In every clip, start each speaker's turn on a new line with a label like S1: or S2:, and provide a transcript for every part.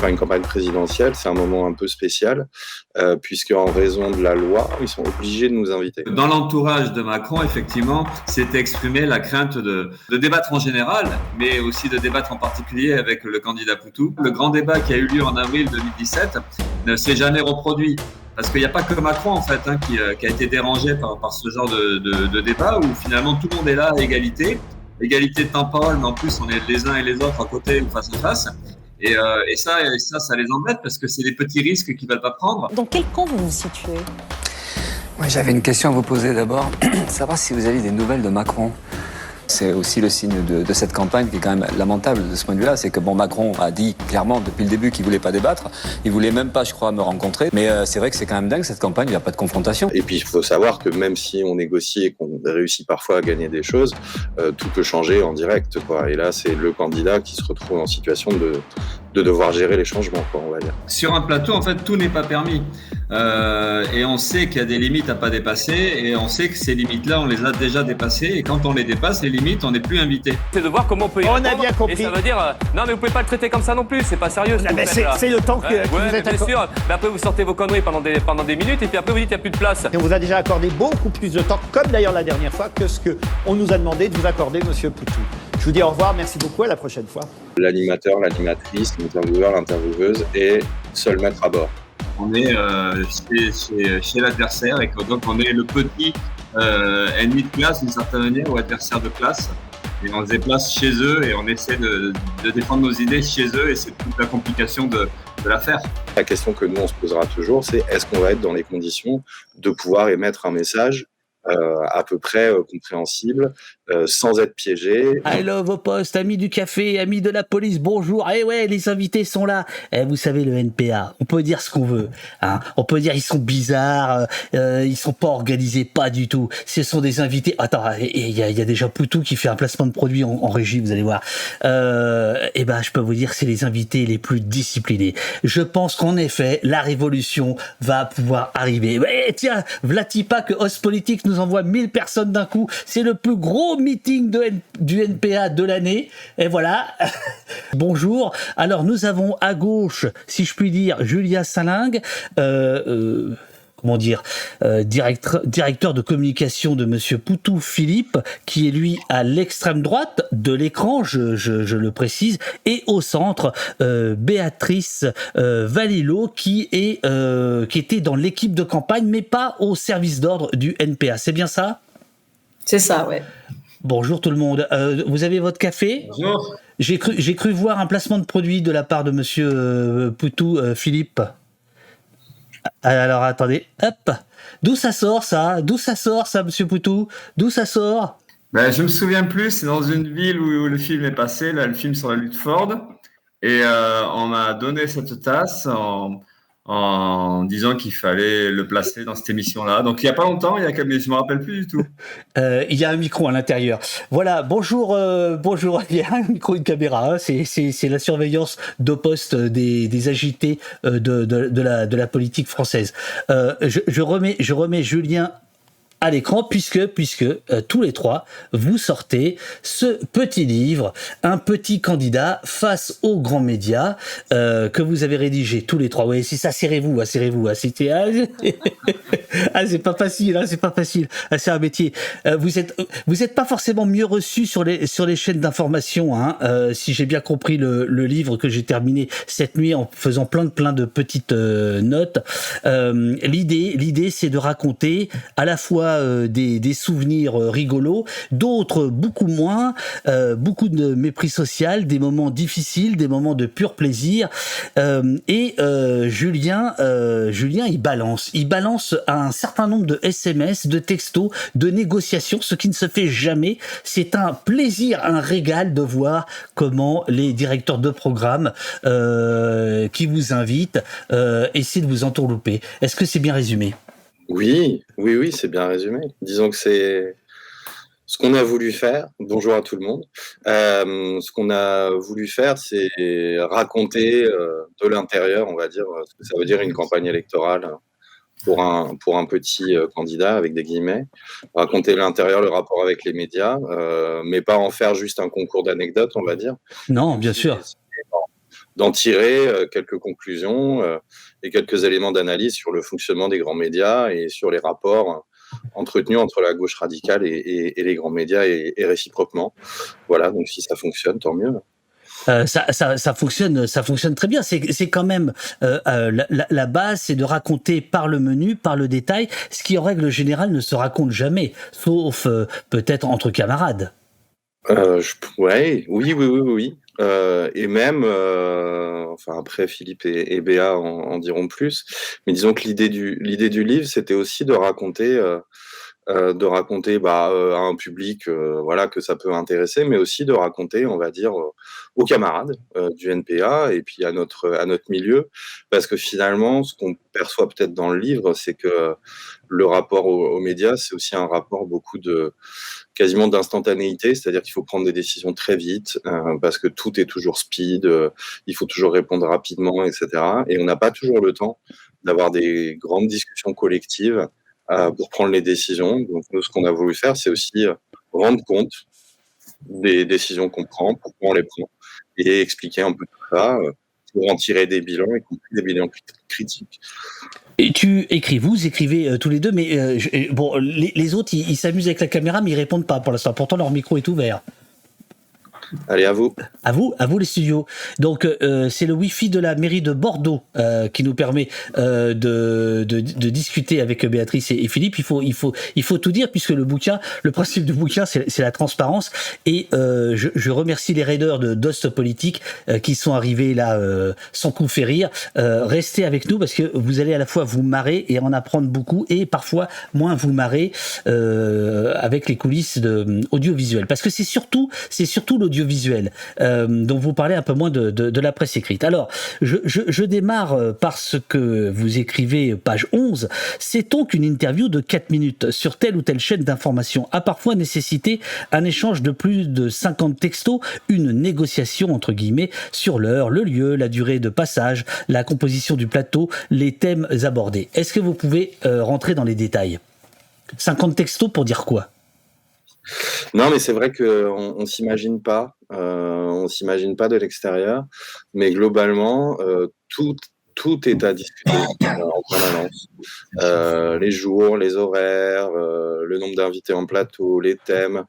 S1: faire une campagne présidentielle, c'est un moment un peu spécial, puisque en raison de la loi, ils sont obligés de nous inviter.
S2: Dans l'entourage de Macron, effectivement, s'est exprimée la crainte de débattre en général, mais aussi de débattre en particulier avec le candidat Poutou. Le grand débat qui a eu lieu en avril 2017 ne s'est jamais reproduit. Parce qu'il n'y a pas que Macron, en fait, qui a été dérangé par ce genre de débat où finalement tout le monde est là à égalité. Égalité de temporelle, mais en plus on est les uns et les autres à côté ou face à face. Et ça, les embête parce que c'est des petits risques qu'ils ne veulent pas prendre.
S3: Dans quel camp vous vous situez ?
S4: Moi, j'avais une question à vous poser d'abord. Savoir si vous avez des nouvelles de Macron. C'est aussi le signe de cette campagne qui est quand même lamentable de ce point de vue-là. C'est que Macron a dit clairement depuis le début qu'il voulait pas débattre. Il voulait même pas, je crois, me rencontrer. Mais c'est vrai que c'est quand même dingue cette campagne. Il n'y a pas de confrontation.
S1: Et puis il faut savoir que même si on négocie et qu'on réussit parfois à gagner des choses, tout peut changer en direct, quoi. Et là, c'est le candidat qui se retrouve en situation de devoir gérer les changements, quoi, on va dire.
S2: Sur un plateau, en fait, tout n'est pas permis. Et on sait qu'il y a des limites à pas dépasser, et on sait que ces limites-là, on les a déjà dépassées, et quand on les dépasse, les limites, on n'est plus invité.
S5: C'est de voir comment on peut y
S6: répondre, a bien compris.
S5: Et ça veut dire, non mais vous pouvez pas le traiter comme ça non plus, c'est pas sérieux.
S6: C'est le temps que vous êtes
S5: bien sûr, mais après vous sortez vos conneries pendant des minutes, et puis après vous dites qu'il n'y a plus de place.
S6: Et on vous a déjà accordé beaucoup plus de temps, comme d'ailleurs la dernière fois, que ce qu'on nous a demandé de vous accorder, monsieur Poutou. Je vous dis au revoir, merci beaucoup, à la prochaine fois.
S1: L'animateur, l'animatrice, l'intervieweur, l'intervieweuse est seul maître à bord.
S2: On est chez l'adversaire et donc on est le petit ennemi de classe d'une certaine manière ou adversaire de classe. Et on se déplace chez eux et on essaie de défendre nos idées chez eux et c'est toute la complication de l'affaire.
S1: La question que nous on se posera toujours, c'est est-ce qu'on va être dans les conditions de pouvoir émettre un message à peu près compréhensible, sans être piégé.
S7: I love au poste, amis du café, amis de la police, bonjour. Eh ouais, les invités sont là. Vous savez, le NPA, on peut dire ce qu'on veut. Hein. On peut dire ils sont bizarres, ils sont pas organisés, pas du tout. Ce sont des invités. Attends, il y a déjà Poutou qui fait un placement de produit en régie, vous allez voir. Eh ben, je peux vous dire, c'est les invités les plus disciplinés. Je pense qu'en effet, la révolution va pouvoir arriver. Mais tiens, v'là-t-il pas que Ostpolitik nous envoie 1000 personnes d'un coup. C'est le plus gros meeting du NPA de l'année. Et voilà. Bonjour. Alors, nous avons à gauche, si je puis dire, Julia Salingue, directeur de communication de Monsieur Poutou Philippe, qui est lui à l'extrême droite de l'écran, je le précise, et au centre, Béatrice Valillo, qui était dans l'équipe de campagne, mais pas au service d'ordre du NPA. C'est bien ça ?
S8: C'est ça, ouais.
S7: Bonjour tout le monde. Vous avez votre café ?
S2: Bonjour.
S7: J'ai cru voir un placement de produit de la part de Monsieur Poutou Philippe. Alors attendez, hop. D'où ça sort ça, Monsieur Poutou ? D'où ça sort ?
S2: Je me souviens plus. C'est dans une ville où le film est passé. Là, le film sur la lutte Ford. Et on m'a donné cette tasse en disant qu'il fallait le placer dans cette émission-là. Donc, il n'y a pas longtemps, mais je ne me rappelle plus du tout.
S7: Il y a un micro à l'intérieur. Voilà, bonjour. Il y a un micro et une caméra. Hein. C'est la surveillance d'au poste des agités de la politique française. Je remets Julien à l'écran puisque tous les trois vous sortez ce petit livre, un petit candidat face aux grands médias que vous avez rédigé tous les trois. Oui, c'est ça, serrez-vous. C'est pas facile, c'est pas facile. C'est un métier. Vous êtes pas forcément mieux reçu sur les chaînes d'information, hein. Si j'ai bien compris le livre que j'ai terminé cette nuit en faisant plein de petites notes. L'idée c'est de raconter à la fois des souvenirs rigolos, d'autres beaucoup moins, beaucoup de mépris social, des moments difficiles, des moments de pur plaisir. Julien, il balance un certain nombre de SMS, de textos, de négociations, ce qui ne se fait jamais. C'est un plaisir, un régal de voir comment les directeurs de programme qui vous invitent essaient de vous entourlouper. Est-ce que c'est bien résumé ?
S1: Oui, c'est bien résumé. Disons que c'est ce qu'on a voulu faire. Bonjour à tout le monde. Ce qu'on a voulu faire, c'est raconter de l'intérieur, on va dire, ce que ça veut dire une campagne électorale pour un petit candidat, avec des guillemets. Raconter l'intérieur, le rapport avec les médias, mais pas en faire juste un concours d'anecdotes, on va dire.
S7: Non, bien sûr.
S1: d'en tirer quelques conclusions et quelques éléments d'analyse sur le fonctionnement des grands médias et sur les rapports entretenus entre la gauche radicale et les grands médias et réciproquement. Voilà, donc si ça fonctionne, tant mieux.
S7: Ça fonctionne très bien. C'est quand même la base, c'est de raconter par le menu, par le détail, ce qui en règle générale ne se raconte jamais, sauf peut-être entre camarades.
S1: Oui. Et même, enfin après Philippe et Béa en diront plus, mais disons que l'idée du livre, c'était aussi de raconter à un public voilà que ça peut intéresser, mais aussi de raconter, on va dire, aux camarades du NPA et puis à notre milieu, parce que finalement, ce qu'on perçoit peut-être dans le livre, c'est que le rapport aux médias, c'est aussi un rapport quasiment d'instantanéité, c'est-à-dire qu'il faut prendre des décisions très vite parce que tout est toujours speed, il faut toujours répondre rapidement, etc. Et on n'a pas toujours le temps d'avoir des grandes discussions collectives pour prendre les décisions. Donc nous, ce qu'on a voulu faire, c'est aussi rendre compte des décisions qu'on prend, pourquoi on les prend, et expliquer un peu tout ça pour en tirer des bilans, y compris des bilans critiques.
S7: Et vous écrivez tous les deux, mais bon, les autres, ils s'amusent avec la caméra, mais ils répondent pas pour l'instant. Pourtant, leur micro est ouvert.
S1: Allez, à vous.
S7: À vous les studios. Donc c'est le Wi-Fi de la mairie de Bordeaux qui nous permet de discuter avec Béatrice et Philippe. Il faut tout dire, puisque le principe du bouquin, c'est la transparence. Et je remercie les raiders de Dost Politique qui sont arrivés là sans coup fait rire. Restez avec nous parce que vous allez à la fois vous marrer et en apprendre beaucoup, et parfois moins vous marrer avec les coulisses audiovisuelles. Parce que c'est surtout l'audiovisuel dont vous parlez un peu moins de la presse écrite. Alors, je démarre par ce que vous écrivez, page 11. Sait-on qu'une interview de 4 minutes sur telle ou telle chaîne d'information a parfois nécessité un échange de plus de 50 textos, une négociation entre guillemets sur l'heure, le lieu, la durée de passage, la composition du plateau, les thèmes abordés? Est-ce que vous pouvez rentrer dans les détails? 50 textos pour dire quoi?
S1: Non, mais c'est vrai qu'on s'imagine pas de l'extérieur, mais globalement, tout est à discuter en permanence. Les jours, les horaires, le nombre d'invités en plateau, les thèmes.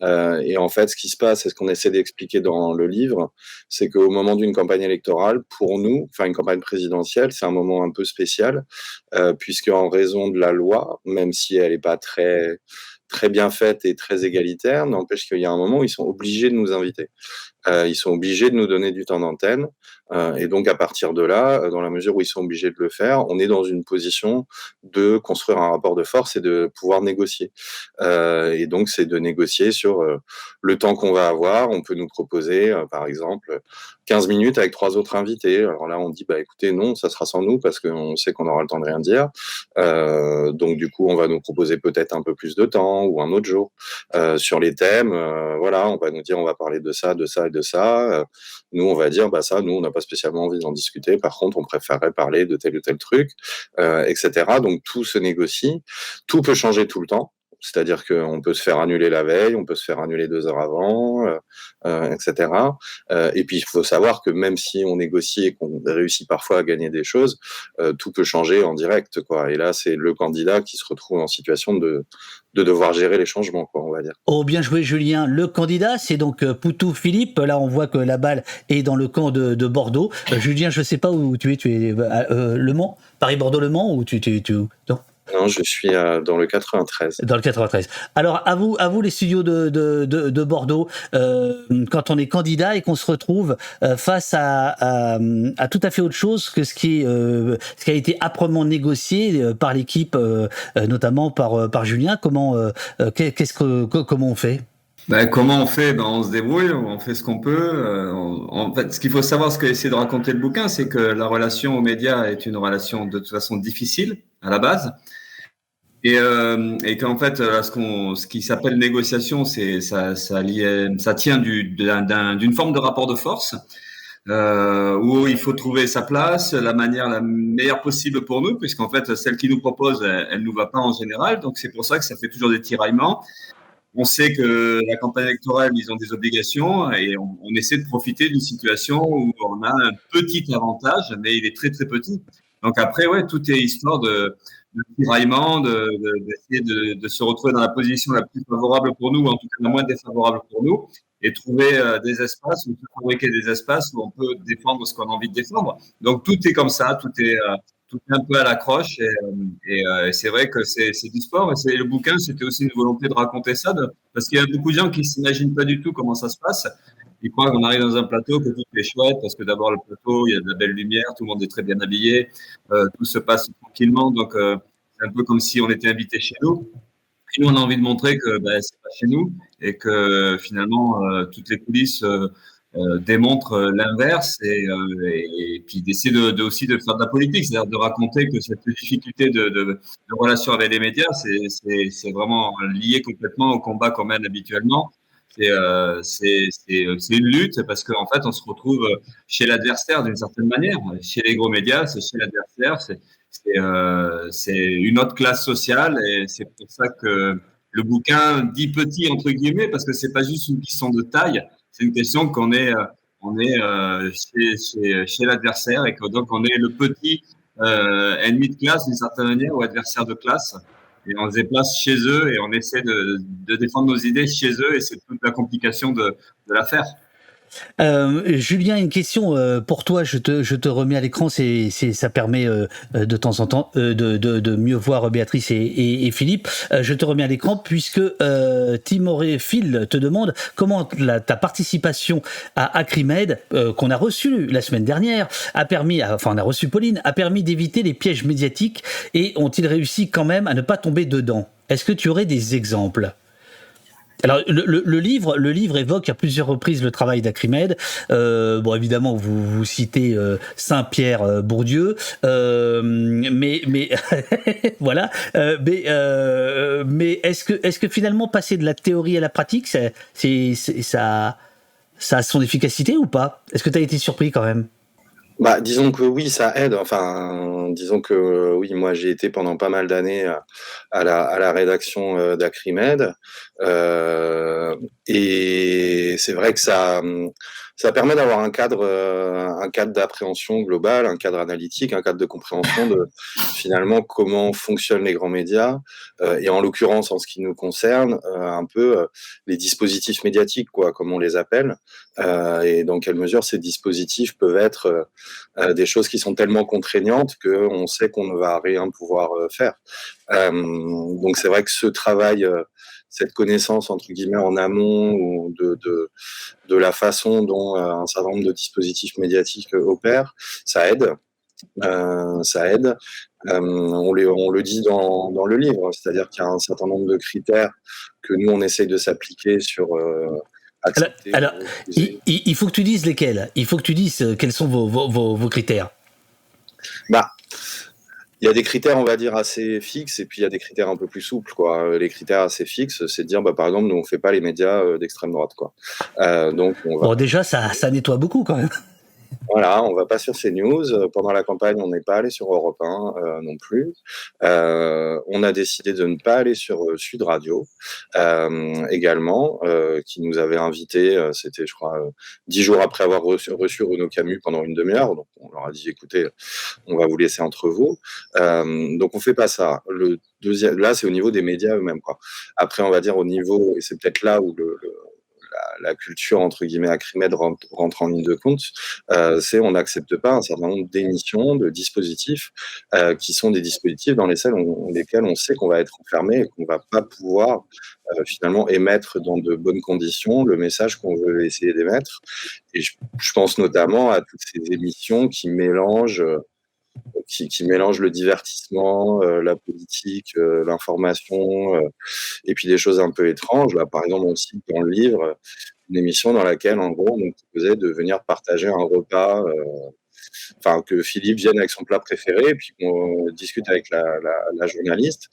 S1: Et en fait, ce qui se passe, et ce qu'on essaie d'expliquer dans le livre, c'est qu'au moment d'une campagne électorale, pour nous, enfin une campagne présidentielle, c'est un moment un peu spécial, puisque en raison de la loi, même si elle n'est pas très bien faite et très égalitaire, n'empêche qu'il y a un moment où ils sont obligés de nous inviter. Ils sont obligés de nous donner du temps d'antenne. Et donc, à partir de là, dans la mesure où ils sont obligés de le faire, on est dans une position de construire un rapport de force et de pouvoir négocier. Et donc, c'est de négocier sur le temps qu'on va avoir. On peut nous proposer, par exemple, 15 minutes avec 3 autres invités. Alors là, on dit, écoutez, non, ça sera sans nous parce qu'on sait qu'on aura le temps de rien dire. Donc, du coup, on va nous proposer peut-être un peu plus de temps ou un autre jour. Sur les thèmes, voilà, on va nous dire, on va parler de ça, de ça et de ça. Nous, on va dire, ça, nous, on n'a pas spécialement envie d'en discuter. Par contre, on préférerait parler de tel ou tel truc, etc. Donc, tout se négocie. Tout peut changer tout le temps. C'est-à-dire qu'on peut se faire annuler la veille, on peut se faire annuler 2 heures avant, etc. Et puis, il faut savoir que même si on négocie et qu'on réussit parfois à gagner des choses, tout peut changer en direct, quoi. Et là, c'est le candidat qui se retrouve en situation de devoir gérer les changements, quoi, on va dire.
S7: Oh, bien joué, Julien. Le candidat, c'est donc Poutou Philippe. Là, on voit que la balle est dans le camp de Bordeaux. Julien, je sais pas où tu es. Tu es Le Mans, Paris-Bordeaux-Le Mans, ou tu non?
S1: Non, je suis dans le 93.
S7: Dans le 93. Alors, à vous les studios de Bordeaux, quand on est candidat et qu'on se retrouve face à tout à fait autre chose que ce qui a été âprement négocié par l'équipe, notamment par Julien, comment on fait?
S2: Comment on fait? On se débrouille, on fait ce qu'on peut. En fait, ce qu'il faut savoir, ce qu'a essayé de raconter le bouquin, c'est que la relation aux médias est une relation de toute façon difficile à la base. Et qu'en fait, ce qui s'appelle négociation, ça tient d'une forme de rapport de force où il faut trouver sa place, la manière la meilleure possible pour nous, puisqu'en fait, celle qui nous propose, elle nous va pas en général. Donc, c'est pour ça que ça fait toujours des tiraillements. on sait que la campagne électorale, ils ont des obligations et on essaie de profiter d'une situation où on a un petit avantage, mais il est très, très petit. Donc après, ouais, tout est histoire de tiraillement, d'essayer de se retrouver dans la position la plus favorable pour nous, ou en tout cas la moins défavorable pour nous, et trouver des espaces, ou fabriquer des espaces où on peut défendre ce qu'on a envie de défendre. Donc tout est comme ça, tout est un peu à l'accroche, et c'est vrai que c'est du sport. Et le bouquin, c'était aussi une volonté de raconter ça, parce qu'il y a beaucoup de gens qui s'imaginent pas du tout comment ça se passe. Ils croient qu'on arrive dans un plateau, que tout est chouette, parce que d'abord le plateau, il y a de la belle lumière, tout le monde est très bien habillé, tout se passe tranquillement. Donc c'est un peu comme si on était invité chez nous. Et nous, on a envie de montrer que c'est pas chez nous, et que finalement toutes les coulisses démontrent l'inverse, et puis d'essayer aussi de faire de la politique, c'est-à-dire de raconter que cette difficulté de relation avec les médias, c'est vraiment lié complètement au combat qu'on mène habituellement. C'est une lutte, parce qu'en fait, on se retrouve chez l'adversaire d'une certaine manière. Chez les gros médias, c'est chez l'adversaire, c'est une autre classe sociale, et c'est pour ça que le bouquin dit petit entre guillemets, parce que c'est pas juste une question de taille, c'est une question qu'on est chez l'adversaire, et que donc on est le petit ennemi de classe d'une certaine manière, ou adversaire de classe, et on se déplace chez eux et on essaie de défendre nos idées chez eux, et c'est toute la complication de l'affaire.
S7: Julien, une question pour toi. Je te remets à l'écran. Ça permet de temps en temps de mieux voir Béatrice et Philippe. Je te remets à l'écran puisque Timoré Phil te demande comment ta participation à Acrimed, qu'on a reçu la semaine dernière, on a reçu Pauline, a permis d'éviter les pièges médiatiques, et ont-ils réussi quand même à ne pas tomber dedans? Est-ce que tu aurais des exemples? Alors le livre évoque à plusieurs reprises le travail d'Acrimed. Bon, évidemment vous citez Saint-Pierre Bourdieu, mais voilà. Mais est-ce que finalement passer de la théorie à la pratique, ça a son efficacité ou pas? Est-ce que tu as été surpris quand même?
S1: Bah, disons que oui, ça aide. Enfin, disons que oui, moi j'ai été pendant pas mal d'années à la rédaction d'Acrimed, et c'est vrai que ça permet d'avoir un cadre d'appréhension globale, un cadre analytique, un cadre de compréhension de finalement comment fonctionnent les grands médias, et en l'occurrence en ce qui nous concerne, un peu les dispositifs médiatiques, quoi, comme on les appelle, et dans quelle mesure ces dispositifs peuvent être des choses qui sont tellement contraignantes qu'on sait qu'on ne va rien pouvoir faire. Donc c'est vrai que ce travail, cette connaissance entre guillemets en amont, ou de la façon dont un certain nombre de dispositifs médiatiques opèrent, ça aide. Ça aide. On le dit dans le livre, c'est-à-dire qu'il y a un certain nombre de critères que nous on essaye de s'appliquer sur accepter.
S7: Alors il faut que tu dises lesquels. Il faut que tu dises quels sont vos critères.
S1: Bah, il y a des critères, on va dire, assez fixes, et puis il y a des critères un peu plus souples, quoi. Les critères assez fixes, c'est de dire, par exemple, nous on fait pas les médias d'extrême droite, quoi. Donc on va...
S7: Bon, déjà ça nettoie beaucoup quand même.
S1: Voilà, on va pas sur CNews. Pendant la campagne, on n'est pas allé sur Europe 1 non plus. On a décidé de ne pas aller sur Sud Radio également, qui nous avait invités, c'était je crois 10 jours après avoir reçu Renaud Camus pendant une demi-heure. Donc on leur a dit, écoutez, on va vous laisser entre vous. Donc on fait pas ça. Le deuxième, là c'est au niveau des médias eux-mêmes, quoi. Après on va dire au niveau, et c'est peut-être là où la culture entre guillemets Acrimed rentre en ligne de compte, c'est on n'accepte pas un certain nombre d'émissions, de dispositifs qui sont des dispositifs dans lesquels on sait qu'on va être enfermé, et qu'on va pas pouvoir finalement émettre dans de bonnes conditions le message qu'on veut essayer d'émettre. Et je pense notamment à toutes ces émissions qui mélangent le divertissement, la politique, l'information, et puis des choses un peu étranges. Là, par exemple, on cite dans le livre une émission dans laquelle, en gros, on nous proposait de venir partager un repas, enfin, que Philippe vienne avec son plat préféré, et puis qu'on discute avec la journaliste.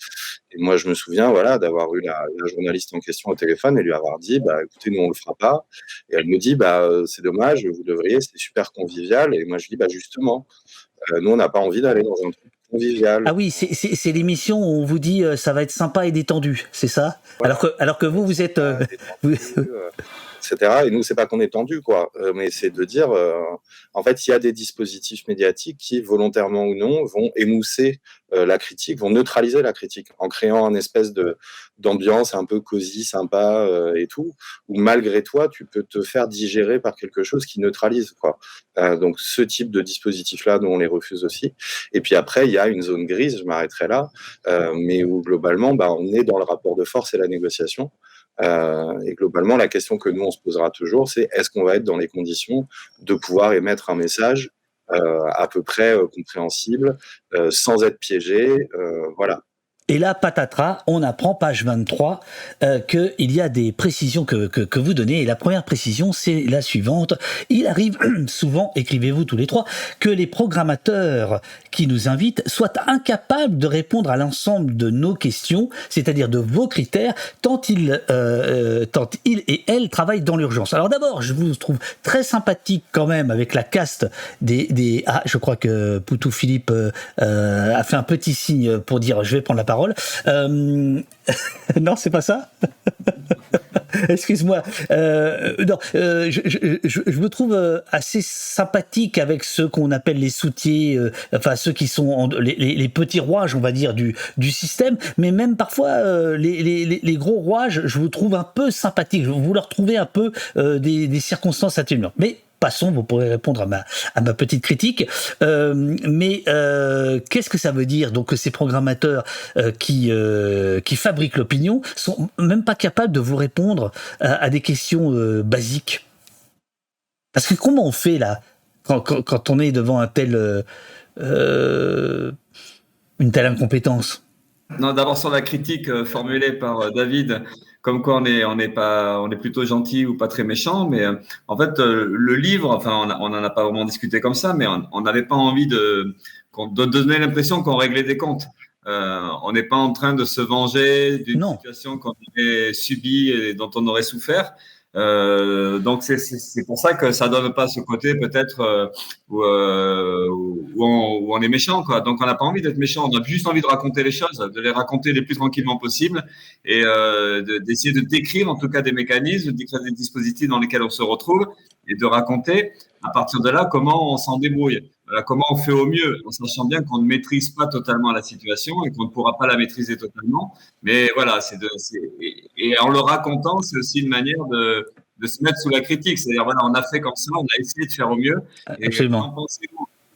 S1: Et moi, je me souviens, voilà, d'avoir eu la journaliste en question au téléphone et lui avoir dit, écoutez, nous, on le fera pas. Et elle me dit, c'est dommage, vous devriez, c'est super convivial. Et moi, je dis, justement, nous, on n'a pas envie d'aller dans un truc convivial.
S7: Ah oui, c'est l'émission où on vous dit ça va être sympa et détendu, c'est ça?
S1: Voilà.
S7: Alors que vous êtes... vous-
S1: Etc. Et nous, c'est pas qu'on est tendu, quoi, mais c'est de dire, en fait, il y a des dispositifs médiatiques qui, volontairement ou non, vont émousser la critique, vont neutraliser la critique, en créant un espèce d'ambiance un peu cosy, sympa et tout, où malgré toi, tu peux te faire digérer par quelque chose qui neutralise, quoi. Donc, ce type de dispositif-là, nous, on les refuse aussi. Et puis après, il y a une zone grise, je m'arrêterai là, mais où globalement, on est dans le rapport de force et la négociation. Et globalement, la question que nous, on se posera toujours, c'est est-ce qu'on va être dans les conditions de pouvoir émettre un message à peu près compréhensible, sans être piégé, voilà.
S7: Et là, patatras, on apprend, page 23, qu'il y a des précisions que vous donnez. Et la première précision, c'est la suivante. Il arrive souvent, écrivez-vous tous les trois, que les programmateurs qui nous invitent soient incapables de répondre à l'ensemble de nos questions, c'est-à-dire de vos critères, tant ils et elles travaillent dans l'urgence. Alors d'abord, je vous trouve très sympathique quand même avec la caste des... Ah, je crois que Poutou Philippe a fait un petit signe pour dire je vais prendre la parole. Non, c'est pas ça. Excuse-moi. Non, je me trouve assez sympathique avec ceux qu'on appelle les soutiers, enfin ceux qui sont les petits rouages, on va dire, du système. Mais même parfois, les gros rouages, je vous trouve un peu sympathique. Vous leur trouvez un peu des circonstances atténuantes. Mais passons, vous pourrez répondre à ma petite critique. Mais qu'est-ce que ça veut dire donc que ces programmateurs qui fabriquent l'opinion sont même pas capables de vous répondre à des questions basiques? Parce que comment on fait là quand on est devant une telle incompétence?
S2: Non, d'abord sur la critique formulée par David, comme quoi on est plutôt gentil ou pas très méchant, mais en fait le livre, enfin on n'en a pas vraiment discuté comme ça, mais on n'avait pas envie de donner l'impression qu'on réglait des comptes. On n'est pas en train de se venger d'une situation qu'on aurait subie et dont on aurait souffert. Donc c'est pour ça que ça donne pas ce côté peut-être où on est méchant, quoi. Donc on n'a pas envie d'être méchant, on a juste envie de raconter les choses, de les raconter le plus tranquillement possible et d'essayer de décrire en tout cas des mécanismes, de décrire des dispositifs dans lesquels on se retrouve et de raconter à partir de là comment on s'en débrouille. Voilà, comment on fait au mieux, en sachant bien qu'on ne maîtrise pas totalement la situation et qu'on ne pourra pas la maîtriser totalement. Mais voilà, et en le racontant, c'est aussi une manière de se mettre sous la critique. C'est-à-dire, voilà, on a fait comme ça, on a essayé de faire au mieux.
S7: Absolument.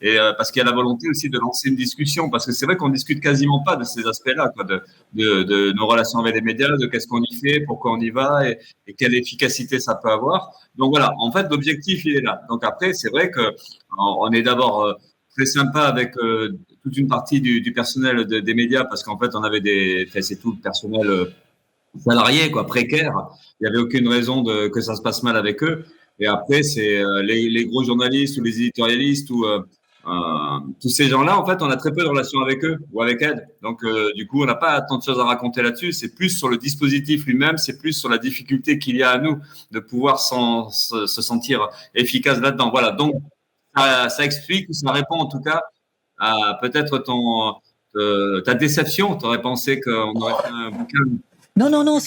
S2: Et parce qu'il y a la volonté aussi de lancer une discussion, parce que c'est vrai qu'on discute quasiment pas de ces aspects-là, quoi, de nos relations avec les médias, de qu'est-ce qu'on y fait, pourquoi on y va et quelle efficacité ça peut avoir. Donc voilà, en fait, l'objectif il est là. Donc après, c'est vrai que on est d'abord très sympa avec toute une partie du personnel des médias, parce qu'en fait, on avait c'est tout le personnel salarié, quoi, précaire. Il n'y avait aucune raison que ça se passe mal avec eux. Et après, c'est les gros journalistes ou les éditorialistes ou tous ces gens-là, en fait, on a très peu de relations avec eux ou avec elles. Donc, du coup, on n'a pas tant de choses à raconter là-dessus. C'est plus sur le dispositif lui-même, c'est plus sur la difficulté qu'il y a à nous de pouvoir se sentir efficace là-dedans. Voilà. Donc, ça explique, ça répond en tout cas à peut-être ta déception. Tu aurais pensé qu'on aurait fait un bouquin.
S7: Non,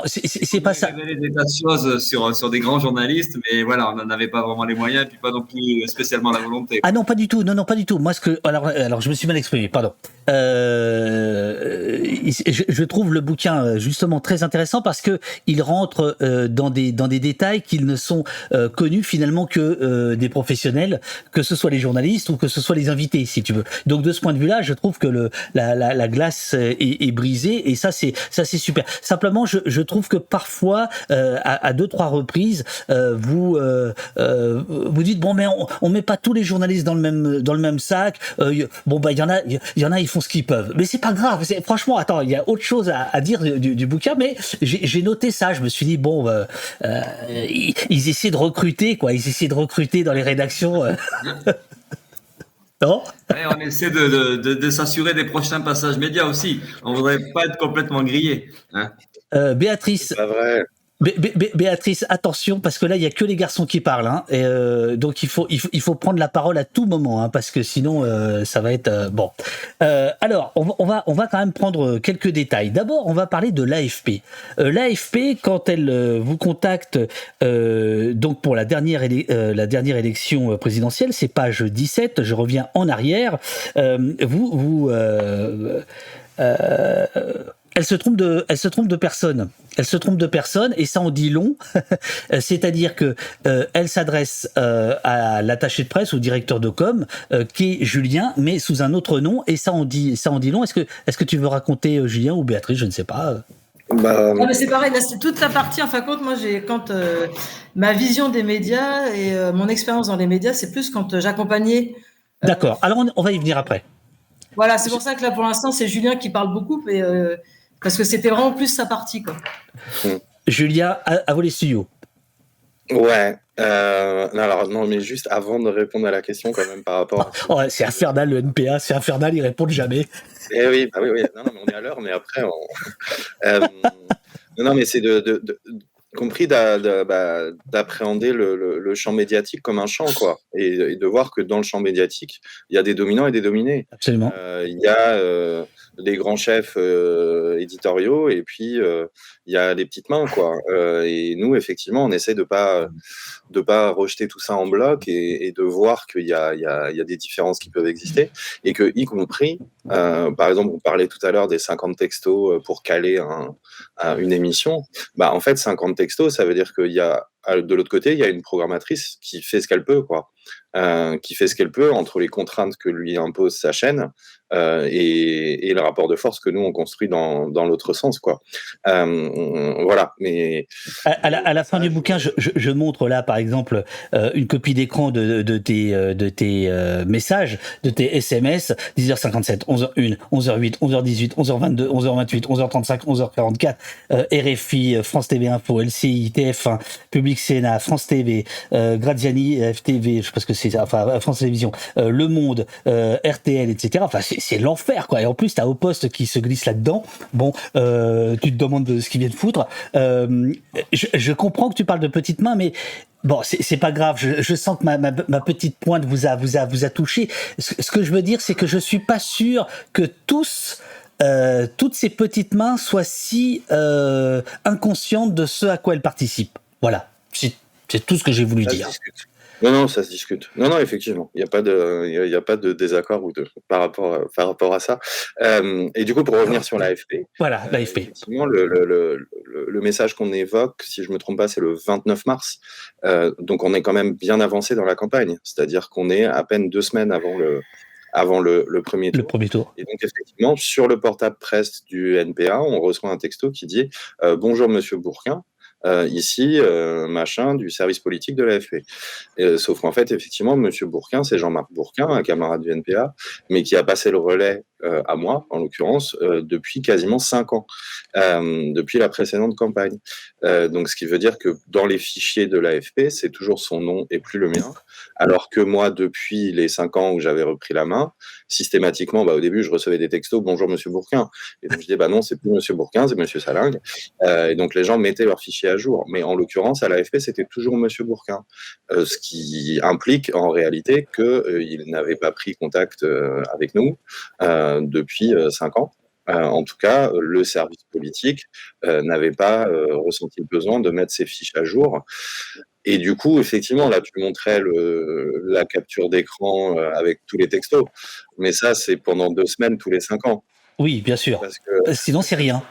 S7: c'est pas ça.
S2: On avait des tas de choses sur des grands journalistes, mais voilà, on n'en avait pas vraiment les moyens, et puis pas non plus spécialement la volonté.
S7: Ah non, pas du tout. Non, pas du tout. Moi, alors, je me suis mal exprimé. Pardon. Je trouve le bouquin justement très intéressant parce que il rentre dans des détails qui ne sont connus finalement que des professionnels, que ce soit les journalistes ou que ce soit les invités, si tu veux. Donc de ce point de vue-là, je trouve que la glace est brisée et ça c'est super. Simplement, je trouve que parfois, à 2-3 reprises, vous dites bon, mais on met pas tous les journalistes dans le même sac. Bon, bah il y en a, ils font ce qu'ils peuvent. Mais c'est pas grave. Franchement, attends, il y a autre chose à dire du bouquin. Mais j'ai noté ça. Je me suis dit bon, ils essaient de recruter, quoi. Ils essaient de recruter dans les rédactions. Non,
S2: ouais, on essaie de s'assurer des prochains passages médias aussi. On voudrait pas être complètement grillé. Hein.
S7: Béatrice.
S1: C'est pas vrai.
S7: Béatrice, attention, parce que là, il y a que les garçons qui parlent, hein, et donc il faut prendre la parole à tout moment, hein, parce que sinon, ça va être bon. Alors, on va quand même prendre quelques détails. D'abord, on va parler de l'AFP. L'AFP, quand elle vous contacte, donc pour la dernière élection présidentielle, c'est page 17. Je reviens en arrière. Elle se trompe de personne. Elle se trompe de personne et ça en dit long. C'est-à-dire que elle s'adresse à l'attaché de presse ou directeur de com, qui est Julien, mais sous un autre nom, et ça en dit long. Est-ce que tu veux raconter, Julien, ou Béatrice, je ne sais pas.
S8: Non, mais c'est pareil, là, c'est toute la partie. En fin de compte, moi, ma vision des médias et mon expérience dans les médias, c'est plus quand j'accompagnais.
S7: D'accord. Alors on va y venir après.
S8: Voilà, c'est pour ça que là, pour l'instant, c'est Julien qui parle beaucoup, mais parce que c'était vraiment plus sa partie, quoi.
S7: Julien, à vous les studios.
S1: Ouais. Alors non, mais juste avant de répondre à la question, quand même, par rapport.
S7: Ouais, c'est infernal le NPA, c'est infernal, ils répondent jamais.
S1: Eh oui, bah oui. Non, mais on est à l'heure, mais après, non, mais c'est compris d'appréhender le champ médiatique comme un champ, quoi, et de voir que dans le champ médiatique, il y a des dominants et des dominés.
S7: Absolument.
S1: Il y a les grands chefs éditoriaux, et puis il y a les petites mains, quoi. Et nous, effectivement, on essaie de pas rejeter tout ça en bloc, et de voir qu'il y a des différences qui peuvent exister, et que, y compris, par exemple, on parlait tout à l'heure des 50 textos pour caler une émission. En fait, 50 textos, ça veut dire qu'il y a, de l'autre côté, il y a une programmatrice qui fait ce qu'elle peut, quoi. Qui fait ce qu'elle peut entre les contraintes que lui impose sa chaîne, et le rapport de force que nous on construit dans l'autre sens, quoi. Voilà. Mais
S7: à la fin du bouquin, je montre là par exemple une copie d'écran de tes messages, de tes SMS, 10h57, 11h01, 11h08, 11h18, 11h22, 11h28, 11h35, 11h44, RFI, France TV Info, LCI, TF1, Public Sénat, France TV, Graziani, FTV, je sais pas ce que c'est, enfin France Télévisions, Le Monde, RTL, etc. Enfin c'est l'enfer, quoi. Et en plus t'as Au Poste qui se glisse là-dedans. Bon, tu te demandes de ce qu'ils viennent foutre. Je comprends que tu parles de petites mains, mais bon, c'est pas grave. Je sens que ma petite pointe vous a touché. Ce que je veux dire, c'est que je suis pas sûr que toutes ces petites mains soient si inconscientes de ce à quoi elles participent. Voilà, c'est tout ce que j'ai voulu dire.
S1: Non, ça se discute. Non, effectivement, il y a pas de désaccord par rapport à ça. Et du coup, pour revenir sur l'AFP.
S7: Voilà, l'AFP.
S1: Effectivement, le message qu'on évoque, si je me trompe pas, c'est le 29 mars. Donc, on est quand même bien avancé dans la campagne. C'est-à-dire qu'on est à peine 2 semaines avant le premier tour.
S7: Le premier tour.
S1: Et donc, effectivement, sur le portable presse du NPA, on reçoit un texto qui dit bonjour Monsieur Bourquin. Ici, machin, du service politique de l'AFP. Sauf qu'en fait, effectivement, Monsieur Bourquin, c'est Jean-Marc Bourquin, un camarade du NPA, mais qui a passé le relais à moi, en l'occurrence, depuis quasiment 5 ans, depuis la précédente campagne. Donc, ce qui veut dire que dans les fichiers de l'AFP, c'est toujours son nom et plus le mien, alors que moi, depuis les 5 ans où j'avais repris la main, systématiquement, au début, je recevais des textos « Bonjour Monsieur Bourquin ». Et donc, je disais « non, c'est plus Monsieur Bourquin, c'est Monsieur Salingue ». Et donc, les gens mettaient leurs fichiers à jour. Mais en l'occurrence, à l'AFP, c'était toujours Monsieur Bourquin. Ce qui implique en réalité qu'il n'avait pas pris contact avec nous depuis 5 ans. En tout cas, le service politique n'avait pas ressenti le besoin de mettre ses fiches à jour. Et du coup, effectivement, là, tu montrais la capture d'écran avec tous les textos. Mais ça, c'est pendant 2 semaines, tous les 5 ans.
S7: Oui, bien sûr. Parce que sinon, c'est rien.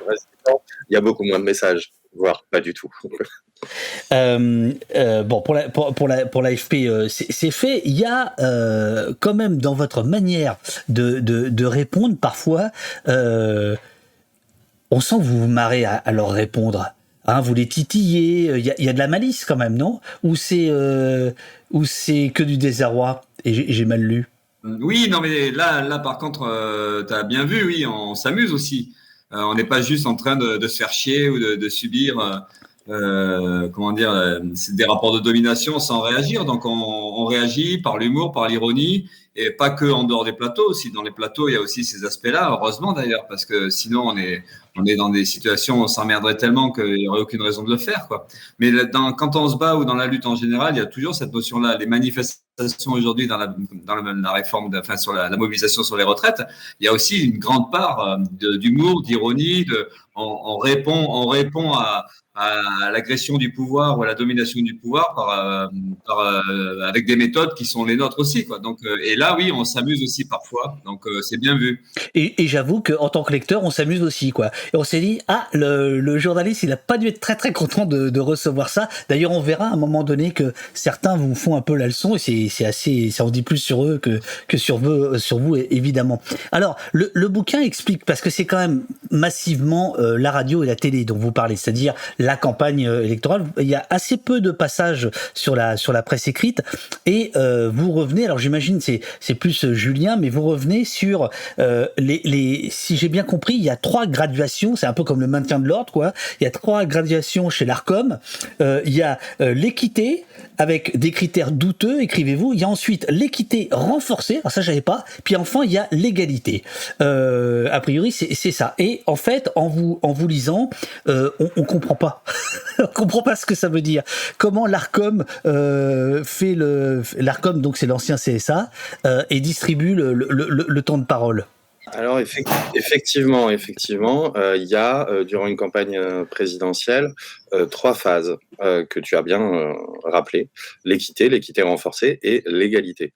S1: Il y a beaucoup moins de messages, voire pas du tout.
S7: Bon, pour l'AFP, c'est fait. Il y a quand même dans votre manière de répondre, parfois, on sent que vous vous marrez à leur répondre. Hein, vous les titillez. Il y a de la malice quand même, non ? Ou c'est que du désarroi ? Et j'ai mal lu.
S2: Oui, non, mais là par contre, t'as bien vu, oui, on s'amuse aussi. On n'est pas juste en train de se faire chier ou de subir des rapports de domination sans réagir. Donc on réagit par l'humour, par l'ironie, et pas que en dehors des plateaux. Aussi, dans les plateaux, il y a aussi ces aspects-là, heureusement d'ailleurs, parce que sinon on est dans des situations où on s'emmerderait tellement qu'il n'y aurait aucune raison de le faire, quoi. Mais quand on se bat ou dans la lutte en général, il y a toujours cette notion-là. Les manifestations aujourd'hui dans la réforme, enfin sur la mobilisation sur les retraites, il y a aussi une grande part d'humour, d'ironie. On répond à l'agression du pouvoir ou à la domination du pouvoir avec des méthodes qui sont les nôtres aussi, quoi. Donc, et là, oui, on s'amuse aussi parfois. Donc, c'est bien vu.
S7: Et j'avoue qu'en tant que lecteur, on s'amuse aussi, quoi. Et on s'est dit, le journaliste, il a pas dû être très très content de recevoir ça. D'ailleurs, on verra à un moment donné que certains vous font un peu la leçon, et c'est assez, ça en dit plus sur eux que sur vous, évidemment. Alors, le bouquin explique, parce que c'est quand même massivement la radio et la télé dont vous parlez, c'est-à-dire la campagne électorale. Il y a assez peu de passages sur la presse écrite, et vous revenez, alors j'imagine c'est plus Julien, mais vous revenez sur si j'ai bien compris, il y a 3 graduations, c'est un peu comme le maintien de l'ordre, quoi. Il y a 3 graduations chez l'Arcom. Il y a l'équité avec des critères douteux, écrivez-vous. Il y a ensuite l'équité renforcée, alors ça j'avais pas. Puis enfin il y a l'égalité. A priori c'est ça. Et en fait en vous lisant, on comprend pas, on comprend pas ce que ça veut dire. Comment l'Arcom fait l'Arcom, donc c'est l'ancien CSA, et distribue le temps de parole.
S1: Alors effectivement, il y a durant une campagne présidentielle 3 phases que tu as bien rappelées: l'équité renforcée et l'égalité.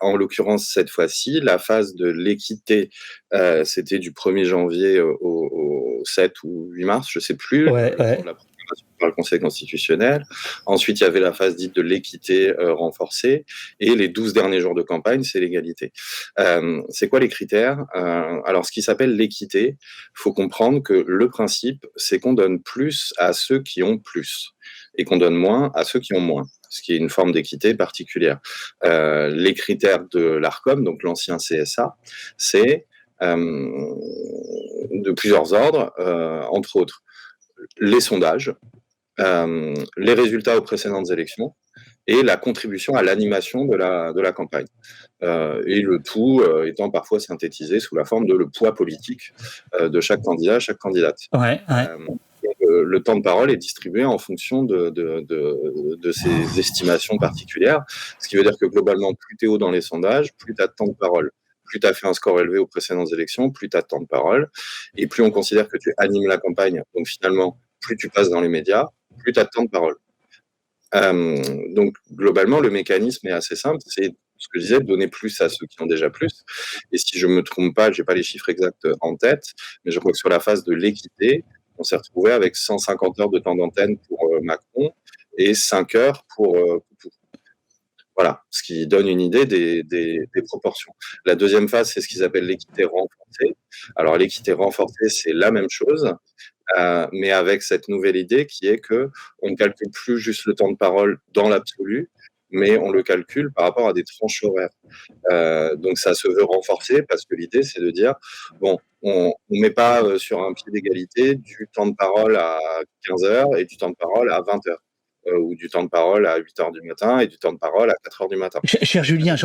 S1: En l'occurrence, cette fois-ci, la phase de l'équité, c'était du 1er janvier au 7 ou 8 mars, je sais plus,
S7: Ouais.
S1: de la proclamation par le Conseil constitutionnel. Ensuite, il y avait la phase dite de l'équité renforcée, et les 12 derniers jours de campagne, c'est l'égalité. C'est quoi les critères? Alors, ce qui s'appelle l'équité, faut comprendre que le principe, c'est qu'on donne plus à ceux qui ont plus et qu'on donne moins à ceux qui ont moins, ce qui est une forme d'équité particulière. Les critères de l'Arcom, donc l'ancien CSA, c'est de plusieurs ordres, entre autres les sondages, les résultats aux précédentes élections et la contribution à l'animation de la campagne. Et le tout étant parfois synthétisé sous la forme de le poids politique de chaque candidat, chaque candidate.
S7: Ouais.
S1: Le temps de parole est distribué en fonction de ces estimations particulières, ce qui veut dire que globalement, plus tu es haut dans les sondages, plus tu as de temps de parole. Plus tu as fait un score élevé aux précédentes élections, plus tu as de temps de parole, et plus on considère que tu animes la campagne. Donc finalement, plus tu passes dans les médias, plus tu as de temps de parole. Donc globalement, le mécanisme est assez simple, c'est ce que je disais, donner plus à ceux qui ont déjà plus. Et si je me trompe pas, j'ai pas les chiffres exacts en tête, mais je crois que sur la phase de l'équité, on s'est retrouvé avec 150 heures de temps d'antenne pour Macron et 5 heures pour Poutou. Voilà, ce qui donne une idée des proportions. La deuxième phase, c'est ce qu'ils appellent l'équité renforcée. Alors l'équité renforcée, c'est la même chose, mais avec cette nouvelle idée qui est que on ne calcule plus juste le temps de parole dans l'absolu, mais on le calcule par rapport à des tranches horaires. Donc ça se veut renforcer parce que l'idée, c'est de dire, bon, on met pas sur un pied d'égalité du temps de parole à 15 heures et du temps de parole à 20 heures. Ou du temps de parole à 8h du matin et du temps de parole à 4h du matin.
S7: Cher Julien,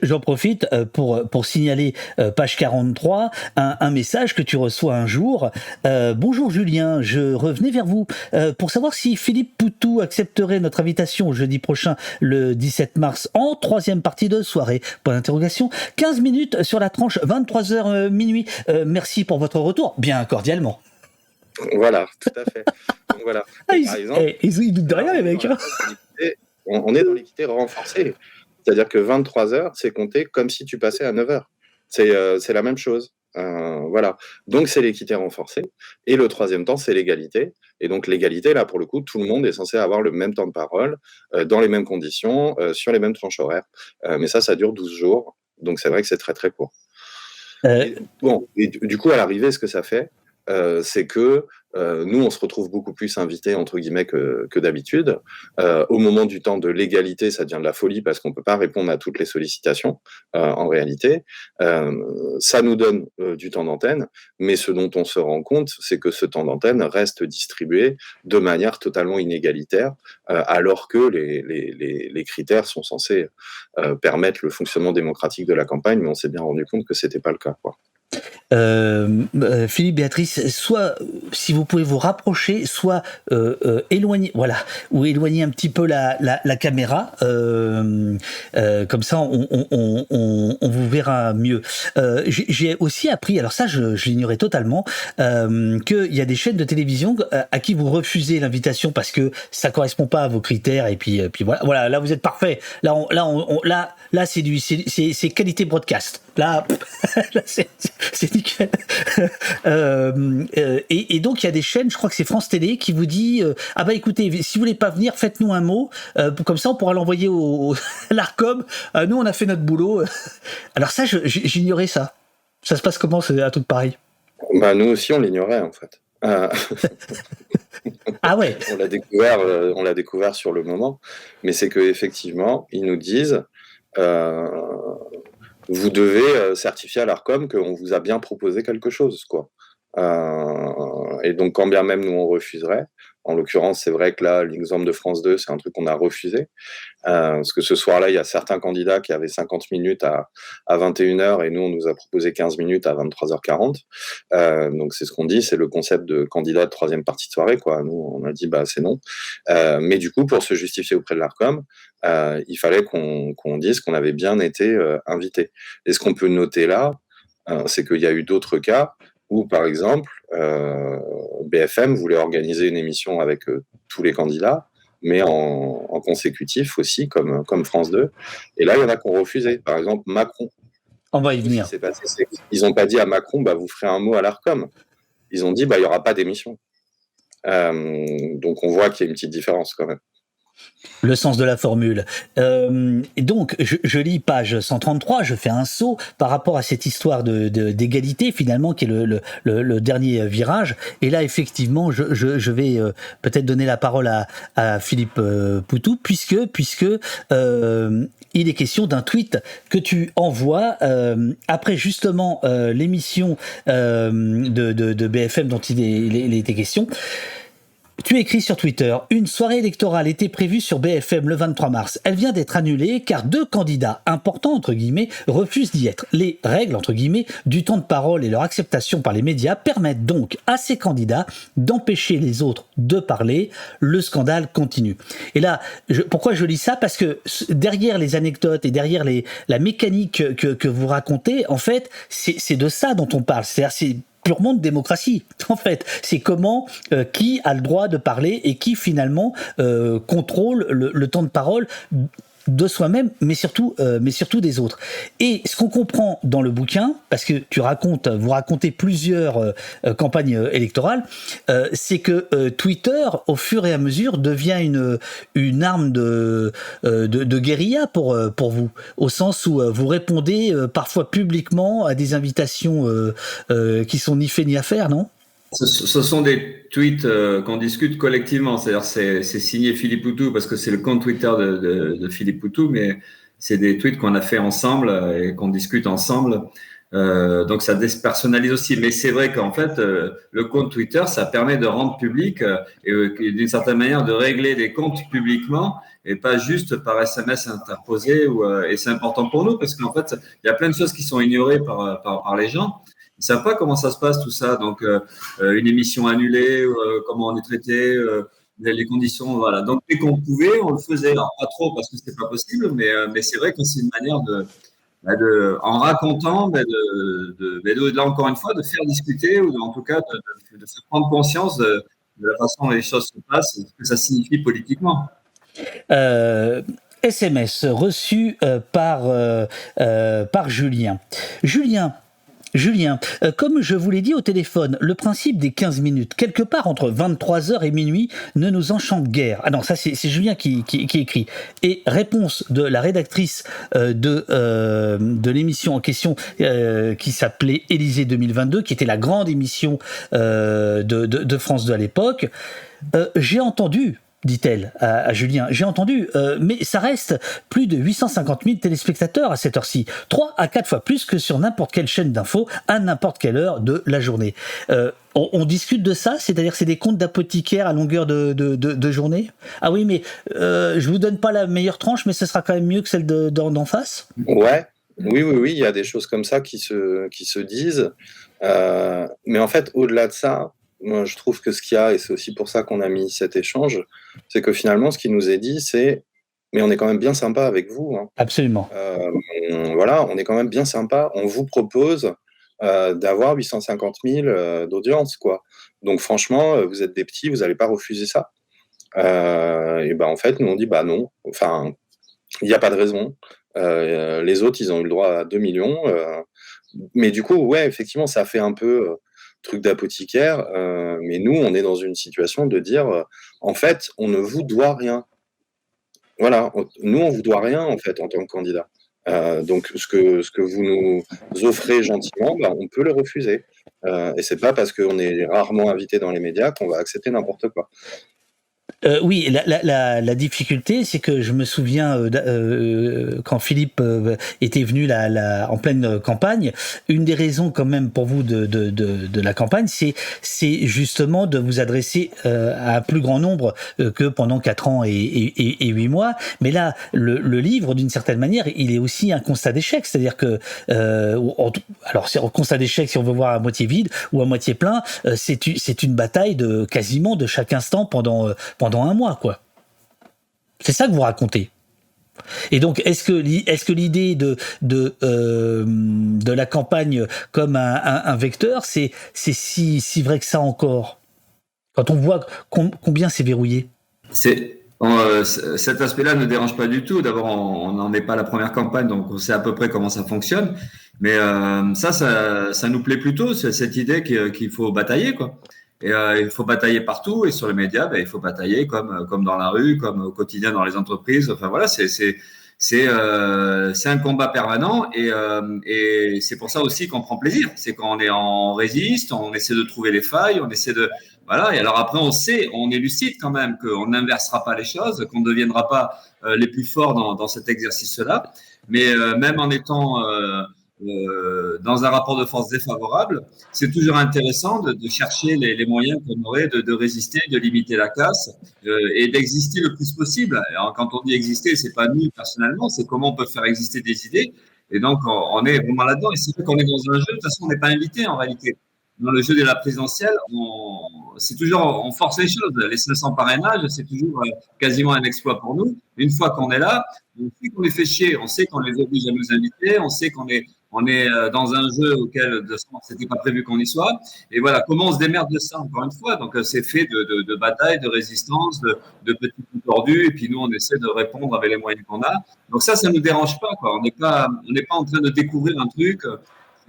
S7: j'en profite pour signaler page 43, un message que tu reçois un jour. Bonjour Julien, je revenais vers vous pour savoir si Philippe Poutou accepterait notre invitation jeudi prochain, le 17 mars, en 3e partie de soirée. Point d'interrogation. 15 minutes sur la tranche 23h minuit. Merci pour votre retour, bien cordialement.
S1: Voilà, tout à fait. Donc, voilà.
S7: Par exemple, ils doutent de rien, les mecs.
S1: On est dans l'équité renforcée. C'est-à-dire que 23 heures, c'est compté comme si tu passais à 9 heures. C'est la même chose. Voilà. Donc, c'est l'équité renforcée. Et le 3e temps, c'est l'égalité. Et donc, l'égalité, là, pour le coup, tout le monde est censé avoir le même temps de parole, dans les mêmes conditions, sur les mêmes tranches horaires. Mais ça dure 12 jours. Donc, c'est vrai que c'est très, très court. Et du coup, à l'arrivée, ce que ça fait, c'est que nous, on se retrouve beaucoup plus invités, entre guillemets, que d'habitude. Au moment du temps de l'égalité, ça devient de la folie parce qu'on ne peut pas répondre à toutes les sollicitations, en réalité. Ça nous donne du temps d'antenne, mais ce dont on se rend compte, c'est que ce temps d'antenne reste distribué de manière totalement inégalitaire, alors que les critères sont censés permettre le fonctionnement démocratique de la campagne, mais on s'est bien rendu compte que c'était pas le cas, quoi.
S7: Philippe, Béatrice, soit si vous pouvez vous rapprocher, soit éloigner, voilà, ou éloigner un petit peu la caméra, comme ça on vous verra mieux. J'ai aussi appris, alors ça je l'ignorais totalement, qu'il y a des chaînes de télévision à qui vous refusez l'invitation parce que ça correspond pas à vos critères, et puis voilà, là vous êtes parfait, là c'est qualité broadcast, là c'est nickel. Et donc il y a des chaînes, je crois que c'est France Télé, qui vous dit ah bah écoutez, si vous voulez pas venir, faites-nous un mot, comme ça on pourra l'envoyer à l'Arcom. Nous on a fait notre boulot. Alors ça, j'ignorais ça. Ça se passe comment, c'est un truc pareil?
S1: Bah nous aussi on l'ignorait en fait.
S7: Ah ouais.
S1: On l'a découvert sur le moment, mais c'est que effectivement ils nous disent vous devez certifier à l'Arcom qu'on vous a bien proposé quelque chose, quoi. Et donc, quand bien même nous on refuserait, en l'occurrence, c'est vrai que là, l'exemple de France 2, c'est un truc qu'on a refusé, parce que ce soir-là, il y a certains candidats qui avaient 50 minutes à 21h, et nous, on nous a proposé 15 minutes à 23h40. Donc, c'est ce qu'on dit, c'est le concept de candidat de troisième partie de soirée, quoi. Nous, on a dit, bah, c'est non. Mais du coup, pour se justifier auprès de l'Arcom, il fallait qu'on dise qu'on avait bien été invité. Et ce qu'on peut noter là, c'est qu'il y a eu d'autres cas où, par exemple, BFM voulait organiser une émission avec tous les candidats, mais en consécutif aussi, comme France 2. Et là, il y en a qui ont refusé. Par exemple, Macron.
S7: On va y venir.
S1: Ce qui s'est passé, c'est qu'ils n'ont pas dit à Macron, bah, vous ferez un mot à l'Arcom. Ils ont dit, bah, il n'y aura pas d'émission. Donc, on voit qu'il y a une petite différence quand même.
S7: Le sens de la formule. Et donc, je lis page 133, je fais un saut par rapport à cette histoire d'égalité, finalement, qui est le dernier virage. Et là, effectivement, je vais peut-être donner la parole à Philippe Poutou, puisque il est question d'un tweet que tu envoies après justement l'émission de BFM dont il était question. Tu écris sur Twitter, une soirée électorale était prévue sur BFM le 23 mars. Elle vient d'être annulée car 2 candidats importants, entre guillemets, refusent d'y être. Les règles, entre guillemets, du temps de parole et leur acceptation par les médias permettent donc à ces candidats d'empêcher les autres de parler. Le scandale continue. Et là, pourquoi je lis ça? Parce que derrière les anecdotes et derrière la mécanique que vous racontez, en fait, c'est de ça dont on parle. C'est-à-dire, c'est purement de démocratie, en fait. C'est comment, qui a le droit de parler et qui, finalement, contrôle le temps de parole de soi-même, mais surtout des autres. Et ce qu'on comprend dans le bouquin, parce que vous racontez plusieurs campagnes électorales, c'est que Twitter, au fur et à mesure, devient une arme de guérilla pour vous, au sens où vous répondez parfois publiquement à des invitations qui sont ni fait ni à faire, non ?
S2: Ce sont des tweets qu'on discute collectivement, c'est-à-dire c'est signé Philippe Poutou parce que c'est le compte Twitter de Philippe Poutou, mais c'est des tweets qu'on a fait ensemble et qu'on discute ensemble. Donc ça dépersonnalise aussi, mais c'est vrai qu'en fait le compte Twitter, ça permet de rendre public et d'une certaine manière de régler des comptes publiquement et pas juste par SMS interposé. Et c'est important pour nous parce qu'en fait il y a plein de choses qui sont ignorées par les gens. Ils savent pas comment ça se passe tout ça, donc une émission annulée, comment on est traité, les conditions, voilà. Donc dès qu'on pouvait, on le faisait. Alors pas trop parce que c'était pas possible, mais c'est vrai que c'est une manière en racontant, là encore une fois, de faire discuter ou en tout cas de faire prendre conscience de la façon dont les choses se passent et ce que ça signifie politiquement.
S7: SMS reçu par Julien. Julien, Julien, comme je vous l'ai dit au téléphone, le principe des 15 minutes, quelque part entre 23h et minuit, ne nous enchante guère. Ah non, ça c'est Julien qui écrit. Et réponse de la rédactrice de l'émission en question qui s'appelait Élysée 2022, qui était la grande émission de France 2 à l'époque. J'ai entendu, dit-elle à Julien, j'ai entendu, mais ça reste plus de 850 000 téléspectateurs à cette heure-ci, 3 à 4 fois plus que sur n'importe quelle chaîne d'infos à n'importe quelle heure de la journée. On discute de ça, c'est-à-dire que c'est des comptes d'apothicaire à longueur de journée. Ah oui, mais je vous donne pas la meilleure tranche, mais ce sera quand même mieux que celle d'en face.
S1: Ouais, oui, il y a des choses comme ça qui se disent. Mais en fait, au-delà de ça, moi, je trouve que ce qu'il y a, et c'est aussi pour ça qu'on a mis cet échange, c'est que finalement, ce qui nous est dit, c'est « mais on est quand même bien sympa avec vous. Hein. »
S7: Absolument.
S1: Voilà, on est quand même bien sympa. On vous propose d'avoir 850 000 d'audience, quoi. Donc franchement, vous êtes des petits, vous n'allez pas refuser ça. Et ben en fait, nous on dit bah non. Enfin, il n'y a pas de raison. Les autres, ils ont eu le droit à 2 millions. Mais du coup, ouais, effectivement, ça fait un peu truc d'apothicaire. Mais nous, on est dans une situation de dire, en fait, on ne vous doit rien. Voilà, nous, on vous doit rien, en fait, en tant que candidat. Donc, ce que vous nous offrez gentiment, bah, on peut le refuser. Et c'est pas parce qu'on est rarement invité dans les médias qu'on va accepter n'importe quoi.
S7: Oui, la difficulté, c'est que je me souviens quand Philippe était venu en pleine campagne, une des raisons quand même pour vous de la campagne, c'est justement de vous adresser à un plus grand nombre que pendant 4 ans et 8 mois. Mais là, le livre, d'une certaine manière, il est aussi un constat d'échec. C'est-à-dire que, alors c'est un constat d'échec si on veut voir à moitié vide ou à moitié plein, c'est une bataille quasiment de chaque instant pendant un mois, quoi. C'est ça que vous racontez. Et donc, est-ce que l'idée de la campagne comme un vecteur, c'est si vrai que ça encore, quand on voit combien c'est verrouillé?
S2: Cet aspect-là ne dérange pas du tout. D'abord, on n'en est pas la première campagne, donc on sait à peu près comment ça fonctionne. Mais ça nous plaît plutôt, cette idée qu'il faut batailler, quoi. Et il faut batailler partout, et sur les médias, il faut batailler comme dans la rue, comme au quotidien dans les entreprises. Enfin voilà, c'est un combat permanent, et c'est pour ça aussi qu'on prend plaisir. C'est on résiste, on essaie de trouver les failles, on essaie de voilà. Et alors après, on est lucide quand même qu'on n'inversera pas les choses, qu'on ne deviendra pas les plus forts dans cet exercice-là. Mais même en étant dans un rapport de force défavorable, c'est toujours intéressant de chercher les moyens qu'on aurait de résister, de limiter la casse et d'exister le plus possible. Alors, quand on dit exister, c'est pas nous personnellement, c'est comment on peut faire exister des idées. Et donc, on est vraiment là-dedans. Et c'est vrai qu'on est dans un jeu, de toute façon, on n'est pas invité en réalité. Dans le jeu de la présidentielle, c'est toujours, on force les choses. Les 500 parrainages, c'est toujours quasiment un exploit pour nous. Une fois qu'on est là, on sait qu'on les fait chier, on sait qu'on les oblige à nous inviter, on sait qu'on est dans un jeu auquel c'était pas prévu qu'on y soit. Et voilà, comment on se démerde de ça, encore une fois. Donc, c'est fait de bataille, de résistance, de petits coups tordus. Et puis, nous, on essaie de répondre avec les moyens qu'on a. Donc, ça nous dérange pas, quoi. On n'est pas en train de découvrir un truc.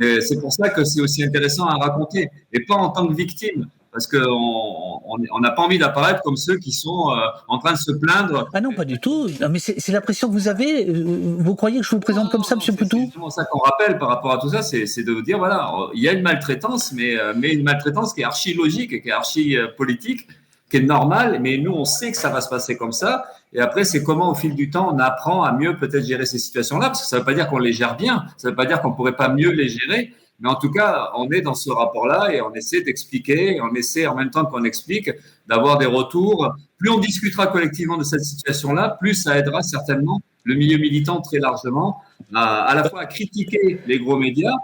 S2: Et c'est pour ça que c'est aussi intéressant à raconter. Et pas en tant que victime. Parce qu'on n'a pas envie d'apparaître comme ceux qui sont en train de se plaindre.
S7: Ah non, pas du tout. Non, mais c'est l'impression que vous avez. Vous croyez que je vous présente comme ça, M. Poutou ?
S2: C'est justement ça qu'on rappelle par rapport à tout ça, c'est de vous dire, voilà, il y a une maltraitance, mais une maltraitance qui est archi logique, qui est archi politique, qui est normale, mais nous, on sait que ça va se passer comme ça. Et après, c'est comment, au fil du temps, on apprend à mieux peut-être gérer ces situations-là, parce que ça ne veut pas dire qu'on les gère bien, ça ne veut pas dire qu'on ne pourrait pas mieux les gérer. Mais en tout cas, on est dans ce rapport-là et on essaie d'expliquer, on essaie en même temps qu'on explique d'avoir des retours. Plus on discutera collectivement de cette situation-là, plus ça aidera certainement le milieu militant très largement à la fois à critiquer les gros médias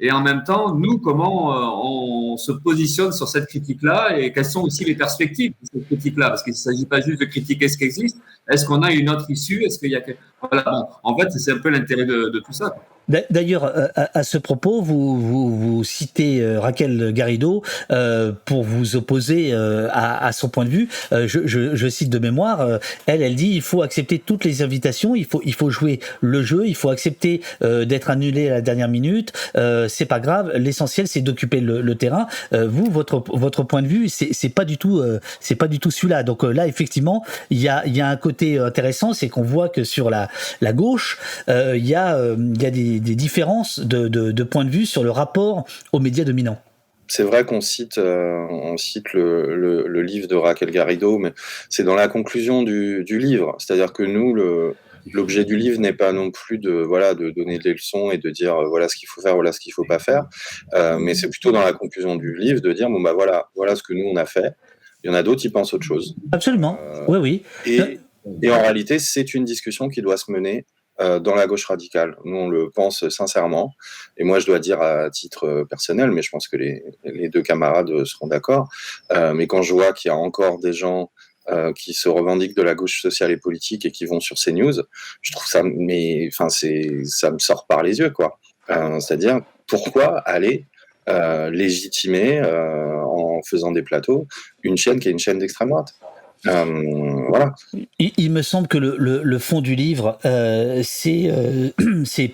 S2: et en même temps, nous, comment on se positionne sur cette critique-là et quelles sont aussi les perspectives de cette critique-là. Parce qu'il ne s'agit pas juste de critiquer ce qui existe. Est-ce qu'on a une autre issue ? Est-ce qu'il y a... Voilà, bon, en fait, c'est un peu l'intérêt de tout ça.
S7: D'ailleurs, à ce propos, vous citez Raquel Garrido pour vous opposer à son point de vue. Je cite de mémoire, elle dit il faut accepter toutes les invitations, il faut jouer le jeu, il faut accepter d'être annulé à la dernière minute. C'est pas grave, l'essentiel c'est d'occuper le terrain. Vous, votre point de vue, c'est pas du tout celui-là. Donc là, effectivement, il y a un côté intéressant, c'est qu'on voit que sur la gauche, il y a des différences de point de vue sur le rapport aux médias dominants.
S1: C'est vrai qu'on cite le livre de Raquel Garrido, mais c'est dans la conclusion du livre. C'est-à-dire que nous, l'objet du livre n'est pas non plus de donner des leçons et de dire voilà ce qu'il faut faire, voilà ce qu'il faut pas faire, mais c'est plutôt dans la conclusion du livre de dire bon bah voilà ce que nous on a fait. Il y en a d'autres qui pensent autre chose.
S7: Absolument. Oui.
S1: Et en réalité, c'est une discussion qui doit se mener dans la gauche radicale. Nous, on le pense sincèrement. Et moi, je dois dire à titre personnel, mais je pense que les deux camarades seront d'accord. Mais quand je vois qu'il y a encore des gens qui se revendiquent de la gauche sociale et politique et qui vont sur CNews, je trouve ça, ça me sort par les yeux, quoi. C'est-à-dire, pourquoi aller légitimer en faisant des plateaux une chaîne qui est une chaîne d'extrême droite? Voilà.
S7: Il me semble que le fond du livre, c'est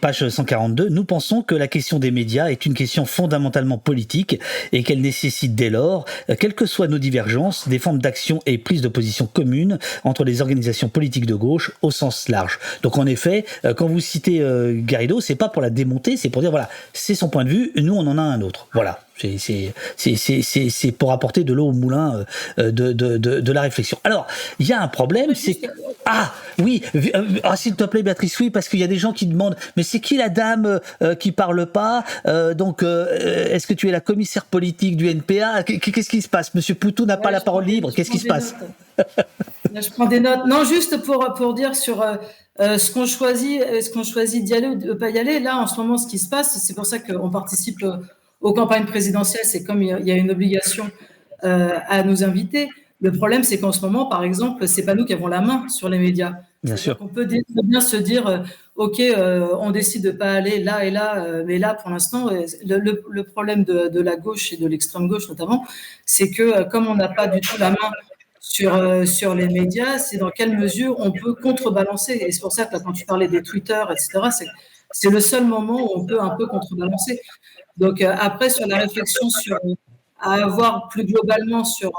S7: page 142. Nous pensons que la question des médias est une question fondamentalement politique et qu'elle nécessite dès lors, quelles que soient nos divergences, des formes d'action et prise de position communes entre les organisations politiques de gauche au sens large. Donc en effet, quand vous citez Garrido, c'est pas pour la démonter, c'est pour dire voilà, c'est son point de vue, nous on en a un autre. Voilà. C'est pour apporter de l'eau au moulin de la réflexion. Alors, il y a un problème, c'est que... Ah, oui, s'il te plaît, Béatrice, oui, parce qu'il y a des gens qui demandent, mais c'est qui la dame qui parle pas donc, est-ce que tu es la commissaire politique du NPA? Qu'est-ce qui se passe? Monsieur Poutou n'a pas la parole libre, qu'est-ce qui se passe?
S8: Là, je prends des notes. Non, juste pour dire sur... ce qu'on choisit d'y aller ou de ne pas y aller, là, en ce moment, ce qui se passe, c'est pour ça qu'on participe aux campagnes présidentielles, c'est comme il y a une obligation à nous inviter. Le problème, c'est qu'en ce moment, par exemple, c'est pas nous qui avons la main sur les médias.
S7: Bien sûr.
S8: On peut bien se dire, ok, on décide de pas aller là et là, mais là, pour l'instant, le problème de la gauche et de l'extrême gauche notamment, c'est que comme on n'a pas du tout la main sur les médias, c'est dans quelle mesure on peut contrebalancer. Et c'est pour ça que là, quand tu parlais des Twitter, etc., c'est le seul moment où on peut un peu contrebalancer. Donc après, sur la réflexion à avoir plus globalement sur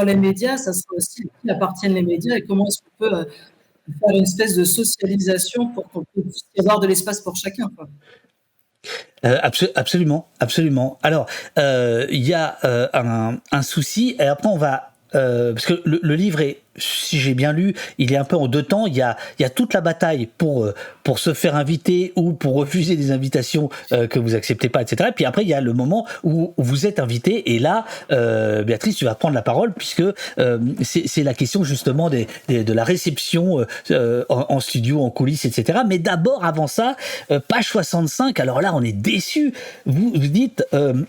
S8: les médias, ça serait aussi à qui appartiennent les médias et comment est-ce qu'on peut faire une espèce de socialisation pour qu'on puisse y avoir de l'espace pour chacun, quoi.
S7: Absolument. Alors, il y a un souci, et après on va... parce que le livre est, si j'ai bien lu, il est un peu en deux temps. Il y a toute la bataille pour se faire inviter ou pour refuser des invitations que vous acceptez pas, etc. Et puis après, il y a le moment où vous êtes invité. Et là, Béatrice, tu vas prendre la parole puisque c'est la question justement de la réception en studio, en coulisses, etc. Mais d'abord, avant ça, page 65. Alors là, on est déçus. Vous dites,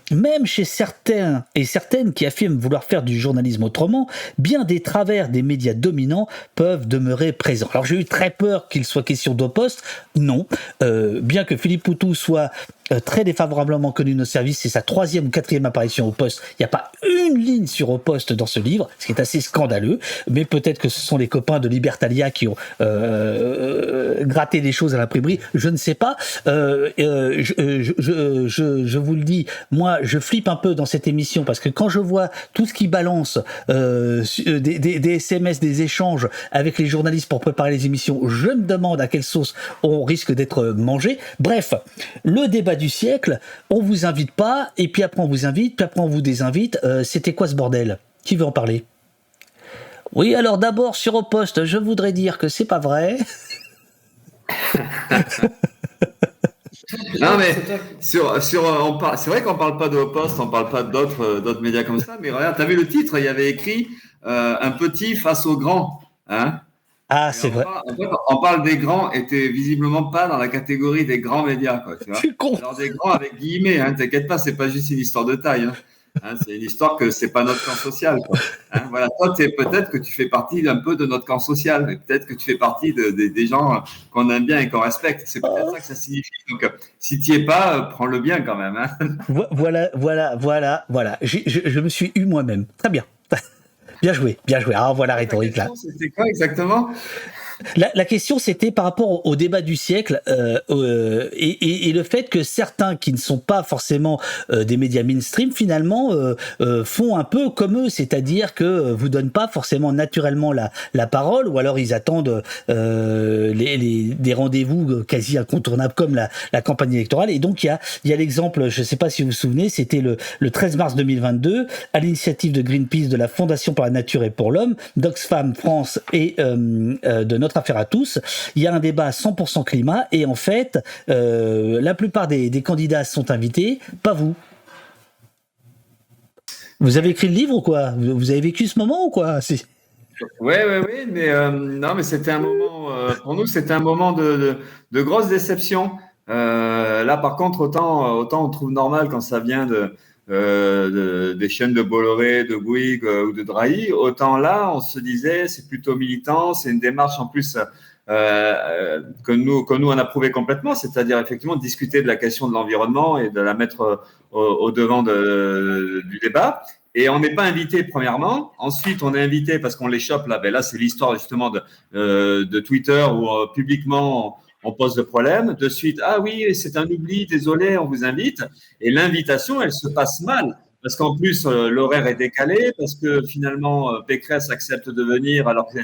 S7: même chez certains et certaines qui affirment vouloir faire du journalisme autrement, bien des travers des médias dominants peuvent demeurer présents. Alors j'ai eu très peur qu'il soit question d'Au Poste. Non. Bien que Philippe Poutou soit très défavorablement connu de nos services, c'est sa 3e ou 4e apparition au Poste. Il n'y a pas une ligne sur Au Poste dans ce livre, ce qui est assez scandaleux, mais peut-être que ce sont les copains de Libertalia qui ont gratté des choses à l'imprimerie, je ne sais pas. Je vous le dis, moi je flippe un peu dans cette émission parce que quand je vois tout ce qui balance des SMS, des échanges avec les journalistes pour préparer les émissions, je me demande à quelle sauce on risque d'être mangé. Bref, le débat du siècle, on vous invite pas, et puis après on vous invite, puis après on vous désinvite. C'était quoi ce bordel? Qui veut en parler? Oui, alors d'abord sur Au Poste, je voudrais dire que c'est pas vrai.
S2: Non mais c'est vrai qu'on parle pas de Au Poste, on parle pas d'autres médias comme ça, mais regarde, t'as vu le titre, il y avait écrit un petit face au grand, hein.
S7: Ah, c'est vrai.
S2: On parle des grands et t'es visiblement pas dans la catégorie des grands médias, quoi, tu vois.
S7: Je suis con.
S2: Alors des grands avec guillemets, hein, t'inquiète pas, c'est pas juste une histoire de taille, hein. Hein, c'est une histoire que c'est pas notre camp social, quoi. Hein, voilà, toi, peut-être que tu fais partie un peu de notre camp social, mais peut-être que tu fais partie des gens qu'on aime bien et qu'on respecte. C'est peut-être ça que ça signifie. Donc, si tu n'y es pas, prends-le bien quand même. Hein.
S7: Voilà. Je me suis eu moi-même. Très bien. Bien joué. Ah, voilà la rhétorique là.
S2: C'était quoi exactement ?
S7: La question, c'était par rapport au débat du siècle et le fait que certains qui ne sont pas forcément des médias mainstream, finalement, font un peu comme eux, c'est-à-dire que vous donnent pas forcément naturellement la parole, ou alors ils attendent des rendez-vous quasi incontournables comme la campagne électorale. Et donc, il y a l'exemple, je ne sais pas si vous vous souvenez, c'était le 13 mars 2022, à l'initiative de Greenpeace, de la Fondation pour la Nature et pour l'Homme, d'Oxfam France et de Notre Affaire à tous, il y a un débat 100% climat, et en fait, la plupart des candidats sont invités, pas vous. Vous avez écrit le livre ou quoi ? Vous avez vécu ce moment ou quoi ?
S2: Oui, mais non, mais c'était un moment, pour nous, c'était un moment de grosse déception. Là, par contre, autant on trouve normal quand ça vient des chaînes de Bolloré, de Bouygues ou de Drahi, autant là, on se disait, c'est plutôt militant, c'est une démarche en plus que nous on a prouvé complètement, c'est-à-dire effectivement discuter de la question de l'environnement et de la mettre au devant du débat. Et on n'est pas invité premièrement. Ensuite, on est invité parce qu'on les chope là. Ben là, c'est l'histoire justement de Twitter où publiquement on pose le problème. De suite, ah oui, c'est un oubli, désolé, on vous invite. Et l'invitation, elle se passe mal parce qu'en plus l'horaire est décalé, parce que finalement Pécresse accepte de venir alors que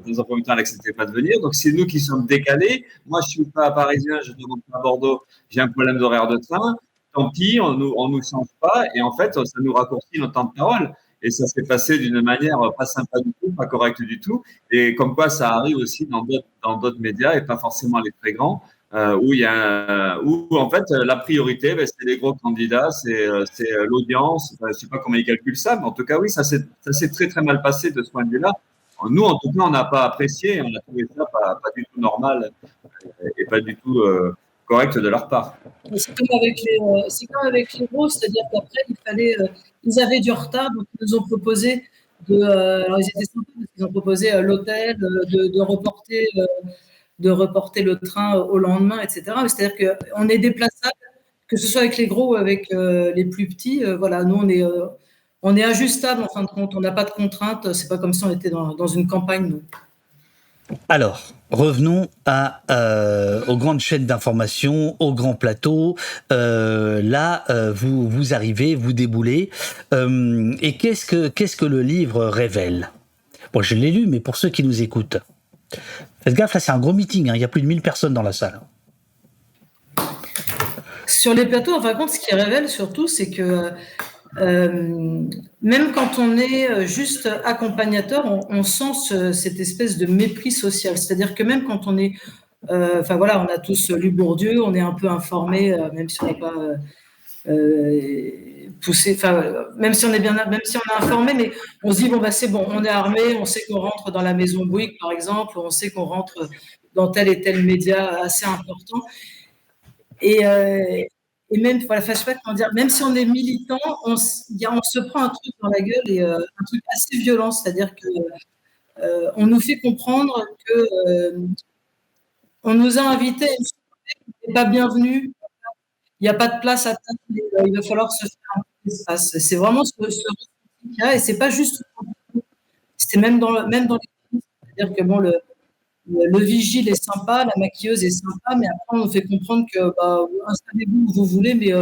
S2: dans un premier temps elle n'acceptait pas de venir. Donc c'est nous qui sommes décalés. Moi, je suis pas parisien, je ne monte pas à Bordeaux, j'ai un problème d'horaire de train. Tant pis, on nous change pas, et en fait, ça nous raccourcit notre temps de parole. Et ça s'est passé d'une manière pas sympa du tout, pas correcte du tout. Et comme quoi, ça arrive aussi dans d'autres médias, et pas forcément les très grands, où en fait, la priorité, ben, c'est les gros candidats, c'est l'audience. Je sais pas comment ils calculent ça, mais en tout cas, oui, ça s'est très, très mal passé de ce point de vue-là. Nous, en tout cas, on n'a pas apprécié, on a trouvé ça pas du tout normal et pas du tout correct de leur part.
S8: C'est comme avec les gros, c'est-à-dire qu'après, ils avaient du retard, donc ils nous ont proposé alors ils étaient sympas, parce qu'ils ont proposé l'hôtel, de reporter le train au lendemain, etc. C'est-à-dire qu'on est déplaçable, que ce soit avec les gros ou avec les plus petits. Voilà, nous, on est ajustable en fin de compte, on n'a pas de contraintes, c'est pas comme si on était dans une campagne, nous.
S7: Alors, revenons aux grandes chaînes d'information, aux grands plateaux. Là, vous arrivez, vous déboulez. Et qu'est-ce que le livre révèle ? Bon, je l'ai lu, mais pour ceux qui nous écoutent, faites gaffe, là, c'est un gros meeting. Il y a plus de 1000 personnes dans la salle.
S8: Sur les plateaux, en fin de compte, ce qui révèle surtout, c'est que même quand on est juste accompagnateur, on sent cette espèce de mépris social. C'est-à-dire que même quand on est, on a tous lu Bourdieu, on est un peu informé, même si on n'est pas poussé, même si on est informé, mais on se dit bon c'est bon, on est armé, on sait qu'on rentre dans la maison Bouygues par exemple, on sait qu'on rentre dans tel et tel média assez important. Et même, je sais pas comment dire, même si on est militant, on se prend un truc dans la gueule, et un truc assez violent, c'est-à-dire qu'on nous fait comprendre on nous a invités à une soirée qui n'est pas bienvenue, il n'y a pas de place à table, il va falloir se faire un peu d'espace. C'est vraiment ce ressenti qu'il y a, et c'est pas juste, c'est même dans les films, c'est-à-dire que bon, le vigile est sympa, la maquilleuse est sympa, mais après, on nous fait comprendre que installez-vous où vous voulez, mais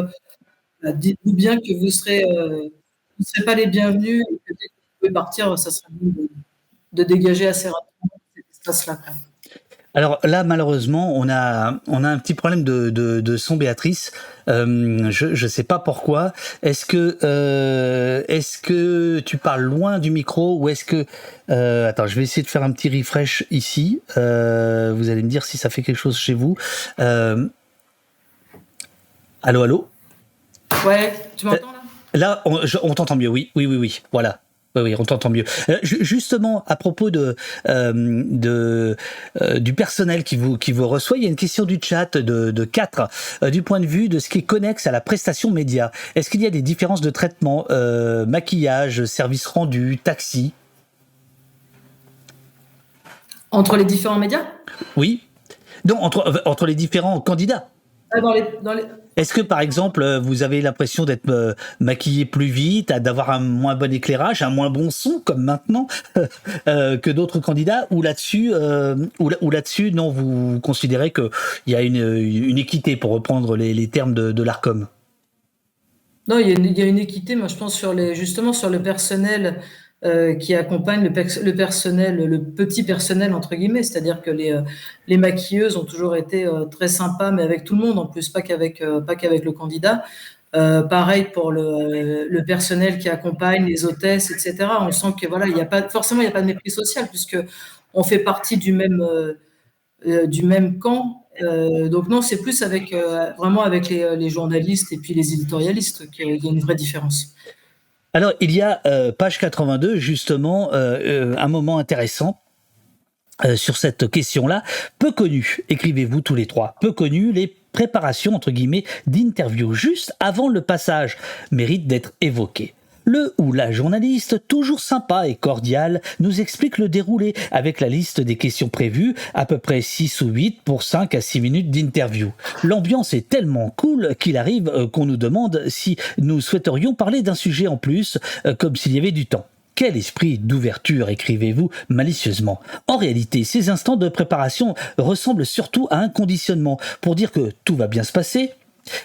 S8: dites-vous bien que vous ne serez pas les bienvenus, et que dès que vous pouvez partir, ça sera bien de dégager assez rapidement cet espace-là.
S7: Alors là, malheureusement, on a un petit problème de son, Béatrice. Je sais pas pourquoi. Est-ce que tu parles loin du micro, ou est-ce que attends, je vais essayer de faire un petit refresh ici. Vous allez me dire si ça fait quelque chose chez vous. Allô.
S8: Ouais, tu m'entends là ?
S7: Là, on t'entend mieux. Oui. Voilà. Oui, on t'entend mieux. Justement, à propos du personnel qui vous reçoit, il y a une question du chat de 4, du point de vue de ce qui est connexe à la prestation média. Est-ce qu'il y a des différences de traitement, maquillage, service rendu, taxi?
S8: Entre les différents médias?
S7: Oui. Non, entre les différents candidats.
S8: Dans les...
S7: Est-ce que, par exemple, vous avez l'impression d'être maquillé plus vite, d'avoir un moins bon éclairage, un moins bon son, comme maintenant, que d'autres candidats, ou là-dessus, non, vous considérez qu'il y a une équité, pour reprendre les termes de l'Arcom?
S8: Non, il y a une équité, moi je pense, justement sur le personnel qui accompagne le personnel, le petit personnel entre guillemets, c'est-à-dire que les maquilleuses ont toujours été très sympas, mais avec tout le monde en plus, pas qu'avec le candidat. Pareil pour le personnel qui accompagne les hôtesses, etc. On sent que voilà, il y a pas de mépris social puisque on fait partie du même camp. Donc non, c'est plus vraiment avec les journalistes et puis les éditorialistes qu'il y a une vraie différence.
S7: Alors, il y a, page 82, justement, un moment intéressant sur cette question-là. Peu connu, écrivez-vous tous les trois, peu connu, les préparations, entre guillemets, d'interview juste avant le passage méritent d'être évoquées. Le ou la journaliste, toujours sympa et cordial, nous explique le déroulé avec la liste des questions prévues, à peu près 6 ou 8 pour 5 à 6 minutes d'interview. L'ambiance est tellement cool qu'il arrive qu'on nous demande si nous souhaiterions parler d'un sujet en plus, comme s'il y avait du temps. Quel esprit d'ouverture, écrivez-vous malicieusement. En réalité, ces instants de préparation ressemblent surtout à un conditionnement pour dire que tout va bien se passer,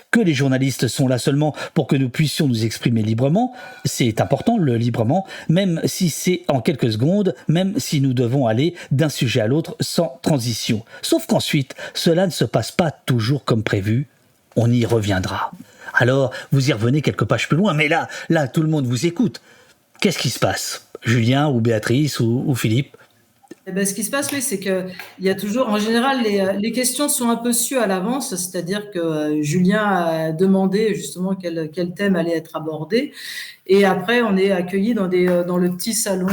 S7: que les journalistes sont là seulement pour que nous puissions nous exprimer librement. C'est important, le librement, même si c'est en quelques secondes, même si nous devons aller d'un sujet à l'autre sans transition. Sauf qu'ensuite, cela ne se passe pas toujours comme prévu. On y reviendra. Alors, vous y revenez quelques pages plus loin, mais là, tout le monde vous écoute. Qu'est-ce qui se passe? Julien ou Béatrice ou Philippe?
S8: Eh ben, ce qui se passe, oui, c'est qu'il y a toujours, en général, les questions sont un peu sues à l'avance, c'est-à-dire que Julien a demandé justement quel thème allait être abordé, et après on est accueillis dans le petit salon,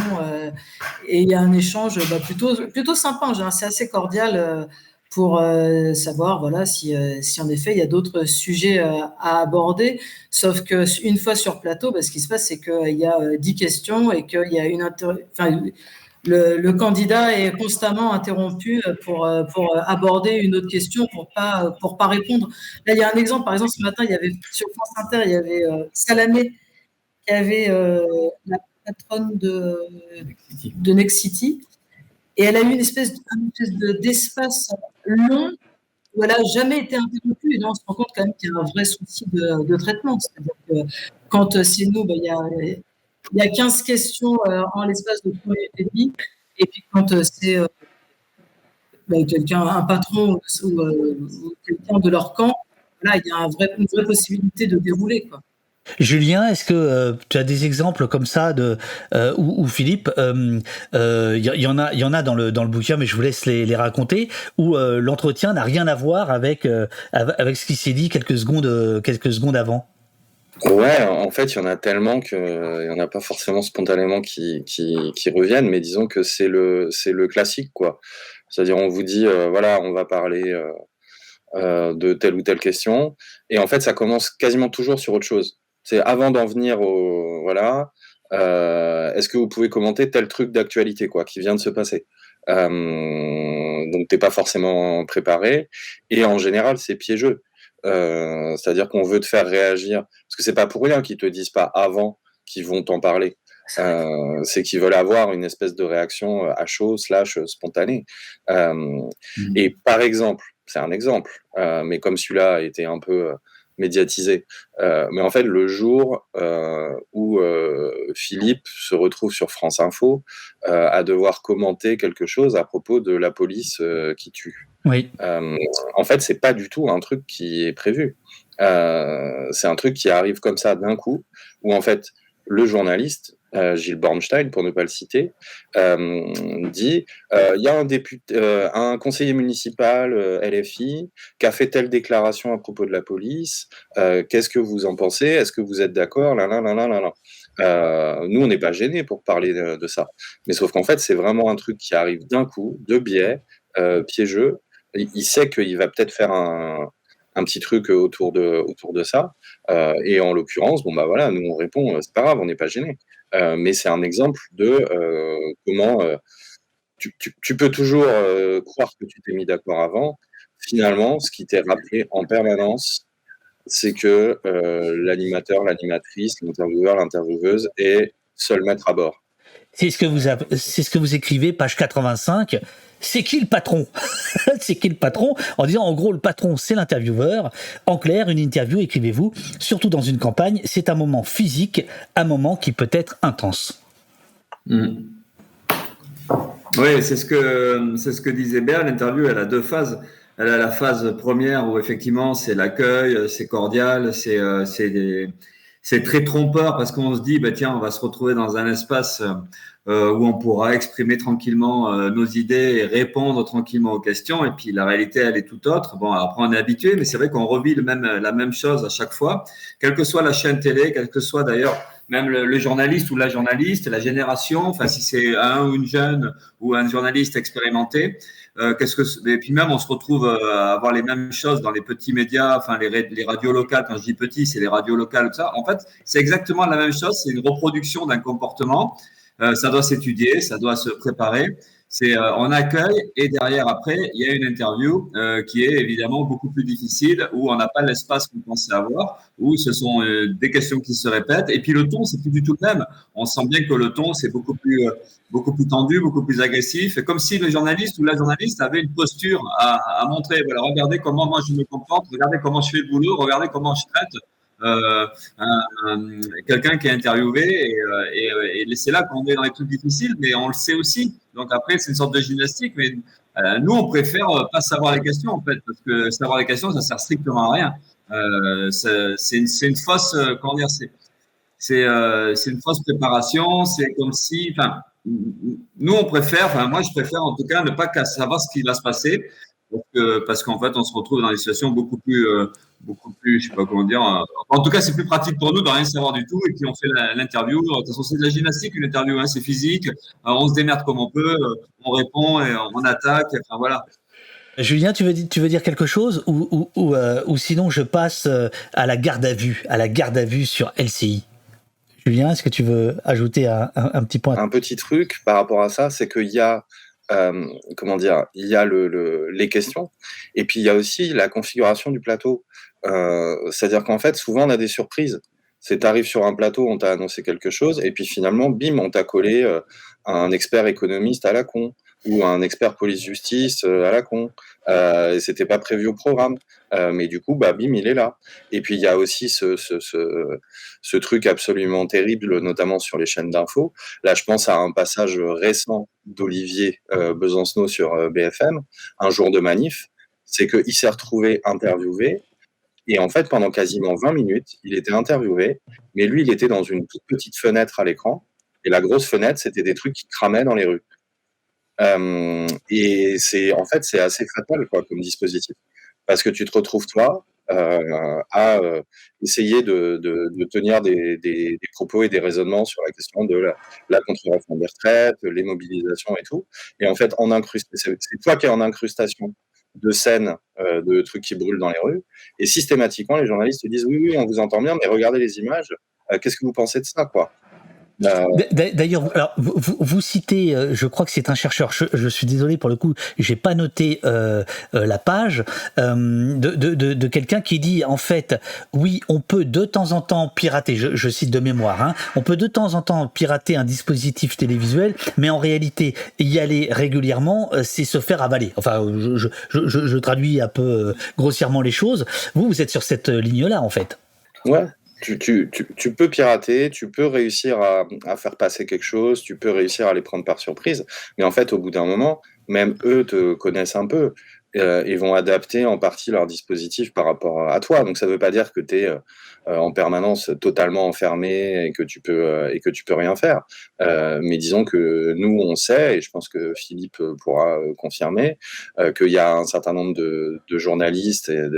S8: et il y a un échange plutôt sympa, c'est assez cordial pour savoir voilà si en effet il y a d'autres sujets à aborder, sauf que une fois sur plateau, ce qui se passe, c'est qu'il y a 10 questions et qu'il y a le candidat est constamment interrompu pour aborder une autre question, pour pas répondre. Là, il y a un exemple, par exemple, ce matin, il y avait sur France Inter, il y avait Salamé qui avait la patronne de Next City, et elle a eu une espèce d'espace long où elle n'a jamais été interrompue. Et là, on se rend compte quand même qu'il y a un vrai souci de traitement. C'est-à-dire que quand c'est nous, il y a 15 questions en l'espace de 3 minutes et demie. Et puis quand c'est un patron ou quelqu'un de leur camp, là, il y a une vraie possibilité de dérouler, quoi.
S7: Julien, est-ce que tu as des exemples comme ça ou Philippe, il y en a dans le bouquin, mais je vous laisse les raconter, où l'entretien n'a rien à voir avec ce qui s'est dit quelques secondes avant?
S1: Ouais, en fait, il y en a tellement qu'il y en a pas forcément spontanément qui reviennent, mais disons que c'est le classique, quoi. C'est-à-dire, on vous dit, voilà, on va parler de telle ou telle question, et en fait, ça commence quasiment toujours sur autre chose. C'est avant d'en venir au voilà, est-ce que vous pouvez commenter tel truc d'actualité, quoi, qui vient de se passer? Donc t'es pas forcément préparé, et en général, c'est piégeux. C'est-à-dire qu'on veut te faire réagir, parce que c'est pas pour rien qu'ils te disent pas avant qu'ils vont t'en parler. C'est qu'ils veulent avoir une espèce de réaction à chaud / spontanée. Et par exemple, c'est un exemple, mais comme celui-là a été un peu médiatisé, mais en fait le jour où Philippe se retrouve sur France Info à devoir commenter quelque chose à propos de la police qui tue.
S7: Oui.
S1: En fait, c'est pas du tout un truc qui est prévu. C'est un truc qui arrive comme ça d'un coup, où en fait le journaliste Gilles Bornstein, pour ne pas le citer, dit il y a un conseiller municipal LFI qui a fait telle déclaration à propos de la police. Qu'est-ce que vous en pensez? Est-ce que vous êtes d'accord? Là, là, là, là, là, là. Nous, on n'est pas gênés pour parler de ça. Mais sauf qu'en fait, c'est vraiment un truc qui arrive d'un coup, de biais, piégeux. Il sait qu'il va peut-être faire un petit truc autour de ça. Et en l'occurrence, bon bah voilà, nous on répond, c'est pas grave, on n'est pas gênés. Mais c'est un exemple de comment tu peux toujours croire que tu t'es mis d'accord avant. Finalement, ce qui t'est rappelé en permanence, c'est que l'animateur, l'animatrice, l'intervieweur, l'intervieweuse est seul maître à bord.
S7: C'est ce que vous écrivez, page 85. C'est qui le patron? C'est qui le patron? En disant, en gros, le patron, c'est l'intervieweur. En clair, une interview, écrivez-vous, surtout dans une campagne, c'est un moment physique, un moment qui peut être intense.
S2: Oui, c'est ce que disait Béa. L'interview, elle a 2 phases. Elle a la phase première où effectivement c'est l'accueil, c'est cordial, c'est très trompeur parce qu'on se dit bah tiens, on va se retrouver dans un espace où on pourra exprimer tranquillement nos idées et répondre tranquillement aux questions. Et puis la réalité, elle est tout autre. Bon, après on est habitué, mais c'est vrai qu'on revit la même chose à chaque fois, quelle que soit la chaîne télé, quelle que soit d'ailleurs même le journaliste ou la journaliste, la génération. Enfin, si c'est un ou une jeune ou un journaliste expérimenté. Et puis même on se retrouve à avoir les mêmes choses dans les petits médias, enfin les radios locales. Quand je dis petits, c'est les radios locales, tout ça. En fait, c'est exactement la même chose. C'est une reproduction d'un comportement. Ça doit s'étudier, ça doit se préparer. C'est on accueille et derrière après il y a une interview qui est évidemment beaucoup plus difficile où on n'a pas l'espace qu'on pensait avoir, où ce sont des questions qui se répètent et puis le ton c'est plus du tout le même. On sent bien que le ton c'est beaucoup plus tendu, beaucoup plus agressif, et comme si le journaliste ou la journaliste avait une posture à montrer. Voilà, regardez comment moi je me comporte, regardez comment je fais le boulot, regardez comment je traite quelqu'un qui est interviewé et c'est là qu'on est dans les trucs difficiles, mais on le sait aussi. Donc après, c'est une sorte de gymnastique, mais nous, on préfère pas savoir les questions, en fait, parce que savoir les questions, ça sert strictement à rien. C'est une fausse, comment dire, c'est une fausse préparation, c'est comme si, enfin, nous, on préfère, enfin, moi, je préfère en tout cas ne pas savoir ce qui va se passer, parce qu'en fait, on se retrouve dans des situations beaucoup plus, je sais pas comment dire. En tout cas, c'est plus pratique pour nous de rien savoir du tout. Et puis, on fait l'interview. De toute façon, c'est de la gymnastique, une interview, hein, c'est physique. On se démerde comme on peut. On répond et on attaque. Enfin, voilà.
S7: Julien, tu veux dire quelque chose ou sinon je passe à la garde à vue sur LCI. Julien, est-ce que tu veux ajouter un petit point?
S1: Un petit truc par rapport à ça, c'est qu'il y a comment dire, il y a les questions et puis il y a aussi la configuration du plateau. C'est-à-dire qu'en fait, souvent on a des surprises. T'arrives sur un plateau, on t'a annoncé quelque chose et puis finalement, bim, on t'a collé un expert économiste à la con ou un expert police-justice à la con. Et c'était pas prévu au programme. Mais du coup, bah, bim, il est là. Et puis il y a aussi ce truc absolument terrible, notamment sur les chaînes d'infos. Là, je pense à un passage récent d'Olivier Besancenot sur BFM, un jour de manif. C'est qu'il s'est retrouvé interviewé. Et en fait, pendant quasiment 20 minutes, il était interviewé, mais lui, il était dans une toute petite fenêtre à l'écran. Et la grosse fenêtre, c'était des trucs qui cramaient dans les rues. Et en fait, c'est assez fatal, quoi, comme dispositif. Parce que tu te retrouves, toi, à essayer de tenir des propos et des raisonnements sur la question de la contre-réforme des retraites, les mobilisations et tout. Et en fait, c'est toi qui es en incrustation de scènes, de trucs qui brûlent dans les rues. Et systématiquement, les journalistes te disent oui, on vous entend bien, mais regardez les images. Qu'est-ce que vous pensez de ça, quoi?
S7: D'ailleurs, alors vous citez, je crois que c'est un chercheur. Je suis désolé pour le coup, j'ai pas noté la page de quelqu'un qui dit en fait, oui, on peut de temps en temps pirater. Je cite de mémoire. Hein, on peut de temps en temps pirater un dispositif télévisuel, mais en réalité, y aller régulièrement, c'est se faire avaler. Enfin, je traduis un peu grossièrement les choses. Vous êtes sur cette ligne-là, en fait.
S1: Ouais. Tu peux pirater, tu peux réussir à faire passer quelque chose, tu peux réussir à les prendre par surprise, mais en fait, au bout d'un moment, même eux te connaissent un peu. et vont adapter en partie leur dispositif par rapport à toi. Donc ça veut pas dire que tu es, en permanence totalement enfermé et que tu peux rien faire. Mais disons que nous, on sait, et je pense que Philippe pourra confirmer, qu'il y a un certain nombre de journalistes et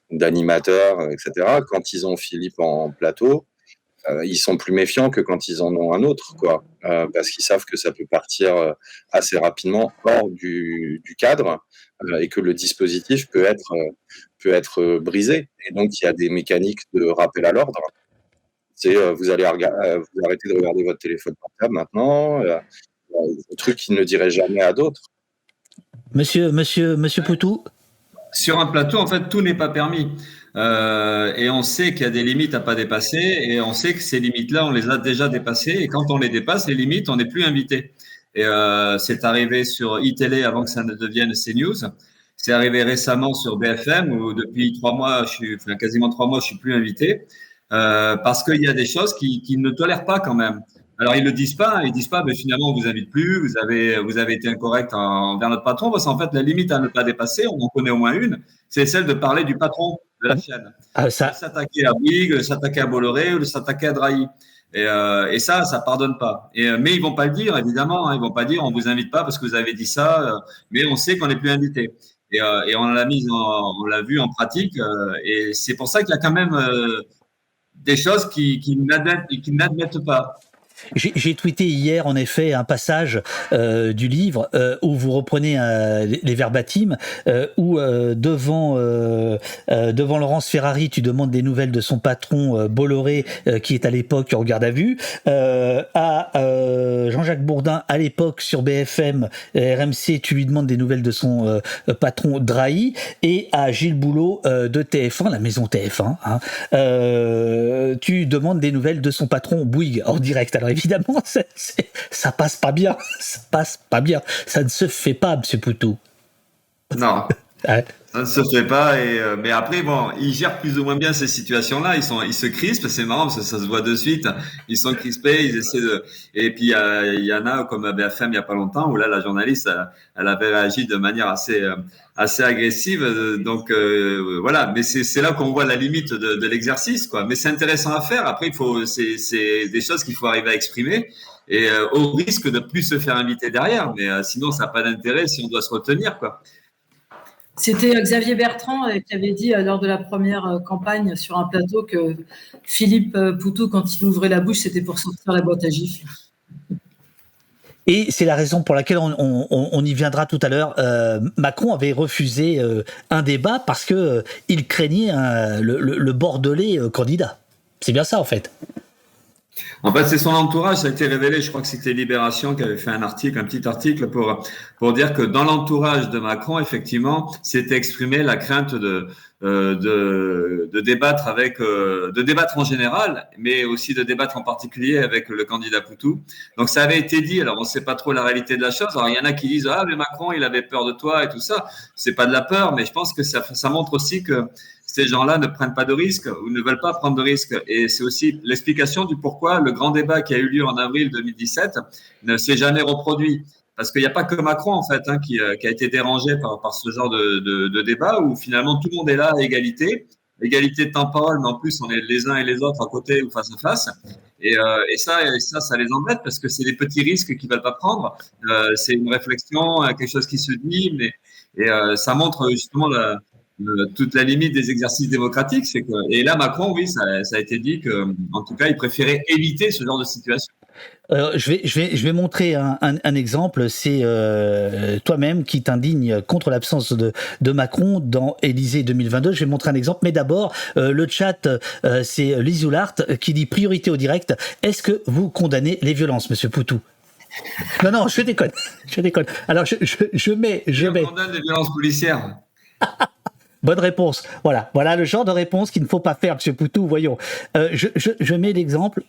S1: d'animateurs, etc. Quand ils ont Philippe en plateau, ils sont plus méfiants que quand ils en ont un autre, quoi. Parce qu'ils savent que ça peut partir assez rapidement hors du cadre, et que le dispositif peut être brisé. Et donc, il y a des mécaniques de rappel à l'ordre. C'est vous arrêtez de regarder votre téléphone portable maintenant, des trucs qu'ils ne diraient jamais à d'autres.
S7: Monsieur Poutou.
S2: Sur un plateau, en fait, tout n'est pas permis. Et on sait qu'il y a des limites à pas dépasser, et on sait que ces limites-là, on les a déjà dépassées. Et quand on les dépasse, les limites, on n'est plus invité. Et c'est arrivé sur iTélé avant que ça ne devienne CNews. C'est arrivé récemment sur BFM où depuis 3 mois, quasiment 3 mois, je suis plus invité parce qu'il y a des choses qu'ils ne tolèrent pas quand même. Alors ils disent pas, mais finalement on vous invite plus, vous avez été incorrect envers notre patron, parce qu'en fait la limite à ne pas dépasser, on en connaît au moins une, c'est celle de parler du patron de la chaîne. De s'attaquer à Bouygues, de s'attaquer à Bolloré ou de s'attaquer à Drahi. Et ça pardonne pas. Mais ils vont pas le dire, évidemment. Ils vont pas dire on vous invite pas parce que vous avez dit ça. Mais on sait qu'on n'est plus invité. Et on l'a vu en pratique. Et c'est pour ça qu'il y a quand même des choses qui n'admettent pas.
S7: J'ai tweeté hier, en effet, un passage du livre où vous reprenez les verbatim, où devant Laurence Ferrari, tu demandes des nouvelles de son patron Bolloré, qui est à l'époque en garde à vue, à Jean-Jacques Bourdin, à l'époque sur BFM, RMC, tu lui demandes des nouvelles de son patron Drahi, et à Gilles Boulot de TF1, la maison TF1, tu demandes des nouvelles de son patron Bouygues, en direct. Alors évidemment, ça passe pas bien. Ça passe pas bien. Ça ne se fait pas, monsieur Poutou.
S2: Non.
S7: Ouais.
S2: Ça ne se fait pas. Mais après, bon, ils gèrent plus ou moins bien ces situations-là. Ils se crispent. C'est marrant parce que ça se voit de suite. Ils sont crispés. Ils essaient de. Et puis il y en a comme à BFM il y a pas longtemps où là la journaliste elle avait réagi de manière assez agressive. Donc voilà. Mais c'est là qu'on voit la limite de l'exercice, quoi. Mais c'est intéressant à faire. Après, c'est des choses qu'il faut arriver à exprimer. Et au risque de plus se faire inviter derrière. Mais sinon, ça n'a pas d'intérêt si on doit se retenir, quoi.
S8: C'était Xavier Bertrand qui avait dit lors de la première campagne sur un plateau que Philippe Poutou, quand il ouvrait la bouche, c'était pour sortir la boîte à gifles.
S7: Et c'est la raison pour laquelle on y viendra tout à l'heure. Macron avait refusé un débat parce que il craignait le Bordelais candidat. C'est bien ça, en fait.
S2: En fait, c'est son entourage, ça a été révélé, je crois que c'était Libération qui avait fait un petit article pour dire que dans l'entourage de Macron, effectivement, s'était exprimé la crainte de débattre de débattre en général, mais aussi de débattre en particulier avec le candidat Poutou. Donc ça avait été dit, alors on ne sait pas trop la réalité de la chose. Alors il y en a qui disent mais Macron il avait peur de toi et tout ça. C'est pas de la peur, mais je pense que ça montre aussi que ces gens-là ne prennent pas de risques ou ne veulent pas prendre de risques. Et c'est aussi l'explication du pourquoi le grand débat qui a eu lieu en avril 2017 ne s'est jamais reproduit. Parce qu'il n'y a pas que Macron, en fait, qui a été dérangé par ce genre de débat où finalement tout le monde est là à égalité de temps de parole, mais en plus on est les uns et les autres à côté ou face à face. Et ça les embête parce que c'est des petits risques qu'ils ne veulent pas prendre. C'est une réflexion, quelque chose qui se dit, et ça montre justement toute la limite des exercices démocratiques. Et là, Macron, oui, ça a été dit qu'en tout cas, il préférait éviter ce genre de situation.
S7: Je vais montrer un exemple. C'est toi-même qui t'indigne contre l'absence de Macron dans Élysée 2022. Je vais montrer un exemple, mais d'abord le chat, c'est Lise Oulart qui dit priorité au direct. Est-ce que vous condamnez les violences, monsieur Poutou? Non, je déconne. Alors je mets.
S2: On condamne les violences policières.
S7: Bonne réponse. Voilà le genre de réponse qu'il ne faut pas faire, monsieur Poutou. Voyons. Je mets l'exemple.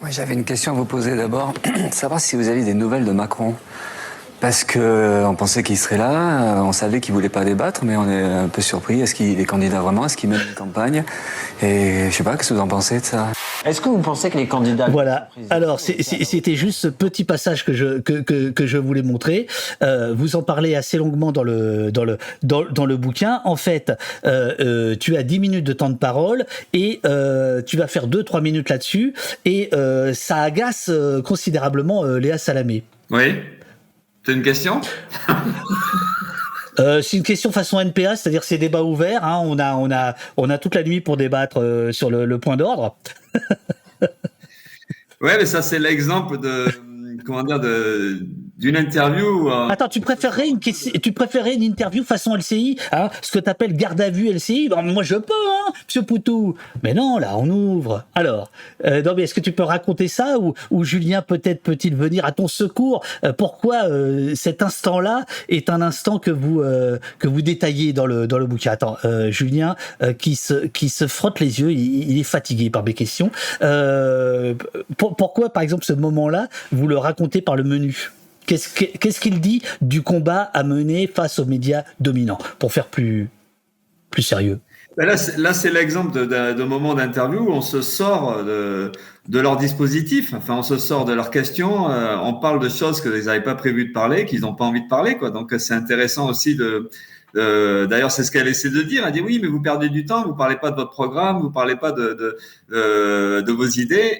S4: Moi, j'avais une question à vous poser d'abord. Savoir si vous avez des nouvelles de Macron. Parce que on pensait qu'il serait là, on savait qu'il voulait pas débattre, mais on est un peu surpris. Est-ce qu'il est candidat vraiment? Est-ce qu'il mène une campagne? Et je sais pas, qu'est-ce que vous en pensez de ça?
S3: Est-ce que vous pensez que les candidats...
S7: Voilà. Alors, c'était juste ce petit passage que je voulais montrer. Vous en parlez assez longuement dans le bouquin. En fait, tu as 10 minutes de temps de parole et tu vas faire 2-3 minutes là-dessus et ça agace considérablement Léa Salamé.
S2: Oui. T'as une question?
S7: C'est une question façon NPA, c'est-à-dire c'est débat ouvert. Hein, on a toute la nuit pour débattre sur le point d'ordre.
S2: Ouais, mais ça c'est l'exemple d'une interview.
S7: Attends, tu préférerais une interview façon LCI, hein, ce que t'appelles garde à vue LCI? Ben, moi je peux, hein, Monsieur Poutou. Mais non, là on ouvre. Alors, non mais est-ce que tu peux raconter ça ou Julien peut-être peut-il venir à ton secours? Pourquoi cet instant-là est un instant que vous détaillez dans le bouquin? Attends, Julien qui se frotte les yeux, il est fatigué par mes questions. Pourquoi par exemple ce moment-là vous le racontez par le menu? Qu'est-ce qu'il dit du combat à mener face aux médias dominants, pour faire plus sérieux?
S2: Là, c'est l'exemple de moment d'interview où on se sort de leur dispositif, enfin, on se sort de leurs questions, on parle de choses qu'ils n'avaient pas prévu de parler, qu'ils n'ont pas envie de parler, quoi. Donc, c'est intéressant aussi d'ailleurs, c'est ce qu'elle essaie de dire. Elle dit oui, mais vous perdez du temps, vous parlez pas de votre programme, vous parlez pas de vos idées.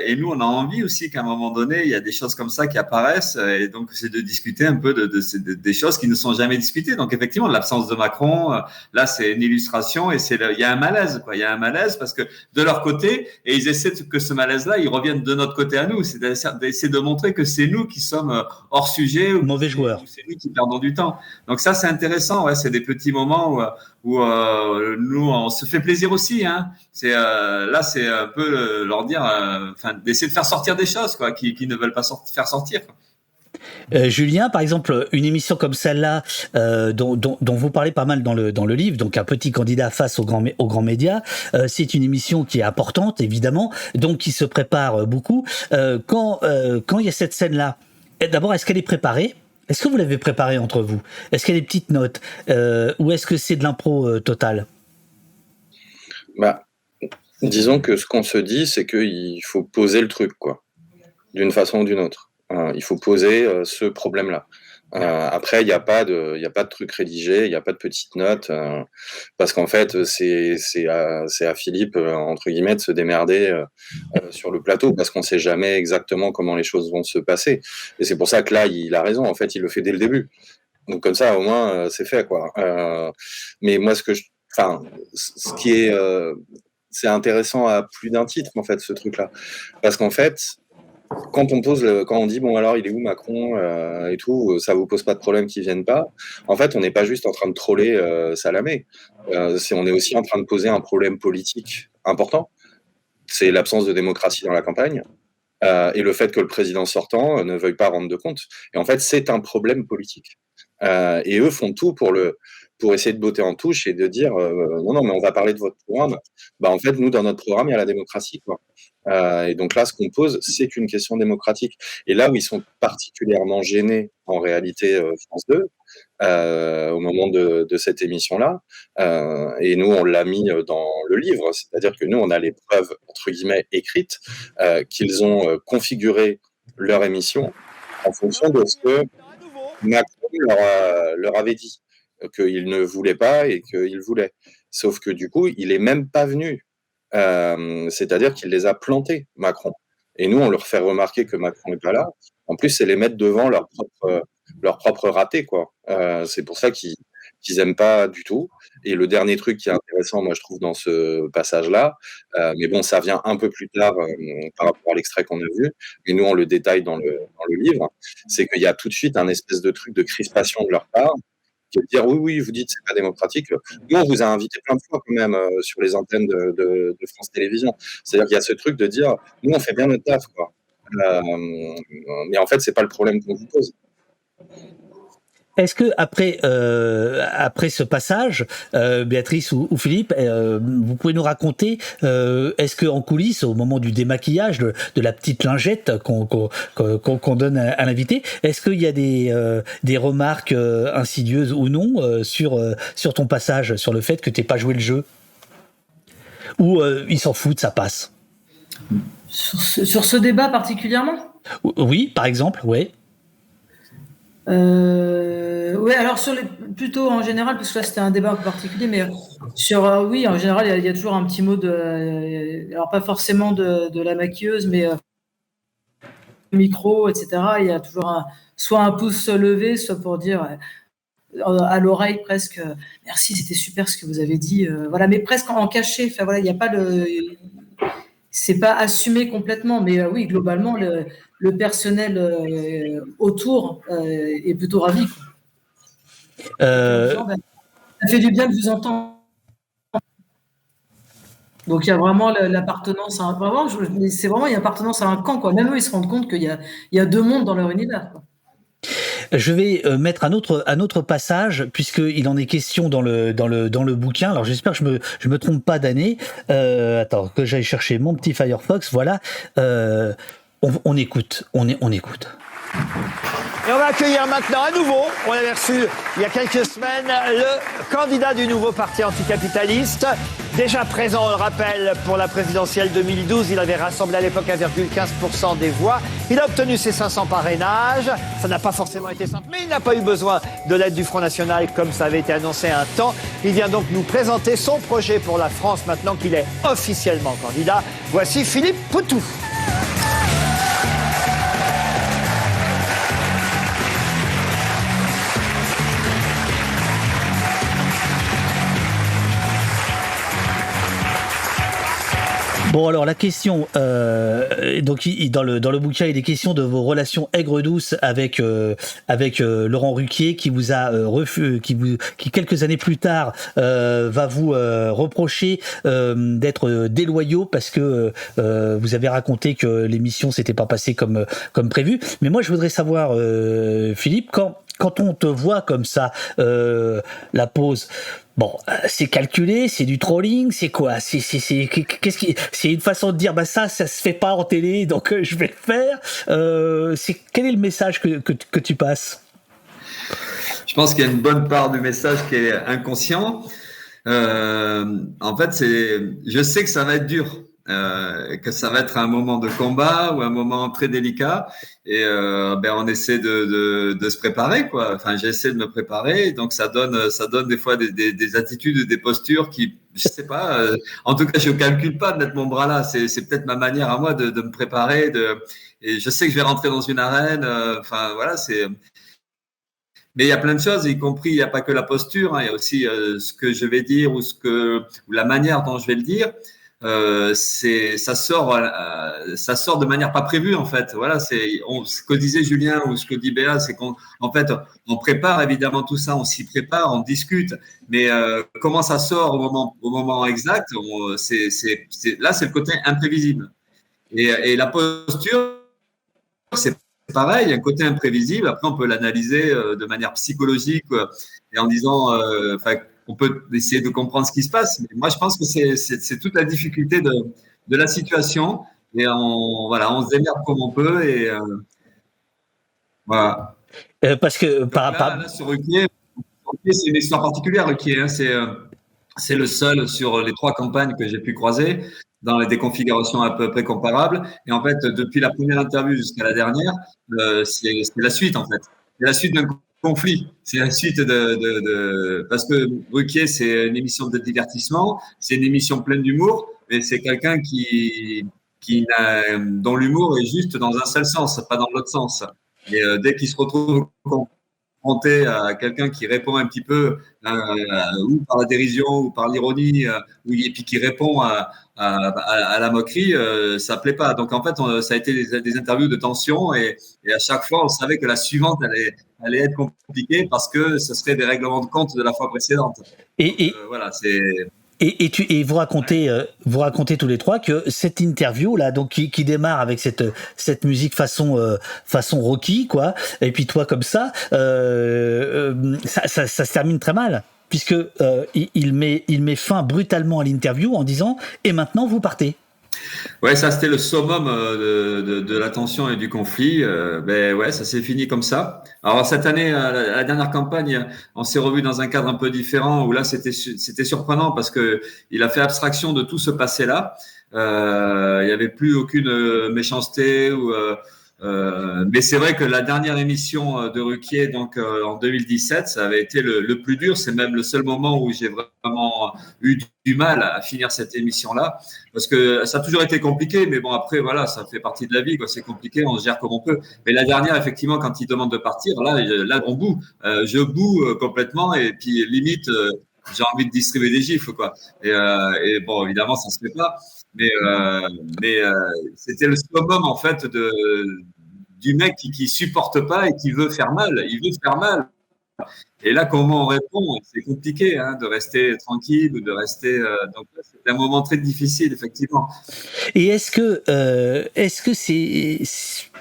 S2: Et nous, on a envie aussi qu'à un moment donné, il y a des choses comme ça qui apparaissent. Et donc, c'est de discuter un peu des choses qui ne sont jamais discutées. Donc, effectivement, l'absence de Macron, là, c'est une illustration. Et il y a un malaise, quoi. Il y a un malaise parce que de leur côté, et ils essaient que ce malaise-là, il revienne de notre côté à nous. C'est d'essayer de montrer que c'est nous qui sommes hors sujet, ou
S7: mauvais joueurs.
S2: C'est nous qui perdons du temps. Donc ça, c'est intéressant. Ouais, c'est des petits moments où nous on se fait plaisir aussi, hein. C'est là, c'est un peu leur dire, d'essayer de faire sortir des choses, quoi, qui ne veulent pas faire sortir, quoi.
S7: Julien, par exemple, une émission comme celle-là, dont vous parlez pas mal dans le livre, donc un petit candidat face aux grands médias, c'est une émission qui est importante, évidemment, donc qui se prépare beaucoup. Quand il y a cette scène-là, d'abord, est-ce qu'elle est préparée? Est-ce que vous l'avez préparée entre vous? Est-ce qu'il y a des petites notes? Ou est-ce que c'est de l'impro totale?
S1: Bah, disons que ce qu'on se dit, c'est qu'il faut poser le truc, quoi, d'une façon ou d'une autre. Il faut poser ce problème-là. Après, il n'y a pas de truc rédigé, il n'y a pas de petites notes, parce qu'en fait, c'est à Philippe, entre guillemets, de se démerder sur le plateau, parce qu'on ne sait jamais exactement comment les choses vont se passer. Et c'est pour ça que là, il a raison, en fait, il le fait dès le début. Donc comme ça, au moins, c'est fait, quoi. Mais moi, ce qui est... c'est intéressant à plus d'un titre, en fait, ce truc-là. Parce qu'en fait, quand on dit bon alors il est où Macron et tout, ça vous pose pas de problème qu'il vienne pas. En fait, on n'est pas juste en train de troller Salamé. On est aussi en train de poser un problème politique important. C'est l'absence de démocratie dans la campagne et le fait que le président sortant ne veuille pas rendre de compte. Et en fait, c'est un problème politique. Et eux font tout pour essayer de botter en touche et de dire non mais on va parler de votre programme. Bah en fait nous dans notre programme il y a la démocratie, quoi. Et donc là ce qu'on pose c'est une question démocratique. Et là où ils sont particulièrement gênés en réalité France 2 au moment de cette émission-là, et nous on l'a mis dans le livre, c'est-à-dire que nous on a les preuves entre guillemets écrites qu'ils ont configuré leur émission en fonction de ce que Macron leur avait dit, qu'il ne voulait pas et qu'il voulait. Sauf que du coup, il est même pas venu. C'est-à-dire qu'il les a plantés, Macron. Et nous, on leur fait remarquer que Macron n'est pas là. En plus, c'est les mettre devant leur propre raté, quoi. C'est pour ça qu'ils aiment pas du tout. Et le dernier truc qui est intéressant, moi, je trouve, dans ce passage-là, mais bon, ça vient un peu plus tard par rapport à l'extrait qu'on a vu, mais nous, on le détaille dans le livre, c'est qu'il y a tout de suite un espèce de truc de crispation de leur part, qui est de dire oui, vous dites c'est pas démocratique. Nous, on vous a invité plein de fois quand même sur les antennes de France Télévisions. C'est-à-dire qu'il y a ce truc de dire nous, on fait bien notre taf, quoi. Mais en fait, c'est pas le problème qu'on vous pose.
S7: Est-ce que après ce passage, Béatrice ou Philippe, vous pouvez nous raconter, est-ce que en coulisses, au moment du démaquillage de la petite lingette qu'on donne à l'invité, est-ce qu'il y a des remarques insidieuses ou non sur ton passage, sur le fait que t'aies pas joué le jeu, ou ils s'en foutent, ça passe?
S8: Sur ce débat particulièrement?
S7: Oui, par exemple, ouais.
S8: Ouais, alors plutôt en général, parce que là c'était un débat un peu particulier, mais oui, en général, il y a toujours un petit mot alors pas forcément de la maquilleuse, mais micro, etc. Il y a toujours soit un pouce levé, soit pour dire à l'oreille presque, merci, c'était super ce que vous avez dit, voilà, mais presque en cachet. Enfin voilà, il n'y a pas c'est pas assumé complètement, mais oui, globalement, le personnel autour est plutôt ravi, quoi. Ça fait du bien de vous entendre. Donc il y a vraiment l'appartenance à c'est vraiment une appartenance à un camp, quoi. Même eux, ils se rendent compte qu'il y a deux mondes dans leur univers, quoi.
S7: Je vais mettre un autre passage, puisqu'il en est question dans le bouquin. Alors j'espère que je me trompe pas d'année. Attends, que j'aille chercher mon petit Firefox. Voilà. On écoute.
S6: Et on va accueillir maintenant à nouveau, on l'avait reçu il y a quelques semaines, le candidat du nouveau parti anticapitaliste. Déjà présent, on le rappelle, pour la présidentielle 2012, il avait rassemblé à l'époque 1,15% des voix. Il a obtenu ses 500 parrainages. Ça n'a pas forcément été simple, mais il n'a pas eu besoin de l'aide du Front National comme ça avait été annoncé un temps. Il vient donc nous présenter son projet pour la France maintenant qu'il est officiellement candidat. Voici Philippe Poutou.
S7: Bon, alors la question, donc dans le bouquin, il est question de vos relations aigres-douces avec Laurent Ruquier, qui vous a qui quelques années plus tard va vous reprocher d'être déloyaux parce que vous avez raconté que l'émission s'était pas passée comme prévu. Mais moi, je voudrais savoir, Philippe, quand on te voit comme ça, la pause. Bon, c'est calculé, c'est du trolling, c'est quoi? C'est une façon de dire, bah ça se fait pas en télé, donc je vais le faire. Quel est le message que tu passes?
S2: Je pense qu'il y a une bonne part du message qui est inconscient. En fait, je sais que ça va être dur, que ça va être un moment de combat ou un moment très délicat, et on essaie de se préparer, quoi. Enfin, j'essaie de me préparer, donc ça donne des fois des attitudes, des postures qui, je sais pas. En tout cas, je calcule pas de mettre mon bras là. C'est peut-être ma manière à moi de me préparer. Et je sais que je vais rentrer dans une arène. Enfin, voilà, Mais il y a plein de choses, y compris, il n'y a pas que la posture, hein, il y a aussi ce que je vais dire ou la manière dont je vais le dire. Ça sort de manière pas prévue, en fait. Voilà, ce que disait Julien ou ce que dit Béa, c'est qu'en fait, on prépare évidemment tout ça, on s'y prépare, on discute, mais comment ça sort au moment exact, là, c'est le côté imprévisible. Et la posture, c'est pareil, il y a un côté imprévisible. Après, on peut l'analyser de manière psychologique et en disant, on peut essayer de comprendre ce qui se passe. Mais moi, je pense que c'est toute la difficulté de la situation. Et on se démerde comme on peut. Et voilà.
S7: Parce que
S2: là, sur Ruquier, c'est une histoire particulière, Ruquier. Hein, c'est le seul sur les 3 campagnes que j'ai pu croiser dans des configurations à peu près comparables. Et en fait, depuis la première interview jusqu'à la dernière, c'est la suite, en fait. C'est la suite d'un conflit. C'est la suite parce que Ruquier, c'est une émission de divertissement, c'est une émission pleine d'humour, mais c'est quelqu'un dont l'humour est juste dans un seul sens, pas dans l'autre sens. Et dès qu'il se retrouve confronté à quelqu'un qui répond un petit peu ou par la dérision ou par l'ironie, et puis qui répond à la moquerie, ça plaît pas. Donc en fait, ça a été des interviews de tension, et à chaque fois, on savait que la suivante allait être compliquée parce que ce serait des règlements de compte de la fois précédente.
S7: Et
S2: voilà, c'est.
S7: Et vous racontez tous les trois que cette interview là, donc qui démarre avec cette musique façon Rocky, quoi, et puis toi comme ça se termine très mal, puisque il met fin brutalement à l'interview en disant et maintenant vous partez.
S2: Ouais, ça c'était le summum de la tension et du conflit. Ben ouais, ça s'est fini comme ça. Alors cette année, la dernière campagne, on s'est revu dans un cadre un peu différent où là c'était surprenant parce que il a fait abstraction de tout ce passé-là. Il y avait plus aucune méchanceté mais c'est vrai que la dernière émission de Ruquier, donc en 2017, ça avait été le plus dur. C'est même le seul moment où j'ai vraiment eu du mal à finir cette émission-là, parce que ça a toujours été compliqué. Mais bon, après, voilà, ça fait partie de la vie, quoi. C'est compliqué, on se gère comme on peut. Mais la dernière, effectivement, quand il demande de partir, là, on boue. Je boue complètement, et puis limite, j'ai envie de distribuer des gifles, quoi. Et bon, évidemment, ça se fait pas. Mais c'était le summum en fait du mec qui supporte pas et qui veut faire mal. Il veut faire mal. Et là, comment on répond? C'est compliqué de rester tranquille ou de rester. Donc, c'est un moment très difficile, effectivement.
S7: Et est-ce que c'est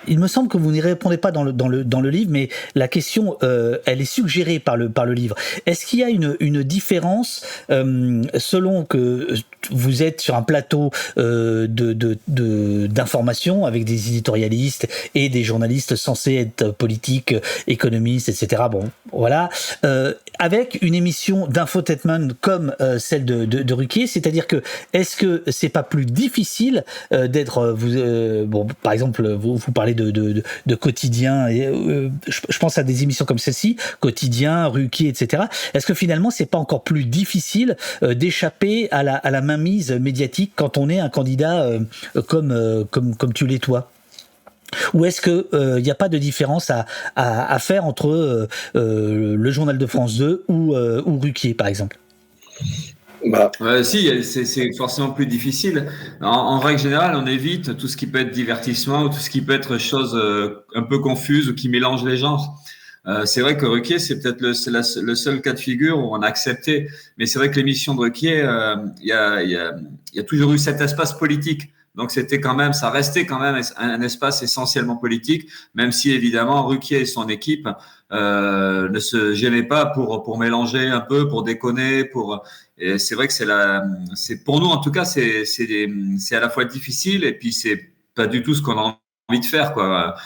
S7: il me semble que vous n'y répondez pas dans le livre, mais la question elle est suggérée par le livre. Est-ce qu'il y a une différence selon que vous êtes sur un plateau d'information avec des éditorialistes et des journalistes censés être politiques, économistes, etc. Bon, voilà, avec une émission d'infotainment comme celle de Ruquier, c'est-à-dire que est-ce que c'est pas plus difficile d'être bon, par exemple, vous parlez de quotidien, et je pense à des émissions comme celle-ci, Quotidien, Ruquier, etc. Est-ce que finalement c'est pas encore plus difficile d'échapper à la mainmise médiatique quand on est un candidat comme tu l'es toi? Ou est-ce que y a pas de différence à faire entre le journal de France 2 ou Ruquier, par exemple?
S2: Si, c'est forcément plus difficile. En règle générale, on évite tout ce qui peut être divertissement ou tout ce qui peut être chose un peu confuse ou qui mélange les genres. C'est vrai que Ruquier, c'est peut-être le seul cas de figure où on a accepté. Mais c'est vrai que l'émission de Ruquier, il y a toujours eu cet espace politique. Donc ça restait quand même un espace essentiellement politique, même si évidemment Ruquier et son équipe ne se gênaient pas pour mélanger un peu, pour déconner, et c'est vrai que c'est pour nous en tout cas c'est à la fois difficile et puis c'est pas du tout ce qu'on a envie de faire, quoi.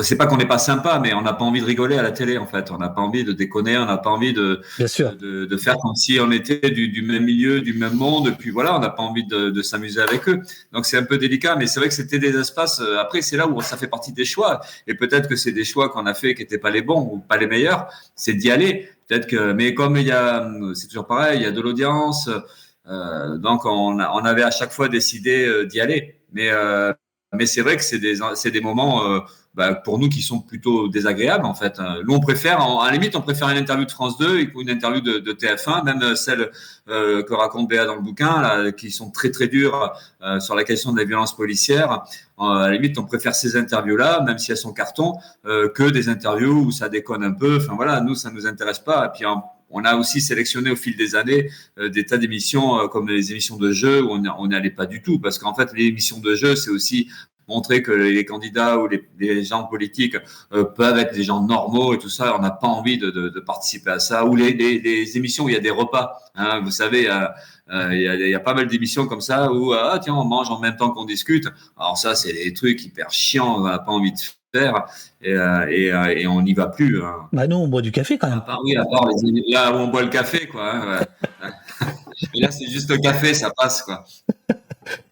S2: C'est pas qu'on n'est pas sympa, mais on n'a pas envie de rigoler à la télé, en fait. On n'a pas envie de déconner, on n'a pas envie de faire comme si on était du même milieu, du même monde. Et puis voilà, on n'a pas envie de s'amuser avec eux. Donc c'est un peu délicat, mais c'est vrai que c'était des espaces. Après, c'est là où ça fait partie des choix. Et peut-être que c'est des choix qu'on a fait qui n'étaient pas les bons ou pas les meilleurs. C'est d'y aller. Peut-être que, mais comme c'est toujours pareil, il y a de l'audience. Donc on avait à chaque fois décidé d'y aller. Mais c'est vrai que c'est des moments pour nous qui sont plutôt désagréables, en fait. Nous, on préfère, à la limite, on préfère une interview de France 2 ou une interview de TF1, même celle que raconte Béa dans le bouquin, là, qui sont très très dures sur la question de la violence policière. À la limite, on préfère ces interviews-là, même si elles sont carton, que des interviews où ça déconne un peu. Enfin voilà, nous, ça nous intéresse pas. Et puis on a aussi sélectionné au fil des années des tas d'émissions comme les émissions de jeu où on n'allait pas du tout, parce qu'en fait, les émissions de jeu, c'est aussi montrer que les candidats ou les gens politiques peuvent être des gens normaux et tout ça. On n'a pas envie de participer à ça. Ou les émissions où il y a des repas. Vous savez, il y a pas mal d'émissions comme ça où tiens, on mange en même temps qu'on discute. Alors ça, c'est des trucs hyper chiants. On n'a pas envie de faire et on n'y va plus.
S7: Bah non, on boit du café quand même.
S2: À part là où on boit le café, quoi. Et là, c'est juste le café, ça passe, quoi.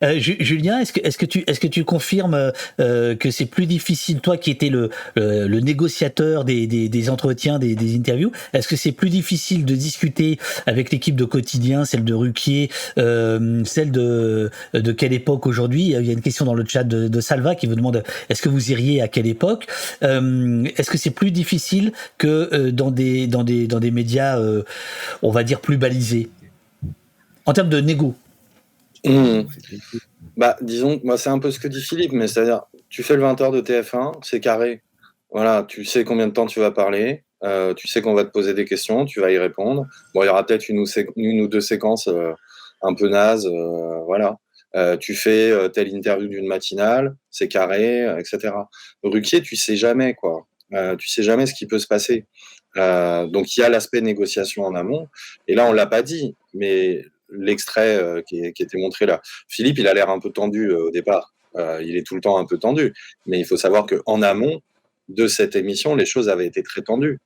S7: Julien, est-ce que tu confirmes que c'est plus difficile, toi qui étais le négociateur des entretiens, des interviews, est-ce que c'est plus difficile de discuter avec l'équipe de Quotidien, celle de Ruquier, celle de quelle époque aujourd'hui? Il y a une question dans le chat de Salva qui vous demande est-ce que vous iriez à quelle époque? Est-ce que c'est plus difficile que dans des médias, on va dire plus balisés en termes de négo?
S1: Disons, moi, c'est un peu ce que dit Philippe, mais c'est-à-dire, tu fais le 20h de TF1, c'est carré. Voilà, tu sais combien de temps tu vas parler. Tu sais qu'on va te poser des questions, tu vas y répondre. Bon, il y aura peut-être une ou deux séquences un peu nazes, voilà. Tu fais telle interview d'une matinale, c'est carré, etc. Ruquier, tu sais jamais, quoi. Tu sais jamais ce qui peut se passer. Donc il y a l'aspect négociation en amont. Et là, on l'a pas dit, mais l'extrait qui était montré là, Philippe, il a l'air un peu tendu au départ. Il est tout le temps un peu tendu. Mais il faut savoir qu'en amont de cette émission, les choses avaient été très tendues.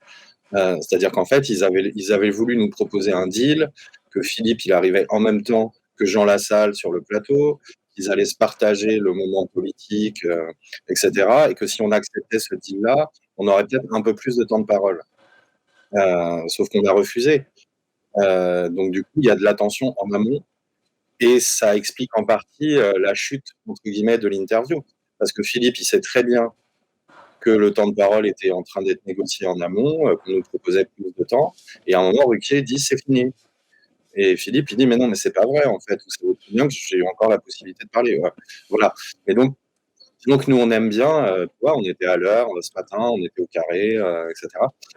S1: C'est-à-dire qu'en fait, ils avaient voulu nous proposer un deal, que Philippe, il arrivait en même temps que Jean Lassalle sur le plateau, qu'ils allaient se partager le moment politique, etc. Et que si on acceptait ce deal-là, on aurait peut-être un peu plus de temps de parole. Sauf qu'on a refusé. Donc du coup, il y a de la tension en amont et ça explique en partie la chute, entre guillemets, de l'interview. Parce que Philippe, il sait très bien que le temps de parole était en train d'être négocié en amont, qu'on nous proposait plus de temps. Et à un moment, Ruquier dit c'est fini. Et Philippe, il dit mais non, mais c'est pas vrai en fait. Vous savez très bien que j'ai eu encore la possibilité de parler. Ouais. Voilà. Et donc nous, on aime bien, tu vois, on était à l'heure ce matin, on était au carré, etc.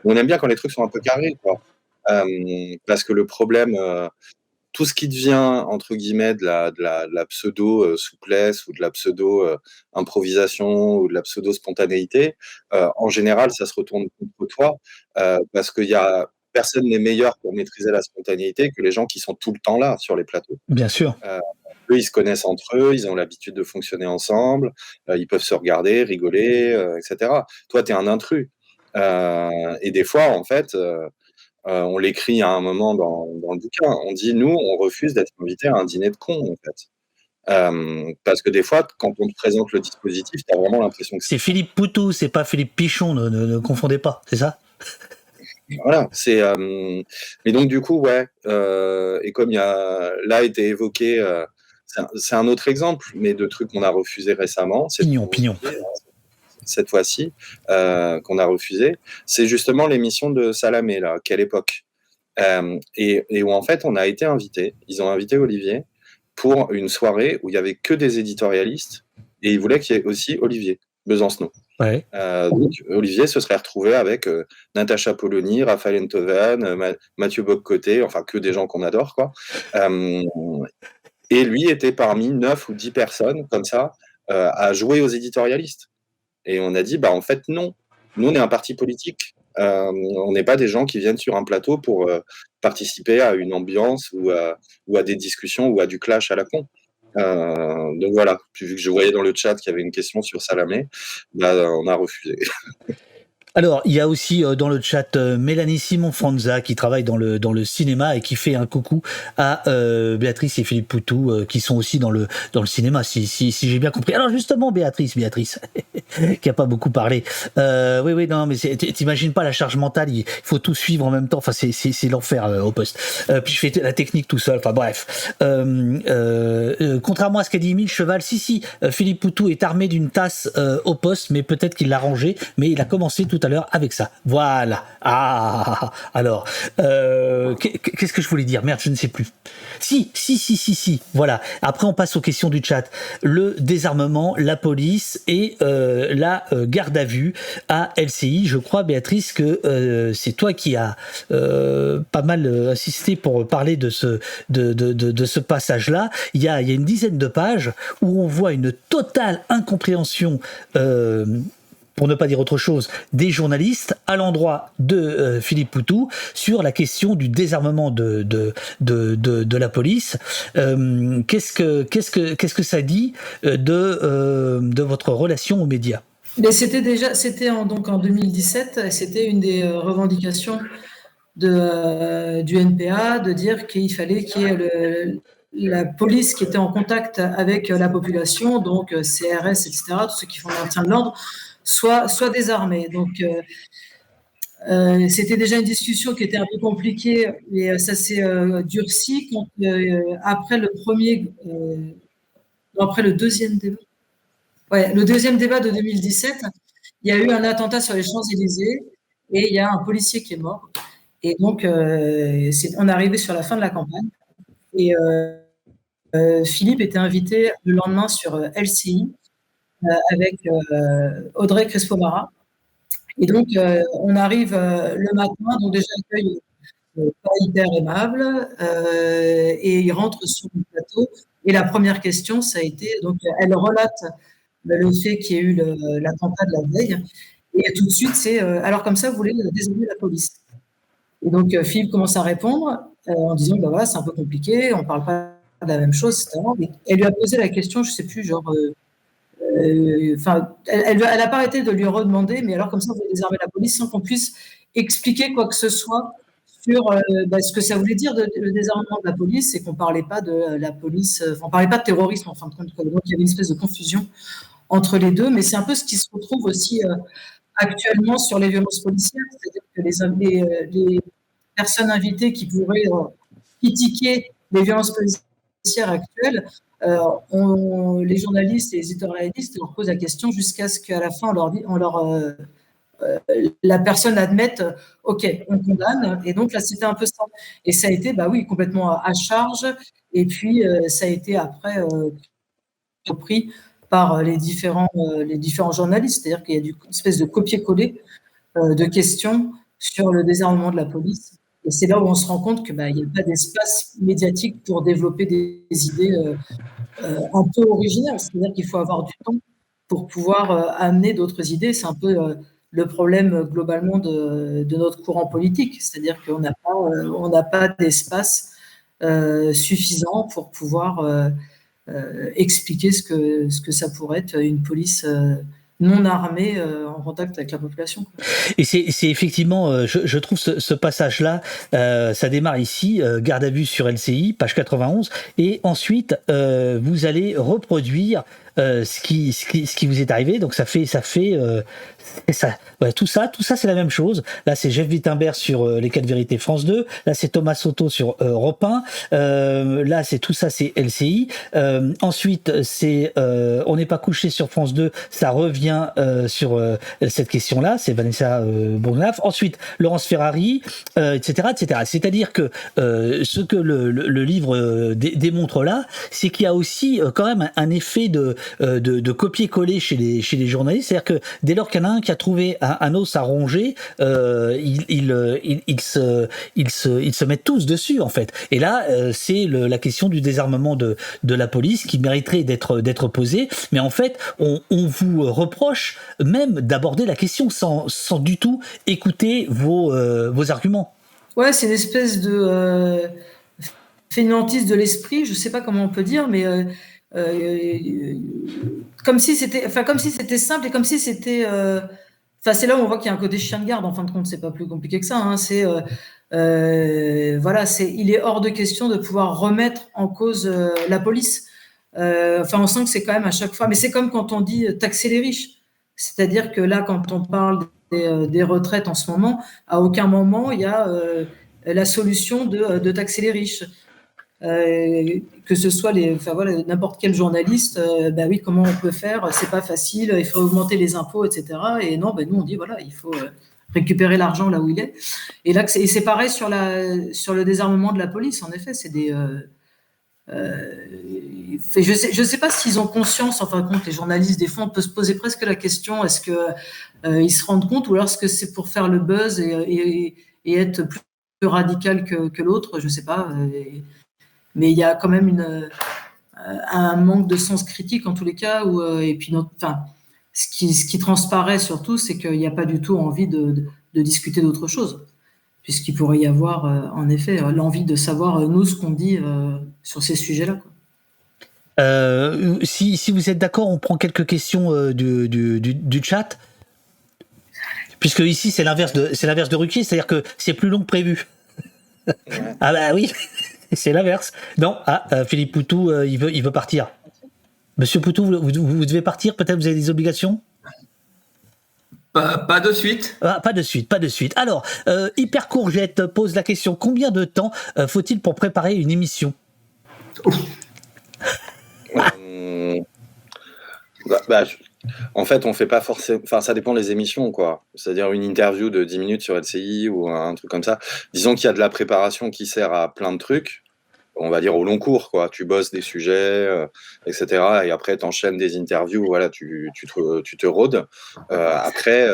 S1: On aime bien quand les trucs sont un peu carrés, quoi. Parce que le problème, tout ce qui devient, entre guillemets, de la pseudo-souplesse ou de la pseudo-improvisation ou de la pseudo-spontanéité, en général, ça se retourne contre toi parce qu'il y a personne n'est meilleur pour maîtriser la spontanéité que les gens qui sont tout le temps là sur les plateaux.
S7: Bien sûr.
S1: Eux, ils se connaissent entre eux, ils ont l'habitude de fonctionner ensemble, ils peuvent se regarder, rigoler, etc. Toi, tu es un intrus. Et des fois, en fait, on l'écrit à un moment dans le bouquin, on dit, nous, on refuse d'être invité à un dîner de cons, en fait. Parce que des fois, quand on te présente le dispositif, tu as vraiment l'impression que
S7: c'est Philippe Poutou, c'est pas Philippe Pichon, ne confondez pas, c'est ça?
S1: Voilà, mais donc du coup, ouais, et comme il y a là été évoqué, c'est un autre exemple, mais de trucs qu'on a refusé récemment.
S7: Pignon.
S1: Cette fois-ci, qu'on a refusé, c'est justement l'émission de Salamé, là, Quelle époque, et où en fait on a été invités, ils ont invité Olivier pour une soirée où il y avait que des éditorialistes et ils voulaient qu'il y ait aussi Olivier Besancenot.
S7: Ouais.
S1: Donc Olivier se serait retrouvé avec Natacha Polony, Raphaël Enthoven, Mathieu Bock-Côté, enfin que des gens qu'on adore, quoi. Et lui était parmi 9 ou 10 personnes comme ça à jouer aux éditorialistes. Et on a dit, bah en fait non, nous on est un parti politique, on n'est pas des gens qui viennent sur un plateau pour participer à une ambiance ou à des discussions ou à du clash à la con. Donc voilà, vu que je voyais dans le chat qu'il y avait une question sur Salamé, bah, on a refusé.
S7: Alors, il y a aussi dans le chat Mélanie Simon-Franza qui travaille dans le cinéma et qui fait un coucou à Béatrice et Philippe Poutou qui sont aussi dans le cinéma, si j'ai bien compris. Alors justement, Béatrice, qui a pas beaucoup parlé. Oui, non, mais t'imagines pas la charge mentale, il faut tout suivre en même temps. Enfin, c'est l'enfer au poste. Puis je fais la technique tout seul. Enfin bref. Contrairement à ce qu'a dit Émile Cheval, si, Philippe Poutou est armé d'une tasse au poste, mais peut-être qu'il l'a rangée, mais il a commencé tout à l'heure avec ça. Voilà. Alors, qu'est-ce que je voulais dire? Merde, je ne sais plus. Si. Voilà. Après, on passe aux questions du chat. Le désarmement, la police et la garde à vue à LCI. Je crois, Béatrice, que c'est toi qui as pas mal assisté pour parler de ce passage-là. Il y a une dizaine de pages où on voit une totale incompréhension pour ne pas dire autre chose, des journalistes à l'endroit de Philippe Poutou sur la question du désarmement de la police. Qu'est-ce que ça dit de votre relation aux médias?
S8: Mais c'était en 2017, c'était une des revendications du NPA de dire qu'il fallait qu'il y ait la police qui était en contact avec la population, donc CRS, etc., tous ceux qui font le maintien de l'ordre, soit désarmés. Donc, c'était déjà une discussion qui était un peu compliquée, et ça s'est durci quand, après le deuxième débat. Ouais, le deuxième débat de 2017, il y a eu un attentat sur les Champs-Élysées et il y a un policier qui est mort. Et donc, on est arrivé sur la fin de la campagne. Et Philippe était invité le lendemain sur LCI avec Audrey Crespo-Mara. Et donc, on arrive le matin, donc déjà, l'accueil pas hyper aimable, et il rentre sur le plateau. Et la première question, ça a été, donc, elle relate le fait qu'il y ait eu l'attentat de la veille. Et tout de suite, c'est alors comme ça, vous voulez désarmer la police. Et donc, Philippe commence à répondre en disant, bah voilà, c'est un peu compliqué, on ne parle pas de la même chose, etc. Et elle lui a posé la question, je ne sais plus, genre, enfin, elle n'a pas arrêté de lui redemander, mais alors comme ça, vous voulez désarmer la police sans qu'on puisse expliquer quoi que ce soit sur ce que ça voulait dire le désarmement de la police, c'est qu'on ne parlait pas de la police, on ne parlait pas de terrorisme en fin de compte. Donc, il y avait une espèce de confusion entre les deux, mais c'est un peu ce qui se retrouve aussi actuellement sur les violences policières, c'est-à-dire que les personnes invitées qui pourraient critiquer les violences policières actuelles, les journalistes et les éditorialistes leur posent la question jusqu'à ce qu'à la fin, la personne admette, OK, on condamne. Et donc là, c'était un peu ça. Et ça a été, bah oui, complètement à charge. Et puis, ça a été après repris par les différents journalistes. C'est-à-dire qu'il y a une espèce de copier-coller de questions sur le désarmement de la police. Et c'est là où on se rend compte qu'il n'y a pas d'espace médiatique pour développer des idées un peu originales. C'est-à-dire qu'il faut avoir du temps pour pouvoir amener d'autres idées. C'est un peu le problème globalement de notre courant politique. C'est-à-dire qu'on n'a pas d'espace suffisant pour pouvoir expliquer ce que ça pourrait être une police non armée en contact avec la population.
S7: Et c'est effectivement, je trouve ce passage-là, ça démarre ici, garde à vue sur LCI, page 91, et ensuite vous allez reproduire ce qui vous est arrivé. Donc ça fait ça, ouais, tout ça c'est la même chose. Là c'est Jeff Wittenberg sur Les 4 vérités France 2, là c'est Thomas Soto sur Europe 1, là c'est tout ça, c'est LCI. Ensuite c'est On n'est pas couché sur France 2, ça revient sur cette question-là, c'est Vanessa Bourgnaf. Ensuite Laurence Ferrari, etc. C'est-à-dire que ce que le livre démontre là, c'est qu'il y a aussi quand même un effet de copier-coller chez les journalistes. C'est-à-dire que dès lors qu'il y en a un qui a trouvé un os à ronger, ils se mettent tous dessus en fait. Et là, c'est la question du désarmement de la police qui mériterait d'être posée. Mais en fait, on vous reproche même d'aborder la question sans du tout écouter vos arguments.
S8: Ouais, c'est une espèce de fainéantise de l'esprit, je sais pas comment on peut dire, mais comme si c'était simple et comme si c'était c'est là où on voit qu'il y a un côté chien de garde. En fin de compte, c'est pas plus compliqué que ça, hein. Il est hors de question de pouvoir remettre en cause la police. On sent que c'est quand même à chaque fois, mais c'est comme quand on dit taxer les riches, c'est-à-dire que là, quand on parle des retraites en ce moment, à aucun moment il y a la solution de taxer les riches. Que ce soit n'importe quel journaliste, oui, comment on peut faire, c'est pas facile, il faut augmenter les impôts, etc. Et non, nous on dit voilà, il faut récupérer l'argent là où il est. Et là, c'est pareil sur le désarmement de la police. En effet, c'est des je sais pas s'ils ont conscience, en fin de compte, les journalistes, des fois, on peut se poser presque la question, est-ce que ils se rendent compte, ou alors est-ce que c'est pour faire le buzz et être plus radical que l'autre, je sais pas. Mais il y a quand même un manque de sens critique en tous les cas, et puis ce qui transparaît surtout, c'est qu'il n'y a pas du tout envie de discuter d'autre chose, puisqu'il pourrait y avoir en effet l'envie de savoir nous ce qu'on dit sur ces sujets-là.
S7: Si vous êtes d'accord, on prend quelques questions du chat, puisque ici c'est l'inverse de Ruquier, c'est-à-dire que c'est plus long que prévu. Ouais. Ah bah oui. C'est l'inverse. Non, Philippe Poutou, il veut partir. Monsieur Poutou, vous devez partir, peut-être vous avez des obligations ?
S2: Pas de suite.
S7: Pas de suite. Alors, Hyper Courgette pose la question, combien de temps faut-il pour préparer une émission ?
S1: En fait, on fait pas forcément. Enfin, ça dépend des émissions, quoi. C'est-à-dire une interview de 10 minutes sur LCI ou un truc comme ça. Disons qu'il y a de la préparation qui sert à plein de trucs. On va dire au long cours, quoi. Tu bosses des sujets, etc. Et après, t'enchaînes des interviews. Voilà, tu te rôdes. Après,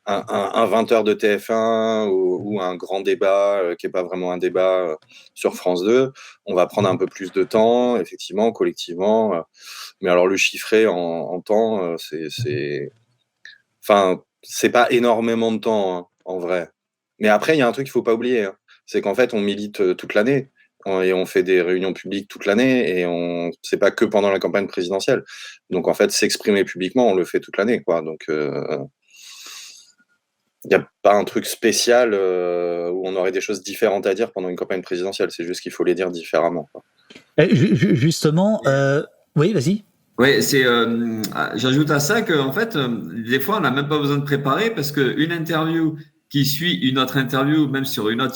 S1: un 20h de TF1 ou un grand débat qui n'est pas vraiment un débat sur France 2, on va prendre un peu plus de temps, effectivement, collectivement. Mais alors le chiffrer en temps, c'est pas énormément de temps, hein, en vrai. Mais après, il y a un truc qu'il faut pas oublier, hein, c'est qu'en fait, on milite toute l'année et on fait des réunions publiques toute l'année et c'est pas que pendant la campagne présidentielle. Donc en fait, s'exprimer publiquement, on le fait toute l'année, quoi. Donc il n'y a pas un truc spécial où on aurait des choses différentes à dire pendant une campagne présidentielle. C'est juste qu'il faut les dire différemment, quoi.
S7: Justement, oui, vas-y.
S2: Oui, j'ajoute à ça que en fait, des fois, on n'a même pas besoin de préparer parce qu'une interview qui suit une autre interview, même sur une autre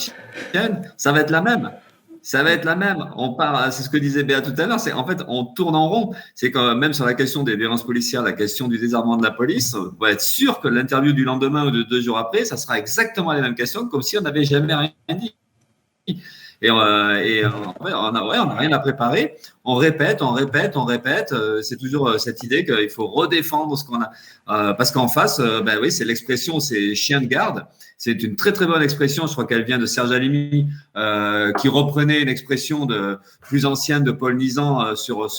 S2: chaîne, ça va être la même. Ça va être la même. C'est ce que disait Béa tout à l'heure, c'est en fait, on tourne en rond. C'est quand même sur la question des violences policières, la question du désarmement de la police, on va être sûr que l'interview du lendemain ou de 2 jours après, ça sera exactement les mêmes questions, comme si on n'avait jamais rien dit. Et on n'a rien à préparer. On répète. C'est toujours cette idée qu'il faut redéfendre ce qu'on a. Parce qu'en face, oui, c'est l'expression, c'est chien de garde. C'est une très très bonne expression. Je crois qu'elle vient de Serge Halimi, qui reprenait une expression plus ancienne de Paul Nizan sur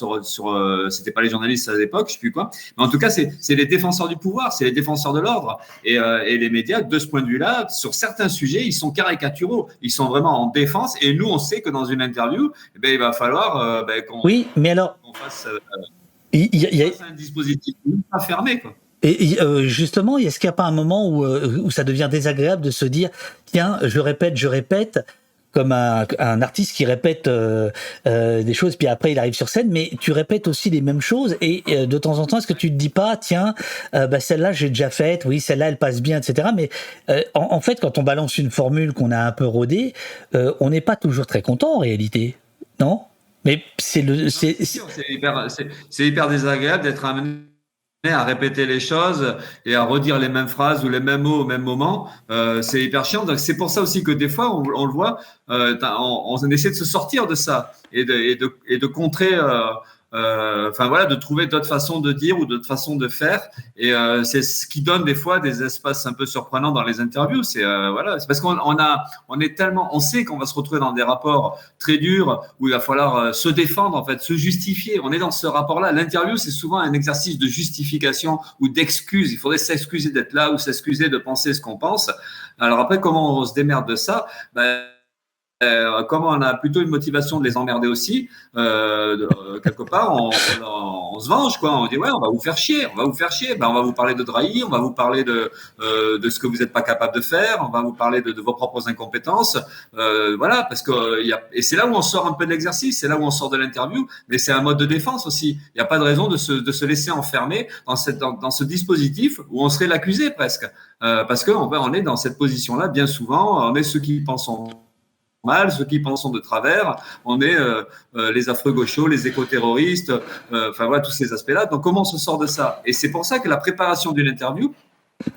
S2: c'était pas les journalistes à l'époque, je sais plus quoi. Mais en tout cas, c'est les défenseurs du pouvoir, c'est les défenseurs de l'ordre. Et les médias, de ce point de vue-là, sur certains sujets, ils sont caricaturaux. Ils sont vraiment en défense. Et nous, on sait que dans une interview, il va falloir qu'on fasse un dispositif pas fermé, quoi.
S7: Et justement, est-ce qu'il n'y a pas un moment où ça devient désagréable de se dire tiens, je répète, comme un artiste qui répète des choses, puis après il arrive sur scène, mais tu répètes aussi les mêmes choses, et de temps en temps, est-ce que tu te dis pas tiens, celle-là j'ai déjà faite, oui, celle-là elle passe bien, etc. Mais en fait, quand on balance une formule qu'on a un peu rodée, on n'est pas toujours très content en réalité, non? Mais c'est
S2: hyper désagréable d'être amené à répéter les choses et à redire les mêmes phrases ou les mêmes mots au même moment, c'est hyper chiant. Donc c'est pour ça aussi que des fois on le voit, on essaie de se sortir de ça et de contrer, de trouver d'autres façons de dire ou d'autres façons de faire. Et c'est ce qui donne des fois des espaces un peu surprenants dans les interviews. C'est parce on sait qu'on va se retrouver dans des rapports très durs où il va falloir se défendre, en fait, se justifier. On est dans ce rapport-là. L'interview, c'est souvent un exercice de justification ou d'excuse. Il faudrait s'excuser d'être là ou s'excuser de penser ce qu'on pense. Alors après, comment on se démerde de ça? Comme on a plutôt une motivation de les emmerder aussi, quelque part, on se venge, quoi. On dit ouais, on va vous faire chier. On va vous parler de Drahi, on va vous parler de ce que vous n'êtes pas capable de faire, on va vous parler de vos propres incompétences, parce que et c'est là où on sort un peu de l'exercice, c'est là où on sort de l'interview, mais c'est un mode de défense aussi. Il n'y a pas de raison de se laisser enfermer dans ce dispositif où on serait l'accusé presque, parce que on est dans cette position-là bien souvent. On est ceux qui pensent mal, ceux qui pensent de travers, on est les affreux gauchos, les éco-terroristes, tous ces aspects-là. Donc, comment on se sort de ça? Et c'est pour ça que la préparation d'une interview,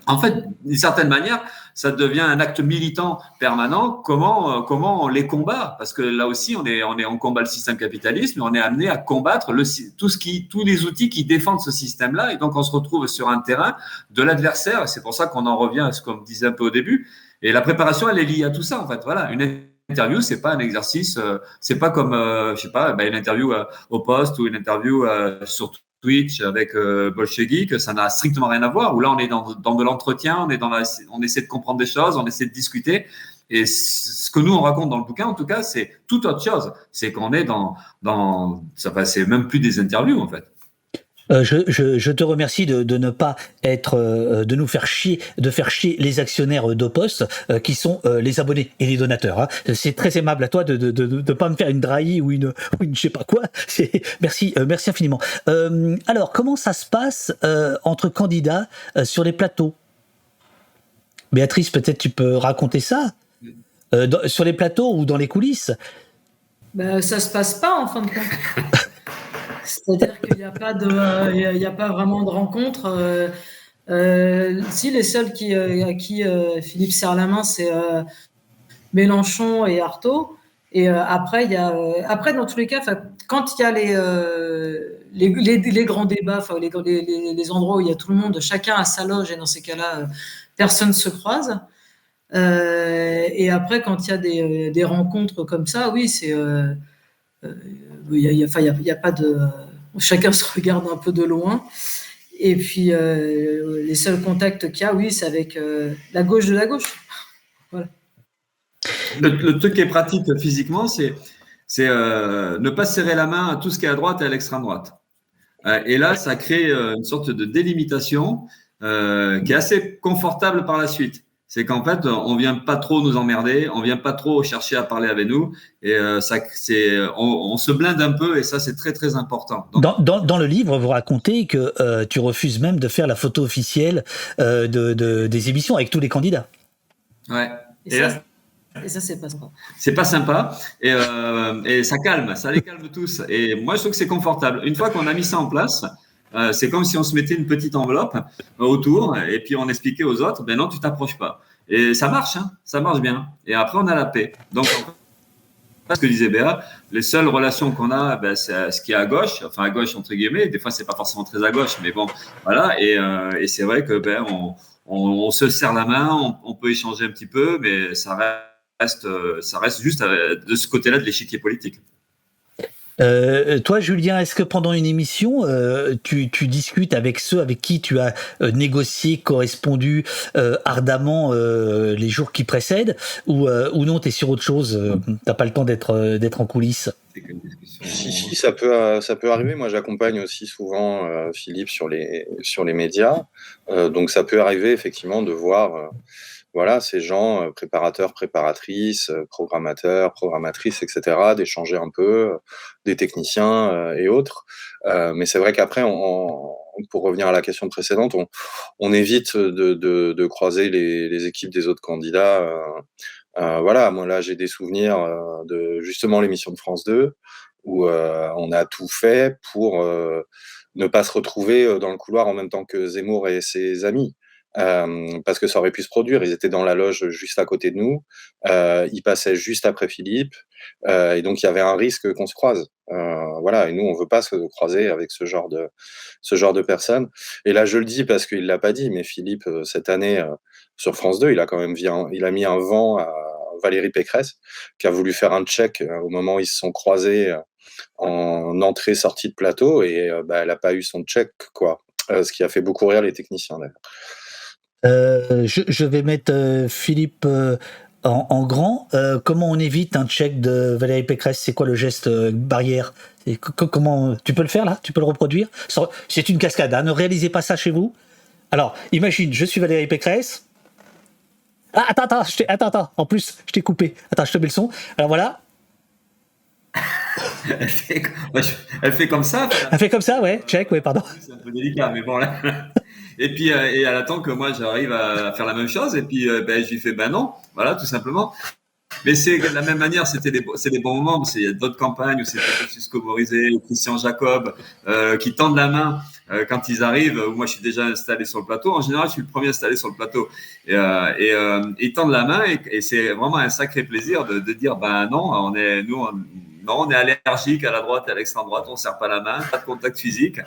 S2: en fait, d'une certaine manière, ça devient un acte militant permanent. Comment on les combat? Parce que là aussi, on combat le système capitaliste, mais on est amené à combattre tous les outils qui défendent ce système-là. Et donc, on se retrouve sur un terrain de l'adversaire. C'est pour ça qu'on en revient à ce qu'on disait un peu au début. Et la préparation, elle est liée à tout ça, en fait. Voilà, une interview, c'est pas un exercice, c'est pas comme une interview au Poste ou une interview sur Twitch avec Bolchegeek, ça n'a strictement rien à voir. Où là, on est dans de l'entretien, on essaie de comprendre des choses, on essaie de discuter. Et ce que nous on raconte dans le bouquin, en tout cas, c'est tout autre chose. C'est qu'on est c'est même plus des interviews en fait.
S7: Je te remercie de ne pas être, de nous faire chier, de faire chier les actionnaires d'Opost, qui sont les abonnés et les donateurs. Hein. C'est très aimable à toi de pas me faire une Drahi ou une je sais pas quoi. Merci infiniment. Alors, comment ça se passe entre candidats sur les plateaux? Béatrice, peut-être tu peux raconter ça sur les plateaux ou dans les coulisses.
S8: Ça se passe pas en fin de compte. C'est-à-dire qu'il n'y a pas vraiment de rencontre. Si les seuls à qui Philippe serre la main, c'est Mélenchon et Artaud. Et après, dans tous les cas, quand il y a les grands débats, les endroits où il y a tout le monde, chacun a sa loge, et dans ces cas-là, personne se croise. Et après, quand il y a des rencontres comme ça, oui, c'est il y a pas de, chacun se regarde un peu de loin. Et puis les seuls contacts qu'il y a, oui, c'est avec la gauche de la gauche. Voilà.
S2: Le truc qui est pratique physiquement, c'est ne pas serrer la main à tout ce qui est à droite et à l'extrême droite. Et là, ça crée une sorte de délimitation qui est assez confortable par la suite. C'est qu'en fait, on vient pas trop nous emmerder, on vient pas trop chercher à parler avec nous, et on se blinde un peu, et ça, c'est très très important. Donc,
S7: Dans le livre, vous racontez que tu refuses même de faire la photo officielle des émissions avec tous les candidats.
S2: ouais.
S8: Et ça, c'est pas sympa.
S2: C'est pas sympa, et ça calme, ça les calme tous. Et moi, je trouve que c'est confortable. Une fois qu'on a mis ça en place, c'est comme si on se mettait une petite enveloppe autour, et puis on expliquait aux autres, ben non, tu t'approches pas. Et ça marche, hein, ça marche bien. Et après, on a la paix. Donc, ce que disait Béa, les seules relations qu'on a, ben, c'est ce qui est à gauche, enfin à gauche entre guillemets. Des fois, c'est pas forcément très à gauche, mais bon, voilà. Et c'est vrai que ben on se serre la main, on peut échanger un petit peu, mais ça reste juste de ce côté-là de l'échiquier politique.
S7: Toi, Julien, est-ce que pendant une émission, tu discutes avec ceux avec qui tu as négocié, correspondu ardemment les jours qui précèdent, ou non, t'es sur autre chose, t'as pas le temps d'être en coulisses?
S1: Si, ça peut arriver. Moi, j'accompagne aussi souvent Philippe sur les médias, donc ça peut arriver effectivement de voir. Voilà, ces gens, préparateurs, préparatrices, programmateurs, programmatrices, etc., d'échanger un peu, des techniciens et autres. Mais c'est vrai qu'après, pour revenir à la question précédente, on évite de croiser les équipes des autres candidats. Voilà, moi là, j'ai des souvenirs de justement l'émission de France 2, où on a tout fait pour ne pas se retrouver dans le couloir en même temps que Zemmour et ses amis. Parce que ça aurait pu se produire. Ils étaient dans la loge juste à côté de nous, ils passaient juste après Philippe, et donc il y avait un risque qu'on se croise. Voilà, et nous on veut pas se croiser avec ce genre de personnes. Et là je le dis parce qu'il l'a pas dit, mais Philippe cette année sur France 2, il a mis un vent à Valérie Pécresse, qui a voulu faire un check au moment où ils se sont croisés en entrée-sortie de plateau, et elle a pas eu son check, quoi. Ce qui a fait beaucoup rire les techniciens d'ailleurs.
S7: Je vais mettre Philippe en grand. Comment on évite un check de Valérie Pécresse? C'est quoi le geste barrière? Comment tu peux le faire là? Tu peux le reproduire? C'est une cascade, hein, ne réalisez pas ça chez vous. Alors, imagine, je suis Valérie Pécresse. Ah, attends. En plus, je t'ai coupé. Attends, je te mets le son. Alors voilà.
S2: Elle fait comme ça.
S7: Elle fait comme ça, ouais. Check, ouais, pardon.
S2: C'est un peu délicat, mais bon là. Et puis et elle attend que moi j'arrive à faire la même chose, et puis je lui fais non, voilà, tout simplement. Mais c'est de la même manière, c'est des bons moments. Il y a d'autres campagnes où c'était Francisco Morizet ou Christian Jacob qui tendent la main quand ils arrivent, où moi je suis déjà installé sur le plateau. En général, je suis le premier installé sur le plateau. Et ils tendent la main, et c'est vraiment un sacré plaisir de dire non, on est allergique à la droite et à l'extrême droite, on ne serre pas la main, pas de contact physique.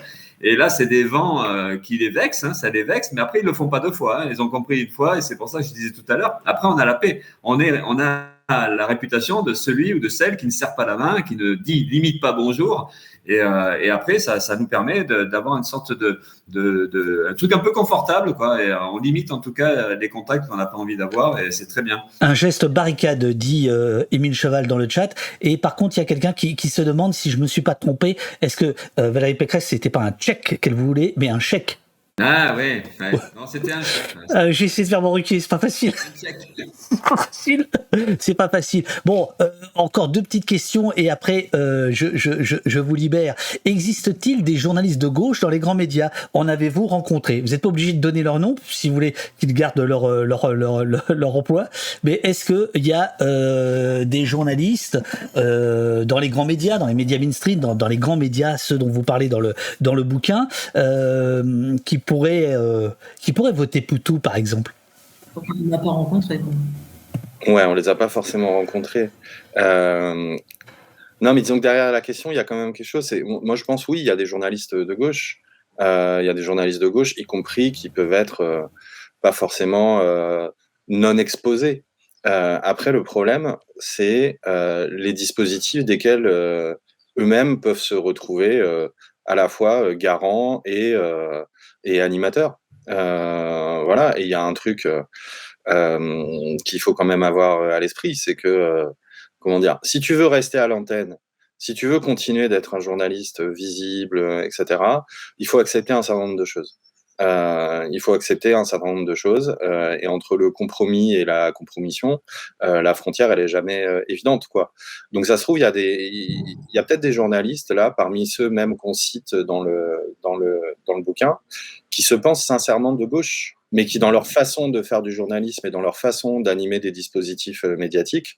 S2: Et là, c'est des vents qui les vexent, hein, ça les vexe, mais après, ils ne le font pas deux fois. Hein. Ils ont compris une fois, et c'est pour ça que je disais tout à l'heure, après, on a la paix. On a la réputation de celui ou de celle qui ne serre pas la main, qui ne dit limite pas bonjour. Et après, ça nous permet d'avoir une sorte un truc un peu confortable, quoi. Et on limite en tout cas les contacts qu'on n'a pas envie d'avoir, et c'est très bien.
S7: Un geste barricade, dit Émile Cheval dans le chat. Et par contre, il y a quelqu'un qui se demande si je me suis pas trompé. Est-ce que Valérie Pécresse, c'était pas un chèque qu'elle voulait, mais un chèque?
S2: Ah ouais. Non, c'était un chèque.
S7: J'ai essayé de faire mon ruquier, c'est pas facile. C'est pas facile. Bon, encore deux petites questions et après je vous libère. Existe-t-il des journalistes de gauche dans les grands médias? En avez-vous rencontré? Vous n'êtes pas obligé de donner leur nom si vous voulez qu'ils gardent leur emploi. Mais est-ce que il y a des journalistes dans les grands médias, dans les médias mainstream, dans les grands médias, ceux dont vous parlez dans le bouquin, qui pourraient voter Poutou, par exemple?
S8: On ne l'a pas rencontré.
S1: Ouais, on les a pas forcément rencontrés. Non, mais disons que derrière la question, il y a quand même quelque chose. Moi, je pense, oui, il y a des journalistes de gauche. Il y a des journalistes de gauche, y compris qui peuvent être pas forcément non exposés. Après, le problème, c'est les dispositifs desquels eux-mêmes peuvent se retrouver à la fois garants et animateurs. Voilà, et il y a un truc qu'il faut quand même avoir à l'esprit, c'est que, comment dire, si tu veux rester à l'antenne, si tu veux continuer d'être un journaliste visible, etc., il faut accepter un certain nombre de choses. Il faut accepter un certain nombre de choses, et entre le compromis et la compromission, la frontière, elle est jamais évidente, quoi. Donc ça se trouve, il y a peut-être des journalistes là, parmi ceux même qu'on cite dans le bouquin, qui se pensent sincèrement de gauche, mais qui, dans leur façon de faire du journalisme et dans leur façon d'animer des dispositifs médiatiques,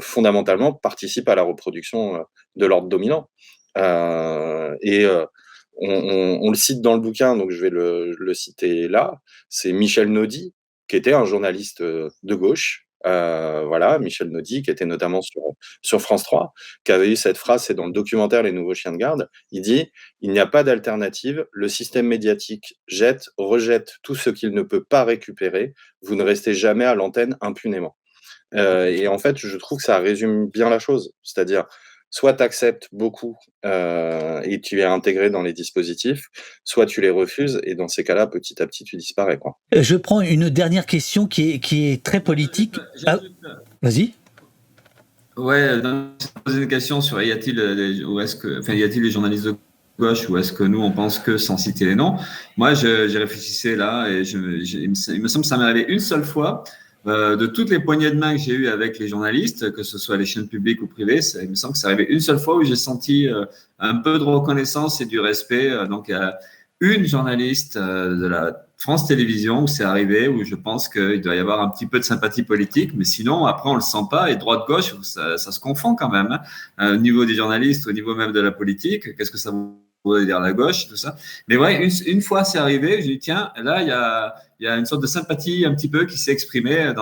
S1: fondamentalement participent à la reproduction de l'ordre dominant. On le cite dans le bouquin, donc je vais le citer là. C'est Michel Naudy, qui était un journaliste de gauche. Voilà, Michel Naudy, qui était notamment sur France 3, qui avait eu cette phrase, c'est dans le documentaire Les Nouveaux Chiens de Garde. Il dit: il n'y a pas d'alternative, le système médiatique rejette tout ce qu'il ne peut pas récupérer, vous ne restez jamais à l'antenne impunément. Et en fait, je trouve que ça résume bien la chose. C'est-à-dire, soit tu acceptes beaucoup et tu es intégré dans les dispositifs, soit tu les refuses, et dans ces cas-là, petit à petit, tu disparais, quoi.
S7: Je prends une dernière question qui est très politique. Ah, vas-y.
S2: Ouais, poser une question sur y a-t-il les journalistes de gauche, ou est-ce que nous on pense que sans citer les noms? Moi, j'ai réfléchissé là, et il me semble que ça m'est arrivé une seule fois. De toutes les poignées de main que j'ai eues avec les journalistes, que ce soit les chaînes publiques ou privées, il me semble que c'est arrivé une seule fois où j'ai senti un peu de reconnaissance et du respect. Donc, il y a une journaliste de la France Télévisions où c'est arrivé, où je pense qu'il doit y avoir un petit peu de sympathie politique, mais sinon, après, on le sent pas. Et droite-gauche, ça se confond quand même, hein. Au niveau des journalistes, au niveau même de la politique, qu'est-ce que ça voudrait dire la gauche, tout ça. Mais ouais, une fois c'est arrivé, j'ai dit, tiens, là, il y a une sorte de sympathie un petit peu qui s'est exprimée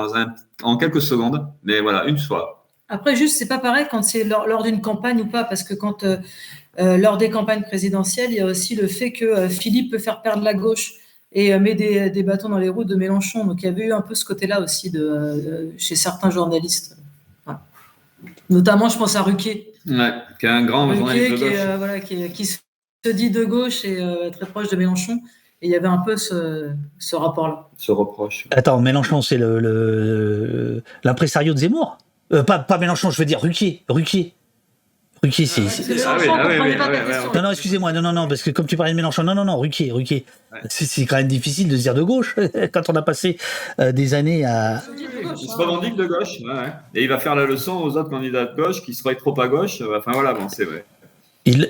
S2: en quelques secondes. Mais voilà, une fois.
S8: Après, juste, c'est pas pareil quand c'est lors d'une campagne ou pas, parce que quand lors des campagnes présidentielles, il y a aussi le fait que Philippe peut faire perdre la gauche et met des bâtons dans les roues de Mélenchon. Donc il y avait eu un peu ce côté-là aussi chez certains journalistes. Voilà. Notamment, je pense à Ruquier.
S2: Ouais, qui est un grand journaliste de gauche.
S8: Qui se dit de gauche et très proche de Mélenchon. Et il y avait un peu ce rapport-là.
S2: Ce reproche.
S7: Attends, Mélenchon, c'est l'impresario de Zemmour. Pas Mélenchon, je veux dire Ruquier, c'est. Non, excusez-moi, non, parce que comme tu parlais de Mélenchon, non, Ruquier. Ouais. C'est quand même difficile de se dire de gauche quand on a passé des années à.
S2: Il se revendique de gauche, ouais. Et il va faire la leçon aux autres candidats de gauche qui seraient trop à gauche. Enfin voilà, bon, c'est vrai.
S7: Il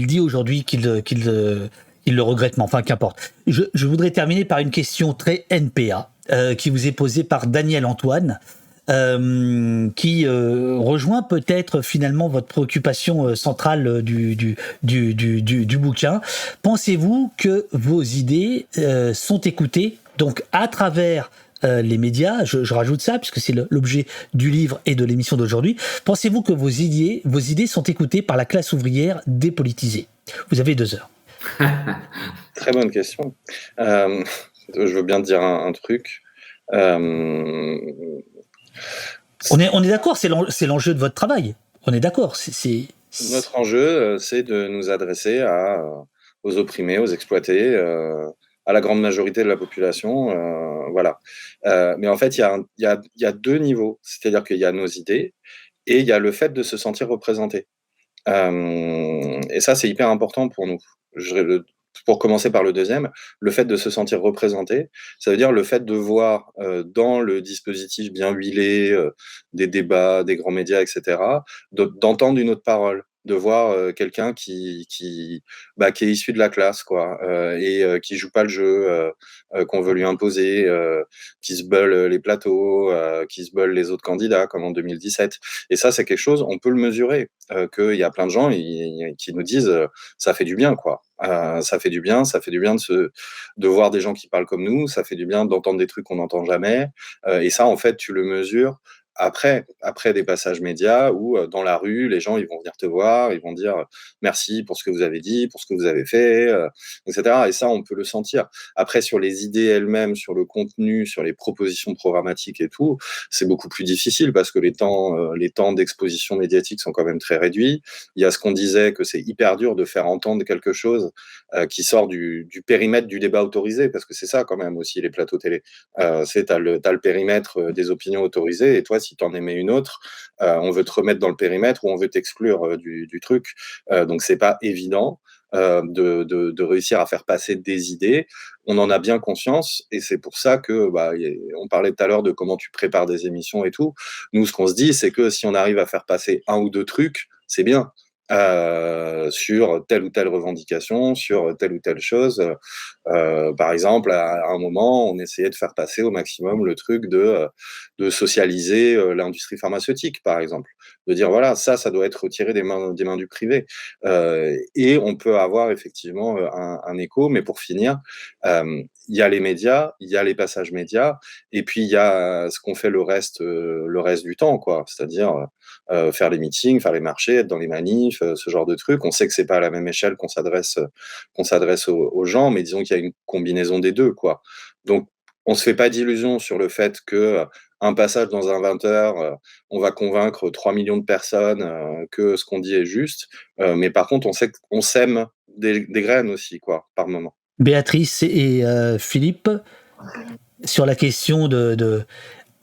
S7: dit aujourd'hui qu'il le regrette, mais enfin qu'importe. Je voudrais terminer par une question très NPA qui vous est posée par Daniel Antoine. Qui rejoint peut-être finalement votre préoccupation centrale du bouquin. Pensez-vous que vos idées sont écoutées, donc à travers les médias, je rajoute ça puisque c'est l'objet du livre et de l'émission d'aujourd'hui. Pensez-vous que vos idées sont écoutées par la classe ouvrière dépolitisée? Vous avez 2 heures.
S1: Très bonne question. Je veux bien te dire un truc.
S7: On est d'accord, c'est l'enjeu de votre travail. On est d'accord.
S1: Notre enjeu, c'est de nous adresser aux opprimés, aux exploités, à la grande majorité de la population. Voilà. Mais en fait, il y a 2 niveaux. C'est-à-dire qu'il y a nos idées et il y a le fait de se sentir représenté. Et ça, c'est hyper important pour nous. Pour commencer par le deuxième, le fait de se sentir représenté, ça veut dire le fait de voir dans le dispositif bien huilé des débats, des grands médias, etc., d'entendre une autre parole, de voir quelqu'un qui est issu de la classe, quoi, et qui joue pas le jeu qu'on veut lui imposer, qui se beule les plateaux, qui se beule les autres candidats, comme en 2017. Et ça, c'est quelque chose, on peut le mesurer, qu'il y a plein de gens qui nous disent ça fait du bien, quoi. Ça fait du bien de voir des gens qui parlent comme nous, ça fait du bien d'entendre des trucs qu'on n'entend jamais, et ça, en fait, tu le mesures après des passages médias où dans la rue, les gens ils vont venir te voir, ils vont dire merci pour ce que vous avez dit, pour ce que vous avez fait, etc. Et ça, on peut le sentir. Après, sur les idées elles-mêmes, sur le contenu, sur les propositions programmatiques et tout, c'est beaucoup plus difficile parce que les temps d'exposition médiatique sont quand même très réduits. Il y a ce qu'on disait que c'est hyper dur de faire entendre quelque chose qui sort du périmètre du débat autorisé, parce que c'est ça quand même aussi les plateaux télé. T'as le périmètre des opinions autorisées, et toi, si t'en aimais une autre, on veut te remettre dans le périmètre ou on veut t'exclure du truc. Donc c'est pas évident de réussir à faire passer des idées. On en a bien conscience, et c'est pour ça que on parlait tout à l'heure de comment tu prépares des émissions et tout. Nous, ce qu'on se dit, c'est que si on arrive à faire passer un ou deux trucs, c'est bien. Sur telle ou telle revendication, sur telle ou telle chose. Par exemple, à un moment, on essayait de faire passer au maximum le truc de socialiser l'industrie pharmaceutique, par exemple. De dire, voilà, ça doit être retiré des mains du privé. Et on peut avoir effectivement un écho, mais pour finir, il y a les médias, il y a les passages médias, et puis il y a ce qu'on fait le reste du temps, quoi. C'est-à-dire faire les meetings, faire les marchés, être dans les manifs, ce genre de trucs. On sait que c'est pas à la même échelle qu'on s'adresse aux gens, mais disons qu'il y a une combinaison des deux, quoi. Donc, on se fait pas d'illusions sur le fait que un passage dans un 20h, on va convaincre 3 millions de personnes que ce qu'on dit est juste. Mais par contre, on sait qu'on sème des graines aussi, quoi, par moment.
S7: Béatrice et Philippe, sur la question de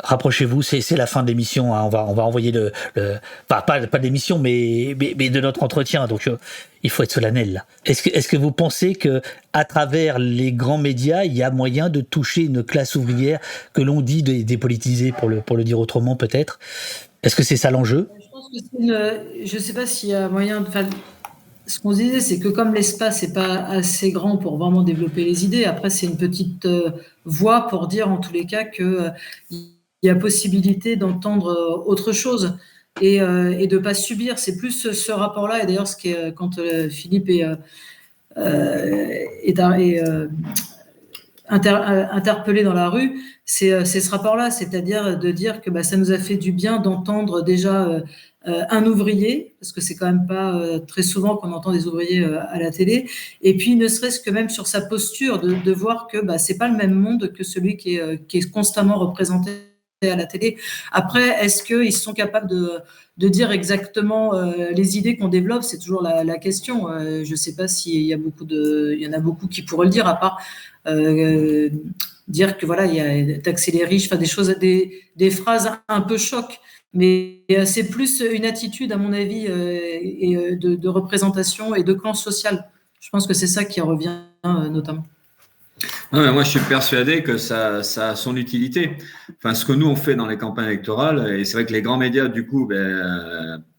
S7: rapprochez-vous, c'est la fin de l'émission, hein. On va envoyer enfin pas de l'émission, mais de notre entretien. Donc il faut être solennel là. Est-ce que vous pensez que à travers les grands médias, il y a moyen de toucher une classe ouvrière que l'on dit dépolitisée, pour le dire autrement peut-être? Est-ce que c'est ça l'enjeu?
S8: Je pense que je sais pas s'il y a moyen de. Ce qu'on se disait, c'est que comme l'espace n'est pas assez grand pour vraiment développer les idées, après c'est une petite voie pour dire en tous les cas que il y a possibilité d'entendre autre chose et de ne pas subir. C'est plus ce rapport-là. Et d'ailleurs, quand Philippe est interpellé dans la rue, c'est ce rapport-là, c'est-à-dire de dire que ça nous a fait du bien d'entendre déjà un ouvrier, parce que c'est quand même pas très souvent qu'on entend des ouvriers à la télé, et puis ne serait-ce que même sur sa posture, de voir que c'est pas le même monde que celui qui est constamment représenté à la télé. Après, est-ce qu'ils sont capables de dire exactement les idées qu'on développe? C'est toujours la question. Je ne sais pas s'il y en a beaucoup qui pourraient le dire, à part dire que voilà, il y a taxer les riches, des choses, des phrases un peu choc. Mais c'est plus une attitude, à mon avis, et de représentation et de clan social. Je pense que c'est ça qui revient notamment.
S2: Non, mais moi, je suis persuadé que ça a son utilité. Enfin, ce que nous, on fait dans les campagnes électorales, et c'est vrai que les grands médias, du coup,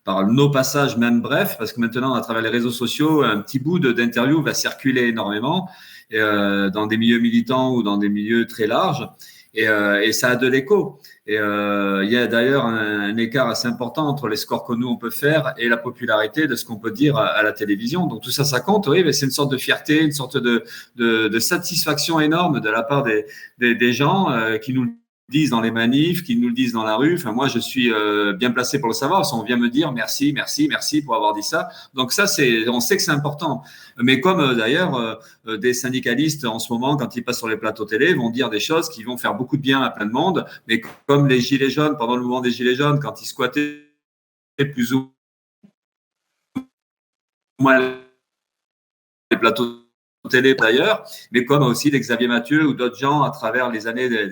S2: par nos passages, même bref, parce que maintenant, à travers les réseaux sociaux, un petit bout d'interview va circuler énormément dans des milieux militants ou dans des milieux très larges. Et ça a de l'écho. Et il y a d'ailleurs un écart assez important entre les scores que nous on peut faire et la popularité de ce qu'on peut dire à la télévision. Donc tout ça, ça compte. Oui, mais c'est une sorte de fierté, une sorte de satisfaction énorme de la part des gens qui nous le disent dans les manifs, qui nous le disent dans la rue. Enfin, moi, je suis bien placé pour le savoir. Parce qu'on vient me dire merci pour avoir dit ça. Donc ça, on sait que c'est important. Mais comme d'ailleurs des syndicalistes en ce moment, quand ils passent sur les plateaux télé, vont dire des choses qui vont faire beaucoup de bien à plein de monde. Mais comme les Gilets jaunes, pendant le mouvement des Gilets jaunes, quand ils squattaient plus ou moins les plateaux télé d'ailleurs, mais comme aussi les Xavier Mathieu ou d'autres gens à travers les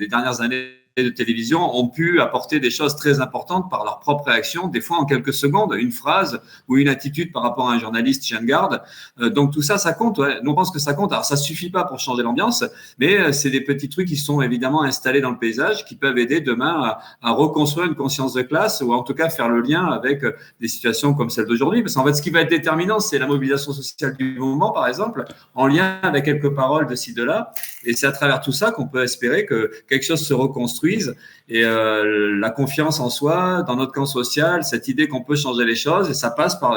S2: dernières années de télévision ont pu apporter des choses très importantes par leur propre réaction, des fois en quelques secondes, une phrase ou une attitude par rapport à un journaliste chien de garde. Donc tout ça, ça compte. Ouais. Nous, on pense que ça compte. Alors ça suffit pas pour changer l'ambiance, mais c'est des petits trucs qui sont évidemment installés dans le paysage, qui peuvent aider demain à reconstruire une conscience de classe, ou en tout cas faire le lien avec des situations comme celle d'aujourd'hui. Parce qu'en fait, ce qui va être déterminant, c'est la mobilisation sociale du mouvement, par exemple, en lien avec quelques paroles de ci, de là. Et c'est à travers tout ça qu'on peut espérer que quelque chose se reconstruit construisent et la confiance en soi, dans notre camp social, cette idée qu'on peut changer les choses et ça passe par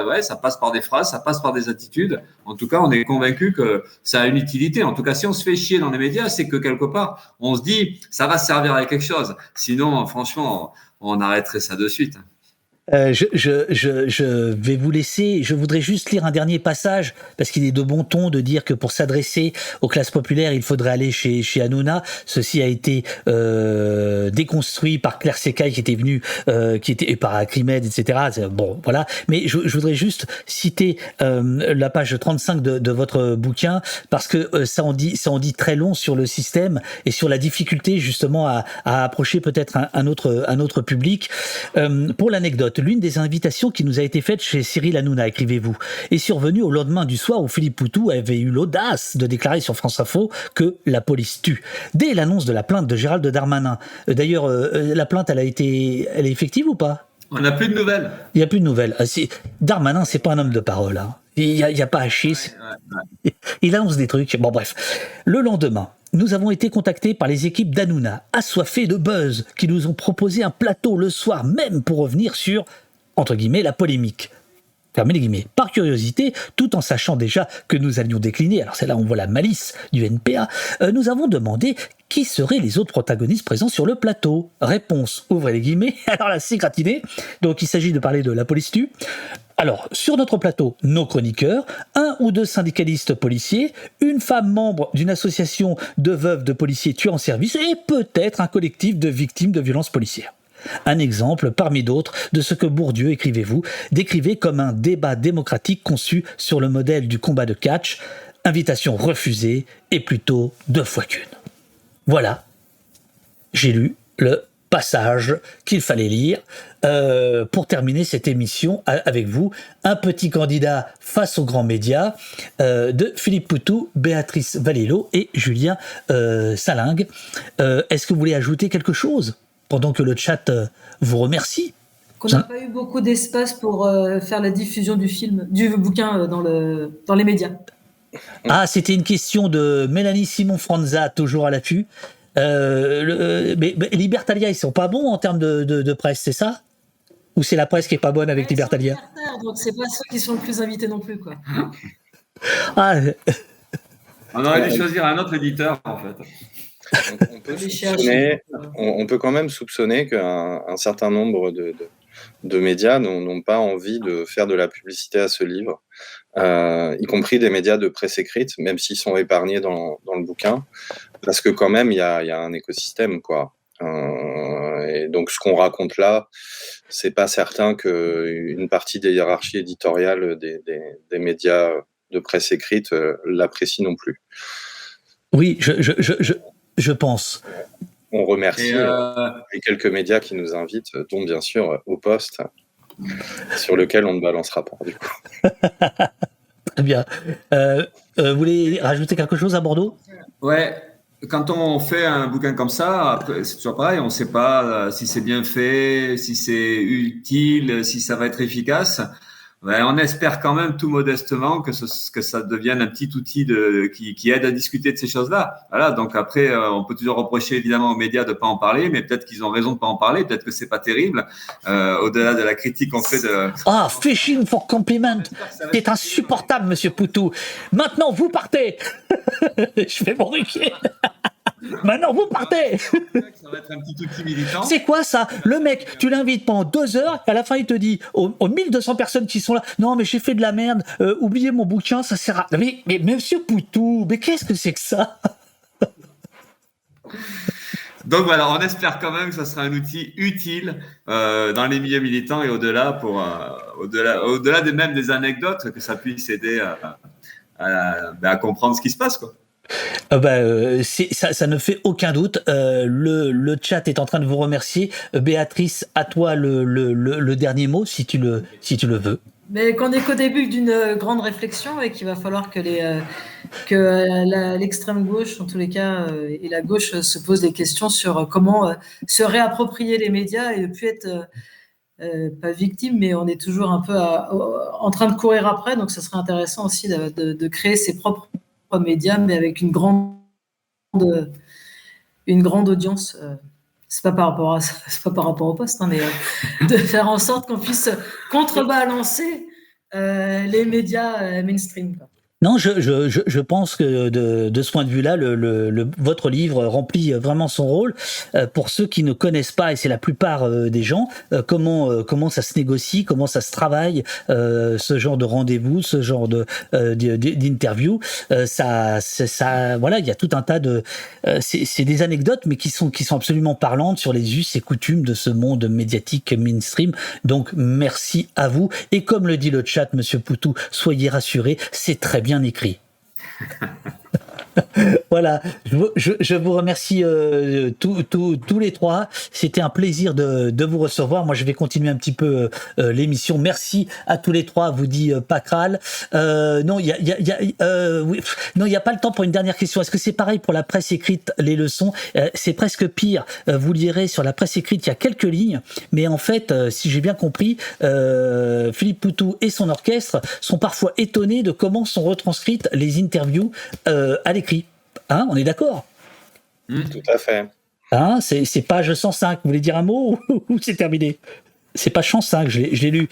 S2: des phrases, ça passe par des attitudes. En tout cas, on est convaincu que ça a une utilité. En tout cas, si on se fait chier dans les médias, c'est que quelque part, on se dit ça va servir à quelque chose. Sinon, franchement, on arrêterait ça de suite.
S7: Je vais vous laisser. Je voudrais juste lire un dernier passage parce qu'il est de bon ton de dire que pour s'adresser aux classes populaires, il faudrait aller chez Hanouna. Ceci a été déconstruit par Claire Secaille qui était venue, et par Acrimed, etc. Bon, voilà. Mais je voudrais juste citer la page 35 de votre bouquin parce que ça en dit très long sur le système et sur la difficulté justement à approcher peut-être un autre public. Pour l'anecdote, l'une des invitations qui nous a été faite chez Cyril Hanouna, écrivez-vous, est survenue au lendemain du soir où Philippe Poutou avait eu l'audace de déclarer sur France Info que la police tue. Dès l'annonce de la plainte de Gérald Darmanin. D'ailleurs, la plainte, elle est effective ou pas ?
S2: On n'a plus de nouvelles.
S7: Il n'y a plus de nouvelles. Darmanin, c'est pas un homme de parole. Hein. Il n'y a pas à chier. Il annonce des trucs. Bon, bref. Le lendemain, nous avons été contactés par les équipes d'Hanouna, assoiffés de buzz, qui nous ont proposé un plateau le soir même pour revenir sur, entre guillemets, la polémique. Fermez les guillemets. Par curiosité, tout en sachant déjà que nous allions décliner, alors c'est là où on voit la malice du NPA, nous avons demandé qui seraient les autres protagonistes présents sur le plateau. Réponse, ouvrez les guillemets, alors là c'est gratiné, donc il s'agit de parler de la police tue. Alors, sur notre plateau, nos chroniqueurs, 1 ou 2 syndicalistes policiers, une femme membre d'une association de veuves de policiers tués en service et peut-être un collectif de victimes de violences policières. Un exemple parmi d'autres de ce que Bourdieu, écrivez-vous, décrivait comme un débat démocratique conçu sur le modèle du combat de catch, invitation refusée et plutôt 2 fois qu'une. Voilà, j'ai lu le passage qu'il fallait lire pour terminer cette émission avec vous. Un petit candidat face aux grands médias de Philippe Poutou, Béatrice Valello et Julien Salingue. Est-ce que vous voulez ajouter quelque chose pendant que le chat vous remercie?
S8: Qu'on n'a pas eu beaucoup d'espace pour faire la diffusion du bouquin dans les médias.
S7: Ah, c'était une question de Mélanie Simon-Franza, toujours à l'affût. Mais Libertalia, ils sont pas bons en termes de presse, c'est ça? Ou c'est la presse qui est pas bonne avec Libertalia?
S8: Donc c'est pas ceux qui sont le plus invités non plus, quoi.
S7: Ah.
S2: On aurait dû choisir un autre éditeur, en fait.
S1: On peut quand même soupçonner qu'un certain nombre de médias n'ont pas envie de faire de la publicité à ce livre, y compris des médias de presse écrite, même s'ils sont épargnés dans le bouquin, parce que quand même il y a un écosystème, quoi. Et donc ce qu'on raconte là, c'est pas certain qu'une partie des hiérarchies éditoriales des médias de presse écrite l'apprécie non plus.
S7: Oui, je pense.
S1: On remercie les quelques médias qui nous invitent, dont bien sûr Au Poste, sur lequel on ne balancera pas du coup.
S7: Très bien. Vous voulez rajouter quelque chose à Bordeaux?
S2: Ouais. Quand on fait un bouquin comme ça, après, c'est toujours pareil, on ne sait pas si c'est bien fait, si c'est utile, si ça va être efficace. Ouais, on espère quand même tout modestement que ça devienne un petit outil qui aide à discuter de ces choses-là. Voilà. Donc après, on peut toujours reprocher évidemment aux médias de pas en parler, mais peut-être qu'ils ont raison de pas en parler. Peut-être que c'est pas terrible. Au-delà de la critique qu'on fait de.
S7: Ah, fishing for compliment. C'est insupportable, Monsieur Poutou. Maintenant, vous partez. Je fais mon ruquier. Maintenant, vous partez.
S2: Ça va être un petit outil militant.
S7: C'est quoi ça? Le mec, tu l'invites pendant 2 heures, et à la fin, il te dit aux 1200 personnes qui sont là, non, mais j'ai fait de la merde, oubliez mon bouquin, ça sert à. Mais Monsieur Poutou, mais qu'est-ce que c'est que ça?
S2: Donc voilà, on espère quand même que ça sera un outil utile dans les milieux militants et au-delà, au-delà même des anecdotes, que ça puisse aider à comprendre ce qui se passe, quoi.
S7: Ça ne fait aucun doute. Le chat est en train de vous remercier. Béatrice, à toi le dernier mot, si tu le veux.
S8: Mais qu'on n'est qu'au début d'une grande réflexion et qu'il va falloir que l'extrême gauche, en tous les cas, et la gauche se posent des questions sur comment se réapproprier les médias et ne plus être pas victime, mais on est toujours un peu en train de courir après. Donc, ça serait intéressant aussi de créer ses propres médias, mais avec une grande audience. c'est pas par rapport à ça, c'est pas par rapport au poste, hein, mais de faire en sorte qu'on puisse contrebalancer les médias mainstream, quoi.
S7: Non, je pense que de ce point de vue-là, votre livre remplit vraiment son rôle. Pour ceux qui ne connaissent pas, et c'est la plupart des gens, comment ça se négocie, comment ça se travaille, ce genre de rendez-vous, ce genre d'interview, voilà, il y a tout un tas de, c'est des anecdotes, mais qui sont absolument parlantes sur les us et coutumes de ce monde médiatique mainstream. Donc merci à vous. Et comme le dit le chat, Monsieur Poutou, soyez rassurés, c'est très bien écrit. Voilà, je vous remercie tous les trois. C'était un plaisir de vous recevoir. Moi, je vais continuer un petit peu l'émission. Merci à tous les trois, vous dit Pacral. Non, il y a pas le temps pour une dernière question. Est-ce que c'est pareil pour la presse écrite, les leçons? C'est presque pire. Vous lirez sur la presse écrite, il y a quelques lignes, mais en fait, si j'ai bien compris, Philippe Poutou et son orchestre sont parfois étonnés de comment sont retranscrites les interviews à l'écrit. Hein, on est d'accord?
S1: Tout à fait.
S7: Hein, c'est page 105. Vous voulez dire un mot ou c'est terminé? C'est page 105, je l'ai lu.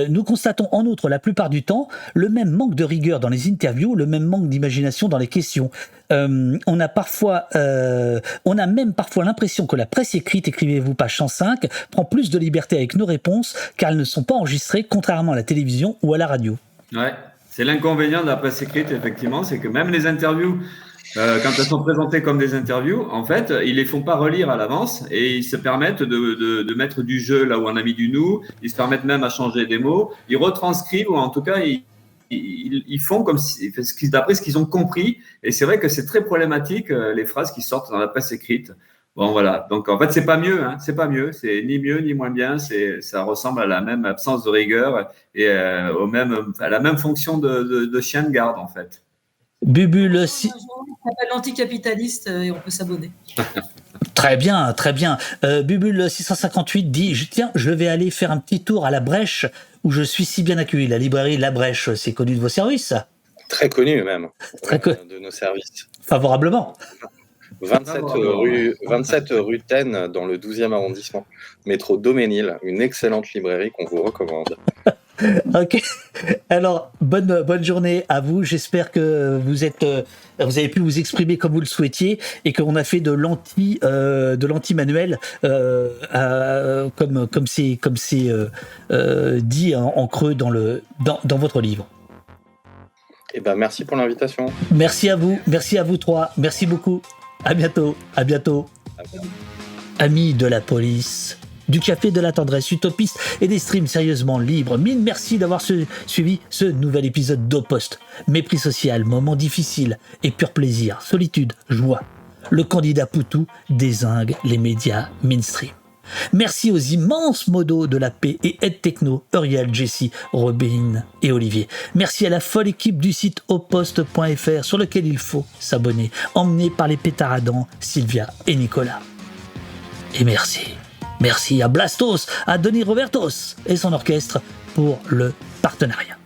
S7: Nous constatons en outre la plupart du temps le même manque de rigueur dans les interviews, le même manque d'imagination dans les questions. On a même parfois l'impression que la presse écrite, écrivez-vous page 105, prend plus de liberté avec nos réponses car elles ne sont pas enregistrées, contrairement à la télévision ou à la radio.
S2: Ouais, c'est l'inconvénient de la presse écrite, effectivement, c'est que même les interviews, quand elles sont présentées comme des interviews, en fait, ils les font pas relire à l'avance et ils se permettent de mettre du jeu là où on a mis du nous. Ils se permettent même à changer des mots. Ils retranscrivent ou en tout cas ils font comme si, d'après ce qu'ils ont compris. Et c'est vrai que c'est très problématique les phrases qui sortent dans la presse écrite. Bon voilà. Donc en fait c'est pas mieux, hein. C'est pas mieux. C'est ni mieux ni moins bien. Ça ressemble à la même absence de rigueur et à la même fonction de chien de garde en fait.
S7: Bubule,
S8: Ça s'appelle l'anticapitaliste et on peut s'abonner.
S7: Très bien, très bien. Bubule 658 dit je vais aller faire un petit tour à la Brèche où je suis si bien accueilli. La librairie La Brèche, c'est connu de vos services, ça?
S1: Très connu même.
S7: Très
S1: de nos services.
S7: Favorablement.
S1: 27 rue Taine dans le 12e arrondissement. Métro Daumesnil, une excellente librairie qu'on vous recommande.
S7: Ok. Alors, bonne journée à vous. J'espère que vous avez pu vous exprimer comme vous le souhaitiez et qu'on a fait de l'anti-manuel comme c'est dit en creux dans votre livre.
S1: Eh ben, merci pour l'invitation.
S7: Merci à vous trois. Merci beaucoup. À bientôt. Amis de la police, du café de la tendresse, utopistes et des streams sérieusement libres. Mille merci d'avoir suivi ce nouvel épisode d'Au-Poste. Mépris social, moments difficiles et pur plaisir, solitude, joie. Le candidat Poutou dézingue les médias mainstream. Merci aux immenses modos de la paix et Aide Techno, Uriel, Jessie, Robin et Olivier. Merci à la folle équipe du site auposte.fr sur lequel il faut s'abonner, emmené par les pétaradants Sylvia et Nicolas. Et merci à Blastos, à Denis Robertos et son orchestre pour le partenariat.